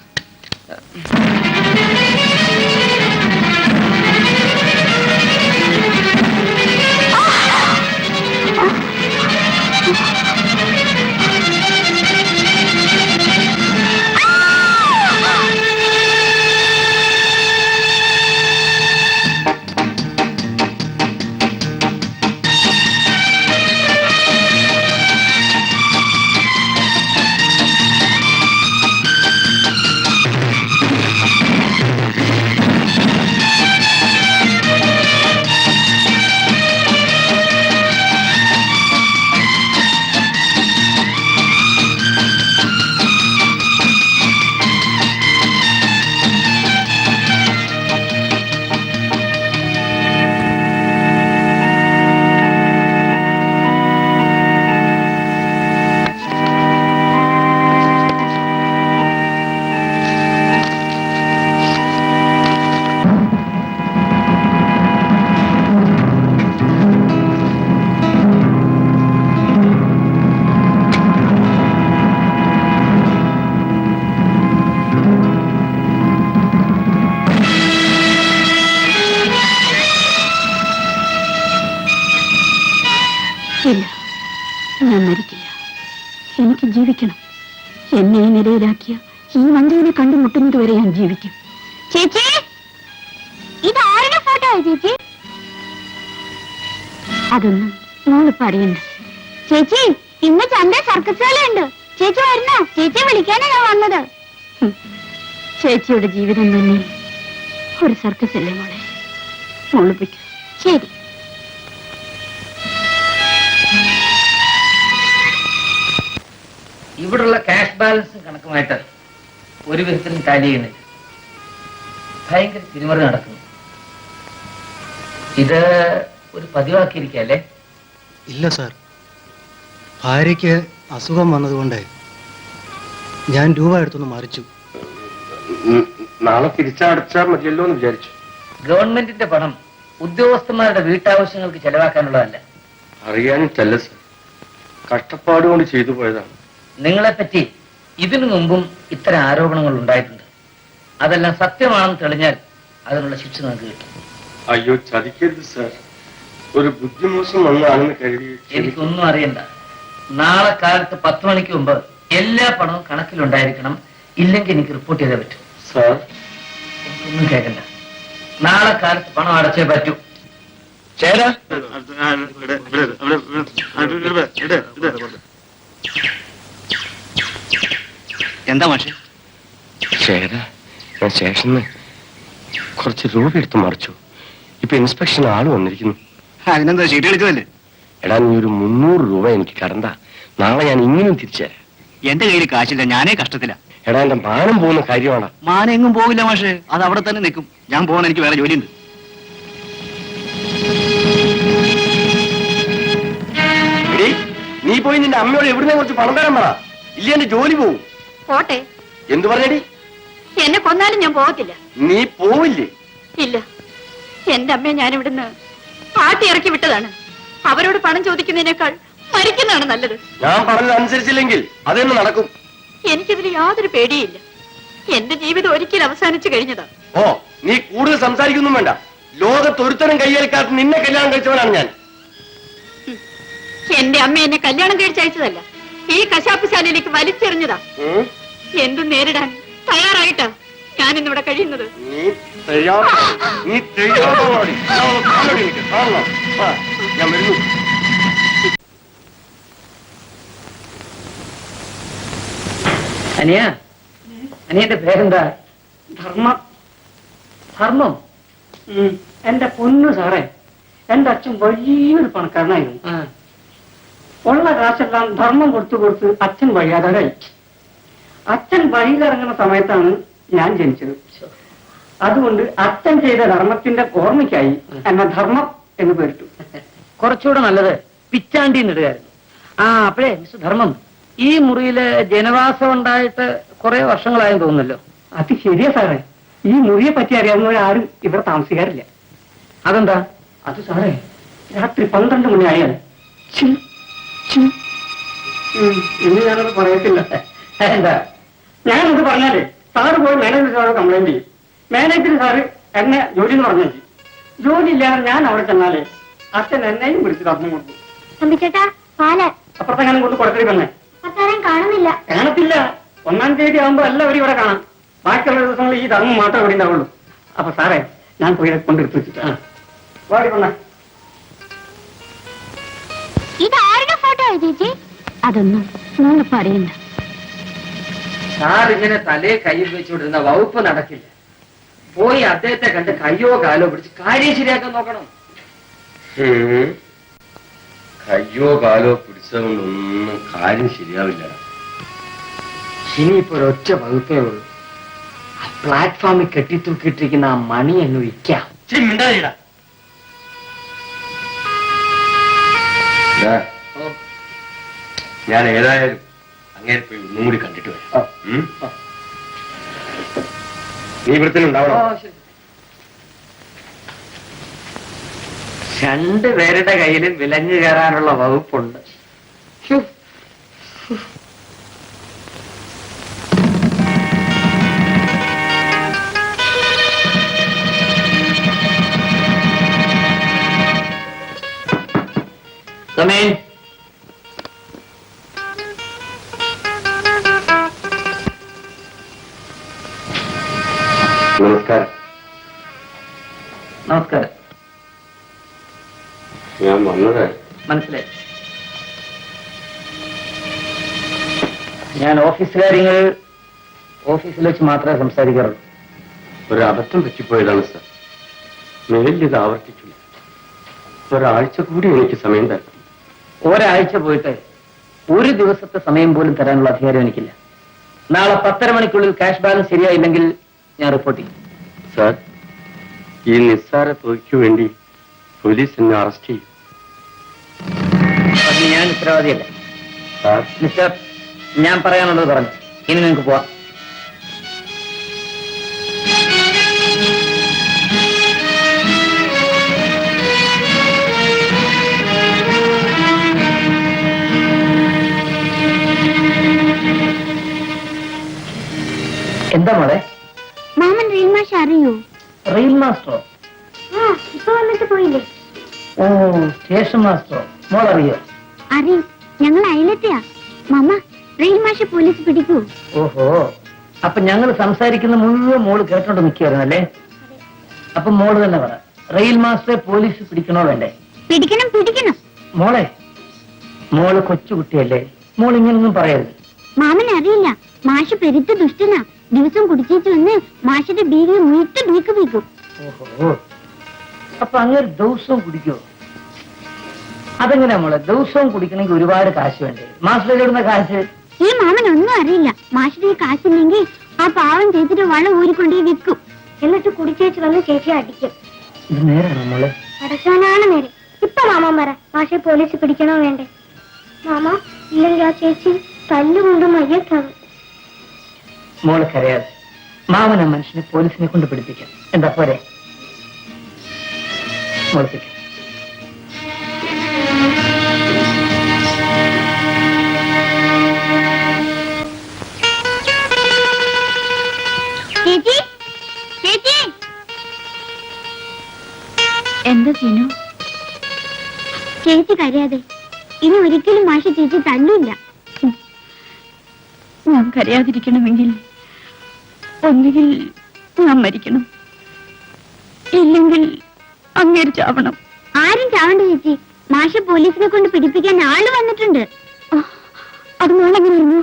ഇല്ല, ഞാൻ മരിക്കില്ല. എനിക്ക് ജീവിക്കണം. എന്നെ ഈ നിലയിലാക്കിയ ഈ വഞ്ചകനെ കണ്ടുമുട്ടുന്നത് വരെ ഞാൻ ജീവിക്കും. ചേച്ചി, ഇത് ആരുടെ ഫോട്ടോ ചേച്ചി? അതൊന്നും മോളിപ്പോ അറിയണ്ട. ചേച്ചി, ഇന്ന് ചന്ത സർക്കസ് ഉണ്ട്. ചേച്ചി വരുന്നോ? ചേച്ചിയെ വിളിക്കാനാണ് ഞാൻ വന്നത്. ചേച്ചിയുടെ ജീവിതം തന്നെ ഒരു സർക്കസ് അല്ലേ മോളെ? മോളിപ്പിക്കും. ശരി. ഇവിടുള്ള ക്യാഷ് ബാലൻസും കണക്കുമായിട്ട് ഒരു വിധത്തിലും ടാലി ചെയ്യുന്നില്ല. ഭയങ്കര തിരിമറി നടക്കുന്നു. ഇത് ഒരു പതിവാക്കിയിരിക്കല്ലേ? ഇല്ല സാർ, ഭാര്യയ്ക്ക് അസുഖം വന്നതുകൊണ്ട് ഞാൻ രൂപ എടുത്തൊന്ന് മറിച്ചു. നാളെ തിരിച്ചടച്ചാൽ മതിയല്ലോ എന്ന് വിചാരിച്ചു. ഗവൺമെന്റിന്റെ പണം ഉദ്യോഗസ്ഥന്മാരുടെ വീട്ടാവശ്യങ്ങൾക്ക് ചെലവാക്കാനുള്ളതല്ല. അറിയാനിട്ടല്ല സർ, കഷ്ടപ്പാടുകൊണ്ട് ചെയ്തു പോയതാണ്. നിങ്ങളെപ്പറ്റി ഇതിനു മുമ്പും ഇത്തരം ആരോപണങ്ങൾ ഉണ്ടായിട്ടുണ്ട്. അതെല്ലാം സത്യമാണെന്ന് തെളിഞ്ഞാൽ അതിനുള്ള ശിക്ഷ നിങ്ങൾക്ക് കിട്ടും. അയ്യോ, ചതിക്കരുത് സർ. ഒരു ബുദ്ധിമോശം വന്നാണെന്ന് കരുതി. എനിക്കൊന്നും അറിയണ്ട. നാളെ കാലത്ത് 10 മണിക്ക് മുമ്പ് എല്ലാ പണവും കണക്കിലുണ്ടായിരിക്കണം. ഇല്ലെങ്കിൽ എനിക്ക് റിപ്പോർട്ട് ചെയ്തേ പറ്റൂ. സാർ, എനിക്കൊന്നും കേൾക്കണ്ട. നാളെ കാലത്ത് പണം അടച്ചേ പറ്റൂ. ചേരാ, എന്താ മാഷെ? ചേരാ, ഞാൻ സ്റ്റേഷനിൽ കുറച്ച് രൂപ എടുത്ത് മറിച്ചു. ഇപ്പൊ ഇൻസ്പെക്ഷൻ ആള് വന്നിരിക്കുന്നു. അതിനെന്താ ചീട്ട് കളിച്ചതല്ലേ? എടാ, നീ ഒരു 300 രൂപ എനിക്ക് കടണ്ട. നാളെ ഞാൻ ഇങ്ങനെയും തിരിച്ചുതരാം. എന്റെ കയ്യിൽ കാശില്ല, ഞാനേ കഷ്ടത്തില്ല. എടാ, എന്റെ മാനം പോകുന്ന കാര്യമാണ്. മാനെങ്ങും പോകില്ല മാഷെ, അത് അവിടെ തന്നെ നിൽക്കും. ഞാൻ പോകണം, എനിക്ക് വേറെ ജോലിയുണ്ട്. നീ പോയി നിന്റെ അമ്മയോട് എവിടുന്നേ കുറച്ച് പണം തരാൻ പറ, ഇല്ല എന്റെ ജോലി പോവും. പോട്ടെ, എന്തു പറഞ്ഞടി? എന്നെ കൊന്നാലും ഞാൻ പോകത്തില്ല. നീ പോവില്ലേ? ഇല്ല, എന്റെ അമ്മയെ ഞാൻ ഇവിടുന്ന് ആട്ടി ഇറക്കി വിട്ടതാണ്. അവരോട് പണം ചോദിക്കുന്നതിനേക്കാൾ മരിക്കുന്നതാണ് നല്ലത്. ഞാൻ പറഞ്ഞത് അനുസരിച്ചില്ലെങ്കിൽ അതെന്നെ നടക്കും. എനിക്കിതിൽ യാതൊരു പേടിയില്ല. എന്റെ ജീവിതം ഒരിക്കലും അവസാനിച്ചു കഴിഞ്ഞതാ. ഓ, നീ കൂടുതൽ സംസാരിക്കൊന്നും വേണ്ട. ലോകത്തൊരുത്തരം കയ്യേൽക്കാത്ത നിന്നെ കല്യാണം കഴിച്ചവനാണ് ഞാൻ. എന്റെ അമ്മ എന്നെ കല്യാണം കഴിച്ചയച്ചതല്ല, ഈ കശാപ്പുശാലയിലേക്ക് വലിച്ചെറിഞ്ഞതാ. എന്തും നേരിടാൻ തയ്യാറായിട്ടാ ഞാൻ ഇന്നിവിടെ കഴിയുന്നത്. നീ തയ്യാറാണ്. ഞാൻ വരുന്നു. അനിയ, അനിയന്റെ പേരെന്താ? ധർമ്മം. ധർമ്മം? എന്റെ പൊന്നു സാറേ, എന്റെ അച്ഛൻ വലിയൊരു പണക്കാരനായിരുന്നു. ഉള്ള കാശെല്ലാം ധർമ്മം കൊടുത്തു കൊടുത്ത് അച്ഛൻ വഴിയാതായി. അച്ഛൻ വഴിയിലിറങ്ങുന്ന സമയത്താണ് ഞാൻ ജനിച്ചത്. അതുകൊണ്ട് അച്ഛൻ ചെയ്ത ധർമ്മത്തിന്റെ ഓർമ്മയ്ക്കായി എന്നെ ധർമ്മം എന്ന് പേരിട്ടു. കുറച്ചുകൂടെ നല്ലത് പിച്ചാണ്ടി എന്നിടുകയായിരുന്നു. ആ, അപ്പോഴേ മിസ്റ്റർ ധർമ്മം, ഈ മുറിയില് ജനവാസം ഉണ്ടായിട്ട് കുറെ വർഷങ്ങളായെന്ന് തോന്നുന്നല്ലോ. അത് ശരിയാ സാറേ, ഈ മുറിയെ പറ്റി അറിയാവുന്നവരാരും ഇവിടെ താമസിക്കാറില്ല. അതെന്താ? അത് സാറേ, രാത്രി 12 മണി ആയാൽ ഇന്ന് ഞാനത് പറയത്തില്ല. എന്താ? ഞാനത് പറഞ്ഞാലേ സാറ് പോയി മാനേജർ സാറോട് കംപ്ലൈന്റ് ചെയ്യും. മാനേജർ സാറ് എന്നെ ജോലി എന്ന് പറഞ്ഞാൽ ജോലി ഇല്ലാതെ ഞാൻ അവിടെ ചെന്നാലേ അച്ഛൻ എന്നെയും വിളിച്ച് ധർമ്മം കൊടുക്കും. തമ്പിച്ചേട്ടാ, പാല് അപ്പുറത്തെങ്ങനെ കൊണ്ട് കൊടുത്തിട്ട് തന്നെ കാണുന്നില്ല. കാണത്തില്ല. 1-ാം തീയതി ആകുമ്പോ എല്ലാവരും ഇവിടെ കാണാം. ബാക്കിയുള്ള ദിവസങ്ങളിൽ ഈ ധർമ്മം മാത്രമേ ഇവിടെ ഉണ്ടാവുള്ളൂ. അപ്പൊ സാറേ, ഞാൻ പോയി കൊണ്ടെടുത്ത് വെച്ചിട്ട് വാടി കൊണ്ട. ഇത് ആരുടെ ഫോട്ടോ ചേച്ചി? അതൊന്നും നിങ്ങളിപ്പോ അറിയണ്ട. സാർ ഇങ്ങനെ തലേ കയ്യിൽ വെച്ചുകൊണ്ടിരുന്ന വകുപ്പ് നടക്കില്ല. പോയി അദ്ദേഹത്തെ കണ്ട് കയ്യോ കാലോ പിടിച്ച് കാര്യം ശരിയാക്കാൻ നോക്കണം. കയ്യോ കാലോ പിടിച്ചതുകൊണ്ടൊന്നും കാര്യം ശരിയാവില്ല. ഇനിയിപ്പോ ഒരൊറ്റ വകുപ്പേ ഉള്ളൂ. ആ പ്ലാറ്റ്ഫോമിൽ കെട്ടിത്തൂക്കിയിട്ടിരിക്കുന്ന ആ മണി എന്ന് വിൽക്കാം. മിണ്ടായിടാ. ഞാൻ ഏതായാലും അങ്ങനെ പോയി ഒന്നും കൂടി കണ്ടിട്ട് വരാം. നീ ഇവിടെ തന്നെ ഉണ്ടാവണം. രണ്ടുപേരുടെ കയ്യിലും വിലങ്ങ് കയറാനുള്ള വകുപ്പുണ്ട്. നമസ്കാരം. നമസ്കാരം. ഞാൻ വന്നത് മനസ്സിലായി. ഞാൻ ഓഫീസ് കാര്യങ്ങൾ ഓഫീസിൽ വെച്ച് മാത്രമേ സംസാരിക്കാറുള്ളൂ. ഒരു അബദ്ധം പറ്റിപ്പോയതാണ് സാർ. മേലിൽ ഇത് ആവർത്തിക്കില്ല. ഒരാഴ്ച കൂടി എനിക്ക് സമയം തരണം. ഒരാഴ്ച പോയിട്ട് ഒരു ദിവസത്തെ സമയം പോലും തരാനുള്ള അധികാരം എനിക്കില്ല. നാളെ 10:30 മണിക്കുള്ളിൽ ക്യാഷ് ബാലൻസ് ശരിയായില്ലെങ്കിൽ ഞാൻ റിപ്പോർട്ട് ചെയ്യും. സാർ, ഈ നിസ്സാര തുകയ്ക്ക് വേണ്ടി പോലീസ് എന്നെ അറസ്റ്റ് ചെയ്യും. അതിന് ഞാൻ ഉത്തരവാദിയല്ല. സാർ, മിസ്റ്റർ, ഞാൻ പറയാനുള്ളത് പറഞ്ഞു. ഇനി നിങ്ങൾക്ക് പോവാം. എന്താ മോളെ? മാമൻ റെയിൽ മാഷ് അറിയോ? റെയിൽ മാസ്റ്ററോ? ഇപ്പൊ വന്നിട്ട് പോയില്ലേ? ഓ, സ്റ്റേഷൻ മാസ്റ്ററോ? മോൾ അറിയോ? അറിയും, ഞങ്ങൾ അയലത്തെയാ. മാമ, റെയിൽ മാഷ് പോലീസ് പിടിക്കൂ. ഓഹോ, അപ്പൊ ഞങ്ങൾ സംസാരിക്കുന്ന മുഴുവൻ മോള് കേട്ടോണ്ട് നിൽക്കുകയായിരുന്നല്ലേ? അപ്പൊ മോള് തന്നെ പറ, റെയിൽ മാസ്റ്ററെ പോലീസ് പിടിക്കണോ വേണ്ടേ? പിടിക്കണം, പിടിക്കണം. മോളെ, മോള് കൊച്ചുകുട്ടിയല്ലേ, മോൾ ഇങ്ങനൊന്നും പറയരുത്. മാമൻ അറിയില്ല, മാഷ് പെരുത്ത് ദുഷ്ടനാ. ദിവസം കുടിച്ചേച്ച് വന്ന് മാഷിന്റെ ബീവി മുഴുത്ത ബീക്ക് ബീക്കും. ഓഹോ, അപ്പൊ അങ്ങനെ ദിവസവും കുടിക്കോ? അതെങ്ങനെയാ മോളെ? ദിവസവും കുടിക്കണമെങ്കിൽ ഒരുപാട് കാശ് വേണ്ടേ? മാസ്റ്റർ ഇടുന്ന കാശ് ഈ മാമൻ ഒന്നും അറിയില്ല. മാഷിന്റെ ഈ കാശില്ലെങ്കിൽ ആ പാവം ചേച്ചിട്ട് വള ഊരിക്കൊണ്ടേ വിൽക്കും. എന്നിട്ട് കുടിച്ചേച്ച് വന്ന് ചേച്ചി അടിക്കും. ഇത് നേരാണോ മോളെ? അടച്ചാനാണ് നേരെ. ഇപ്പൊ മാമൻ പറ, മാഷെ പോലീസ് പിടിക്കണോ വേണ്ടേ? മാമ ഇല്ലെങ്കിൽ ആ ചേച്ചി തല്ലുകൊണ്ട് മയ്യത്താവും. മോൾക്കറിയാതെ മാമന മനുഷ്യനെ പോലീസിനെ കൊണ്ട് പിടിപ്പിക്കാം. എന്താ പോരെ? മോളിപ്പിക്കാം. ചേച്ചി ചേച്ചി എന്താ സീനു? ചേച്ചി കരയാതെ, ഇനി ഒരിക്കലും മാഷി ചേച്ചി തല്ലില്ല. ഞാൻ കരയാതിരിക്കണമെങ്കിൽ ഒന്നുകിൽ ഞാൻ മരിക്കണം, ഇല്ലെങ്കിൽ അങ്ങേര് ചാവണം. ആരും ചാവണ്ട ചേച്ചി, മാഷ പോലീസിനെ കൊണ്ട് പിടിപ്പിക്കാൻ ആള് വന്നിട്ടുണ്ട്. അത് മോളെങ്ങനെയായിരുന്നു?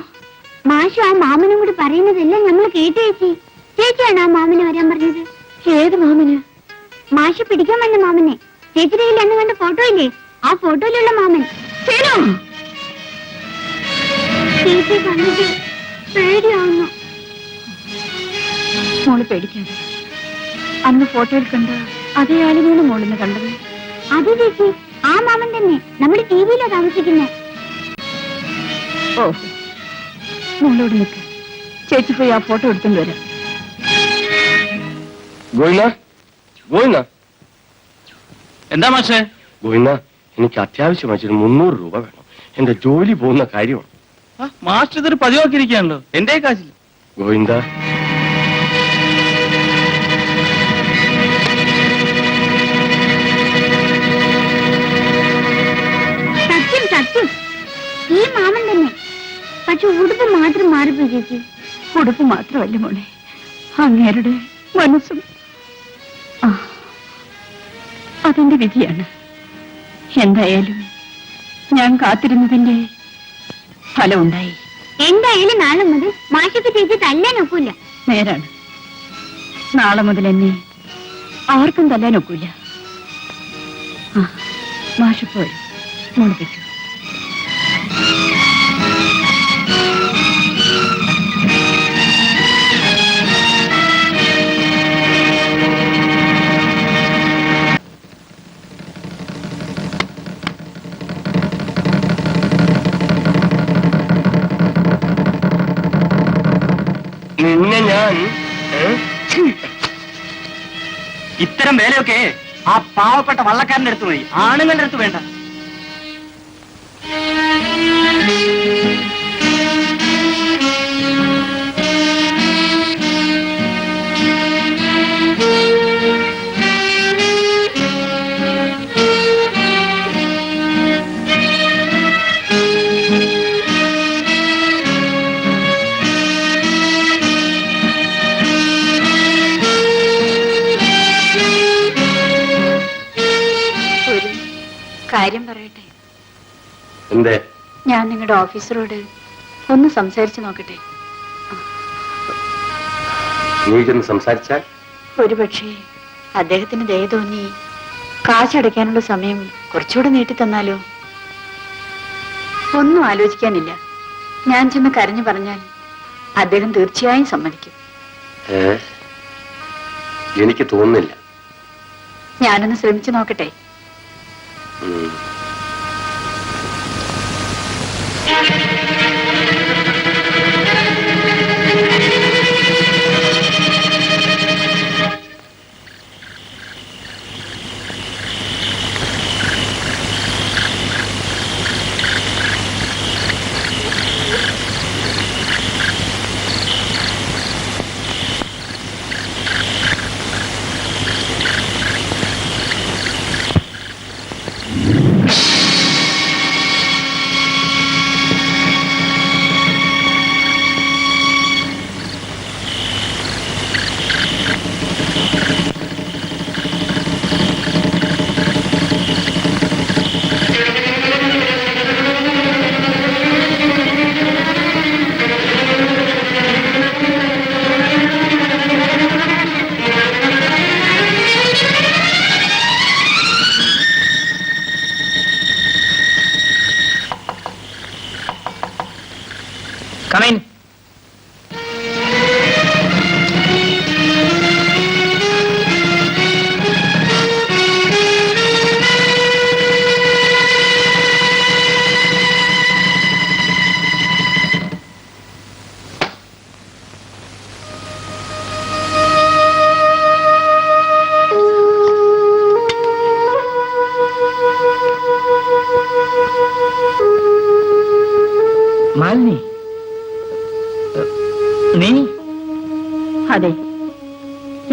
മാഷു ആ മാമനും കൂടി പറയുന്നതെല്ലാം നമ്മൾ കേട്ടു ചേച്ചി. ചേച്ചിയാണ് ആ മാമനെ വരാൻ പറഞ്ഞത്. ഏത് മാമന്? മാഷ് പിടിക്കാൻ വന്ന മാമനെ. ചേച്ചിയുടെ കയ്യിൽ അന്ന് കണ്ട ഫോട്ടോ ഇല്ലേ, ആ ഫോട്ടോയിലുള്ള മാമൻ. ചേച്ചി കണ്ടിട്ട് പേടിയാവുന്നു. മോള് പേടിക്കാതെ, അന്ന് ഫോട്ടോയിൽ കണ്ട അതേ ആളിനെയാണ് മോളിന്ന് കണ്ടത്. അതെ ചേച്ചി, ആ മാമൻ തന്നെ. നമ്മുടെ ടിവിയിലാ താമസിക്കുന്നത്. ഓ, മോളോട് നിൽക്ക്, ചേച്ചി പോയി ആ ഫോട്ടോ എടുത്തുകൊണ്ട് വരാം. ഗോവിന്ദ, ഗോവിന്ദ, എന്താ മാഷേ? ഗോവിന്ദ, എനിക്ക് അത്യാവശ്യമായി 300 രൂപ വേണം. എന്റെ ജോലി പോകുന്ന കാര്യമാണ്. മാസ്റ്റർ ഇതൊരു പതിവാക്കിയിരിക്കുകയാണല്ലോ. എന്റെ കാശില്ല. ഗോവിന്ദ, സത്യം സത്യം, ഈ മാമൻ തന്നെ. പക്ഷെ ഉടുപ്പ് മാത്രം മാറിപ്പോയി ചേച്ചി. ഉടുപ്പ് മാത്രമല്ല മോളെ, അങ്ങേരുടെ മനസ്സും. അതെന്റെ വിധിയാണ്. എന്തായാലും ഞാൻ കാത്തിരുന്നതിന്റെ ഫലമുണ്ടായി. എന്തായാലും നാളെ മുതൽ മാഷക്ക് ചേച്ചി തല്ലാൻ ഒക്കില്ല. നേരാണ്, നാളെ മുതൽ എന്നെ ആർക്കും തല്ലാൻ ഒക്കില്ല. മാഷിപ്പോയി മോളിപ്പിച്ചു. നിന്നെ ഞാൻ ഇത്തരം വേലയൊക്കെ ആ പാവപ്പെട്ട വള്ളക്കാരന്റെ അടുത്ത് പോയി, ആണുങ്ങളുടെ അടുത്ത് വേണ്ട. കാര്യം പറയട്ടെ? എന്തേ? ഞാൻ നിങ്ങളുടെ ഓഫീസറോട് ഒന്ന് സംസാരിച്ചു നോക്കട്ടെ. നീ ചെന്ന് സംസാരിച്ചാൽ ഒരുപക്ഷെ അദ്ദേഹത്തിന് ദയ തോന്നി കാശടയ്ക്കാനുള്ള സമയം കുറച്ചുകൂടെ നീട്ടി തന്നാലോ? ഒന്നും ആലോചിക്കാനില്ല. ഞാൻ ചെന്ന് കരഞ്ഞു പറഞ്ഞാൽ അദ്ദേഹം തീർച്ചയായും സമ്മതിക്കും. എനിക്ക് തോന്നുന്നില്ല. ഞാനൊന്ന് ശ്രമിച്ചു നോക്കട്ടെ.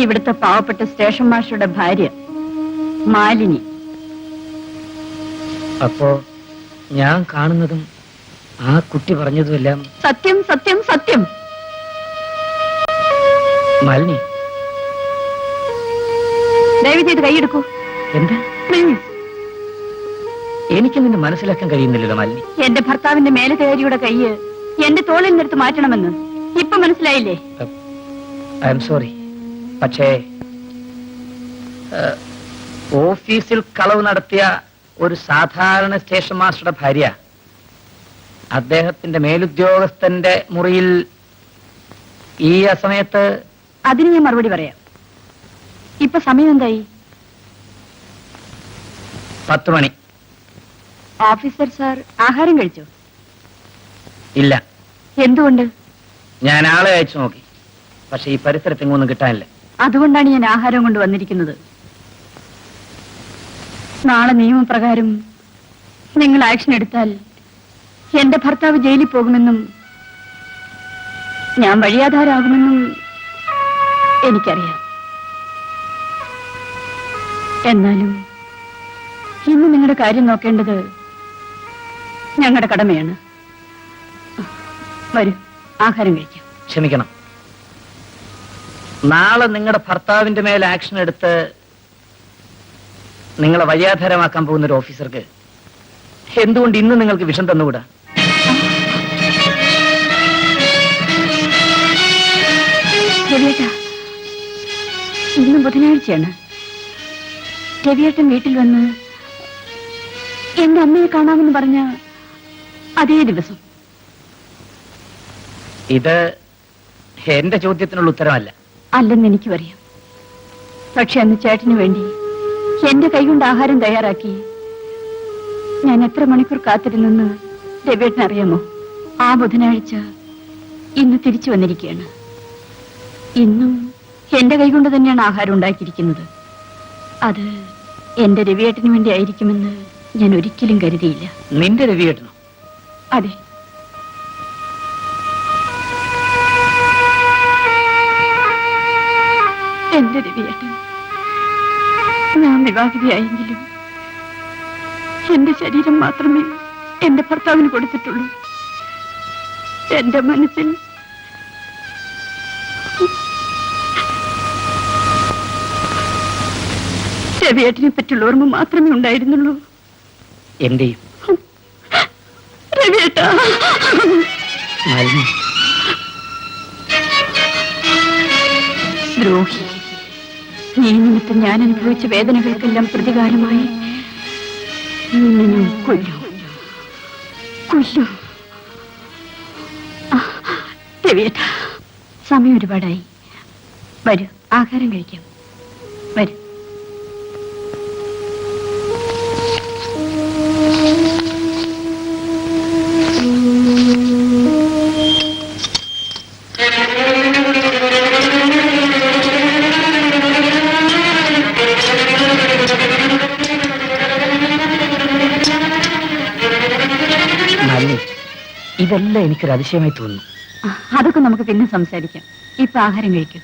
ഇവിടുത്തെ പാവപ്പെട്ട സ്റ്റേഷൻ മാസ്റ്ററുടെ ഭാര്യ മാലിനി. അപ്പോ ഞാൻ കാണുന്നതും ആ കുട്ടി പറഞ്ഞതുമെല്ലാം സത്യം സത്യം സത്യം. മാലിനി, ദയവ് ചെയ്ത് കൈയെടുക്കൂ. എന്താ? പ്ലീസ്. എനിക്ക് നിന്നെ മനസ്സിലാക്കാൻ കഴിയുന്നില്ലല്ലോ മാലിനി. എന്റെ ഭർത്താവിന്റെ മേലധികാരിയുടെ കൈയ്യ് എന്റെ തോളിൽ നിന്നെടുത്ത് മാറ്റണമെന്ന് ഇപ്പൊ മനസ്സിലായില്ലേ? I am sorry. പക്ഷേ ഓഫീസിൽ കളവ് നടത്തിയ ഒരു സാധാരണ സ്റ്റേഷൻ മാസ്റ്ററുടെ ഭാര്യ അദ്ദേഹത്തിന്റെ മേലുദ്യോഗസ്ഥന്റെ മുറിയിൽ ഈ അസമയത്ത്... അതിന് ഞാൻ മറുപടി പറയാം. ഇപ്പൊ സമയം എന്തായി? 10 മണി. ഓഫീസർ സാർ ആഹാരം കഴിച്ചോ? ഇല്ല. എന്തുകൊണ്ട്? ഞാൻ ആളെ അയച്ചു നോക്കി, പക്ഷെ ഈ പരിസരത്ത് എങ്ങൊന്നും കിട്ടാനില്ല. അതുകൊണ്ടാണ് ഞാൻ ആഹാരം കൊണ്ട് വന്നിരിക്കുന്നത്. നാളെ നിയമപ്രകാരം നിങ്ങൾ ആക്ഷൻ എടുത്താൽ എന്റെ ഭർത്താവ് ജയിലിൽ പോകുമെന്നും ഞാൻ വഴിയാധാരാകുമെന്നും എനിക്കറിയാം. എന്നാലും ഇന്ന് നിങ്ങളുടെ കാര്യം നോക്കേണ്ടത് ഞങ്ങളുടെ കടമയാണ്. വരൂ, ആഹാരം കഴിക്കാം. ക്ഷമിക്കണം, നാളെ നിങ്ങളുടെ ഭർത്താവിന്റെ മേൽ ആക്ഷൻ എടുത്ത് നിങ്ങളെ വഴിയാധാരമാക്കാൻ പോകുന്ന ഒരു ഓഫീസർക്ക് എന്തുകൊണ്ട് ഇന്ന് നിങ്ങൾക്ക് വിഷം തന്നുകൂടാ? രവിയേട്ടാ, ഇന്ന് ബുധനാഴ്ചയാണ്. രവിയേട്ടൻ വീട്ടിൽ വന്ന് എന്റെ അമ്മയെ കാണാമെന്ന് പറഞ്ഞ അതേ ദിവസം. ഇത് എന്റെ ചോദ്യത്തിനുള്ള ഉത്തരമല്ല. അല്ലെന്ന് എനിക്കും അറിയാം. പക്ഷെ അന്ന് ചേട്ടന് വേണ്ടി എന്റെ കൈകൊണ്ട് ആഹാരം തയ്യാറാക്കി ഞാൻ എത്ര മണിക്കൂർ കാത്തിരുന്നെന്ന് രവിയേട്ടൻ അറിയാമോ? ആ ബുധനാഴ്ച ഇന്ന് തിരിച്ചു വന്നിരിക്കുകയാണ്. ഇന്നും എന്റെ കൈകൊണ്ട് തന്നെയാണ് ആഹാരം ഉണ്ടാക്കിയിരിക്കുന്നത്. അത് എന്റെ രവിയേട്ടന് വേണ്ടി ആയിരിക്കുമെന്ന് ഞാൻ ഒരിക്കലും കരുതിയില്ല. നിന്റെ രവിയേട്ടനോ? അതെ. എന്റെ രവിയേട്ടൻ. ഞാൻ വിവാഹിതയായെങ്കിലും എന്റെ ശരീരം മാത്രമേ എന്റെ ഭർത്താവിന് കൊടുത്തിട്ടുള്ളൂ. എന്റെ മനസ്സിൽ രവിയേട്ടനെ പറ്റിയുള്ള ഓർമ്മ മാത്രമേ ഉണ്ടായിരുന്നുള്ളൂ. എന്റെയും. രവിയേട്ടാ, ദ്രോഹി, നീ നിമിത്തം ഞാൻ അനുഭവിച്ച വേദനകൾക്കെല്ലാം പ്രതികാരമായി നിന്നെ കൊല്ലു കൊല്ലു. രവിയേട്ടാ, സമയം ഒരുപാടായി. വരൂ, ആഹാരം കഴിക്കാം. വരൂ. ഇതെല്ലാം എനിക്കൊരു അതിശയമായി തോന്നുന്നു. അതൊക്കെ നമുക്ക് പിന്നെ സംസാരിക്കാം. ഇപ്പൊ ആഹാരം കഴിക്കൂ.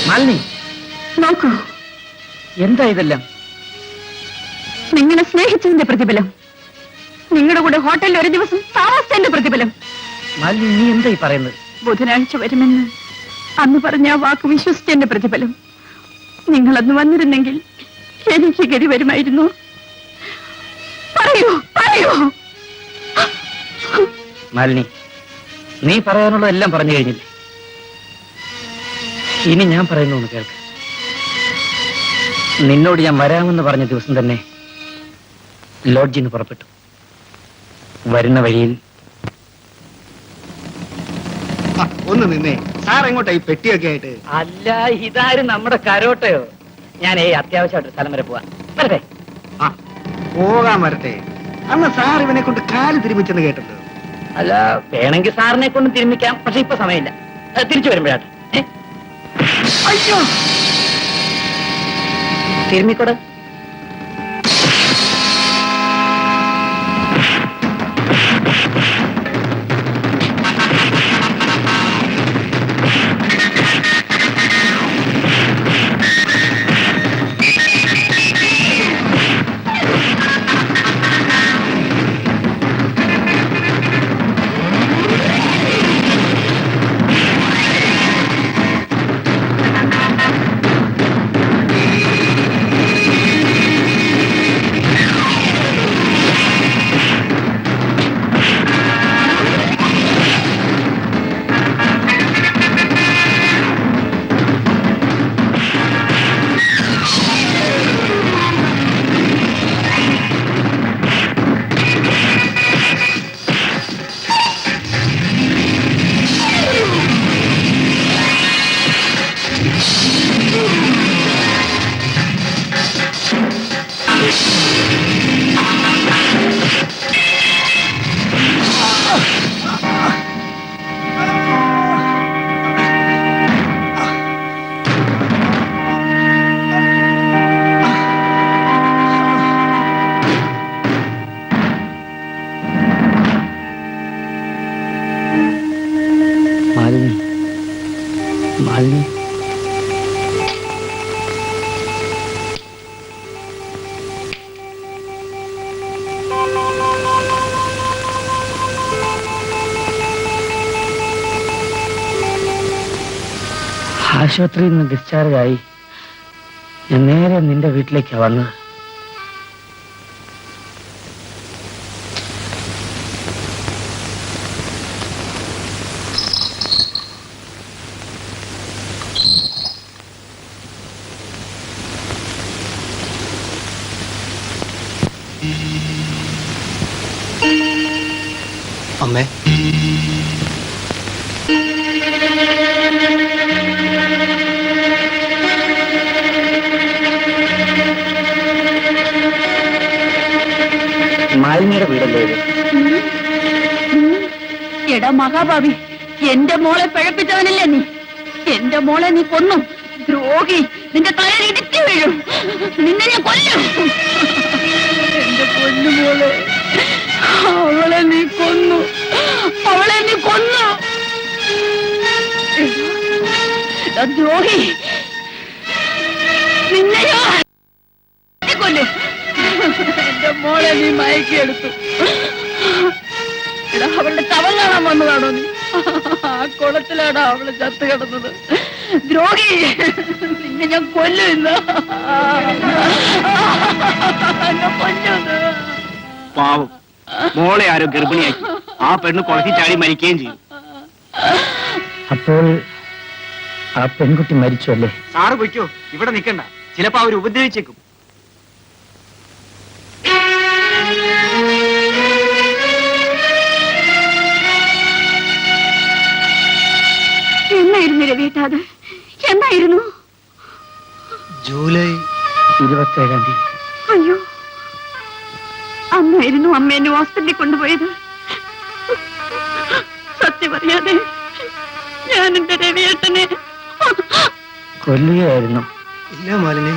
മാലിനി, നോക്കൂ, എന്താ ഇതെല്ലാം? നിങ്ങളെ സ്നേഹിച്ചതിന്റെ പ്രതിഫലം. നിങ്ങളുടെ കൂടെ ഹോട്ടലിൽ ഒരു ദിവസം താമസിച്ചതിന്റെ പ്രതിഫലം. മാലിനി, നീ എന്താ ഈ പറയുന്നത്? ബുധനാഴ്ച വരുമെന്ന് അന്ന് പറഞ്ഞ ആ വാക്ക് വിശ്വസിച്ചതിന്റെ പ്രതിഫലം. നിങ്ങൾ അന്ന് വന്നിരുന്നെങ്കിൽ എനിക്ക് ഗതി വരുമായിരുന്നു. പറയൂ പറയൂ. മാലിനി, നീ പറയാനുള്ളതെല്ലാം പറഞ്ഞു കഴിഞ്ഞില്ലേ? ഇനി ഞാൻ പറയുന്നു ഒന്ന് കേൾക്ക്. നിന്നോട് ഞാൻ വരാമെന്ന് പറഞ്ഞ ദിവസം തന്നെ ലോഡ്ജിൽ നിന്ന് പുറപ്പെട്ടു. വരുന്ന വഴിയിൽ ഒന്ന് നിന്നേ, സാർ എങ്ങോട്ടാ ഈ പെട്ടിയൊക്കെ ആയിട്ട്? അല്ല, ഇതാരും നമ്മുടെ കരോട്ടയോ? ഞാൻ അത്യാവശ്യമായിട്ട് സ്ഥലം വരെ പോവാ. വരട്ടെ? പോകാൻ വരട്ടെ. അന്ന് സാർ ഇവനെ കൊണ്ട് കാല് തിരുമിച്ചെന്ന് കേട്ടത്. അല്ല, വേണമെങ്കിൽ സാറിനെ കൊണ്ട് തിരുമിക്കാം, പക്ഷെ ഇപ്പൊ സമയമില്ല. തിരിച്ചു വരുമ്പോഴാട്ടെ. അയ്യോ, തിരുമിക്കൂടെ? മാലിനി, മാലിനി, ആശുപത്രിയിൽ നിന്ന് ഡിസ്ചാർജായി ഞാൻ നേരെ നിന്റെ വീട്ടിലേക്കാണ് വന്നത്. അമ്മേ, മാലിന്യയുടെ വീടല്ലേ ഇത്? എടാ മഹാഭാവി, എന്റെ മോളെ പിഴപ്പിച്ചവനല്ലേ നീ? എന്റെ മോളെ നീ കൊന്നു. ദ്രോഹി, നിന്റെ തലയിൽ ഇടിച്ചു വീഴും. നിന്നെ ഞാൻ കൊല്ലും. എന്റെ പൊന്നുമോളെ, അവളെ നീ കൊന്നു. അവളെ നീ കൊന്നു. എടാ ദ്രോഹി, നിന്നെ ഞാൻ കൊല്ലും. എന്റെ മോളെ നീ മയക്കിയെടുത്തു. എടാ, അവളുടെ തവം കാണാൻ വന്നതാണോ നീ? ആ കുളത്തിലാണോ അവള് ചത്ത് കിടന്നത്? ദ്രോഹി, നിന്നെ ഞാൻ കൊല്ലുന്നു. പാവം മോളെ ആരോ ഗർഭിണിയാക്കി ആ പെണ്ണ് കുളത്തി ചാടി മരിക്കുകയും ചെയ്യും. അപ്പോൾ ആ പെൺകുട്ടി മരിച്ചു അല്ലേ? സാറ് പൊയ്ക്കോ, ഇവിടെ നിൽക്കണ്ട. ചിലപ്പോ അവർ ഉപദ്രവിച്ചേക്കും. എന്നായിരുന്നു രവിയേട്ടാ? അത് എന്നായിരുന്നു? ജൂലൈ 27-ാം തീയതി. അയ്യോ, അന്നായിരുന്നു അമ്മ എന്നെ ഹോസ്പിറ്റലിൽ കൊണ്ടുപോയത്. സത്യം പറയാതെ ഞാൻ എന്റെ രവിയേട്ടനെ കൊല്ലുകയായിരുന്നു. ഇല്ല മാലിനി,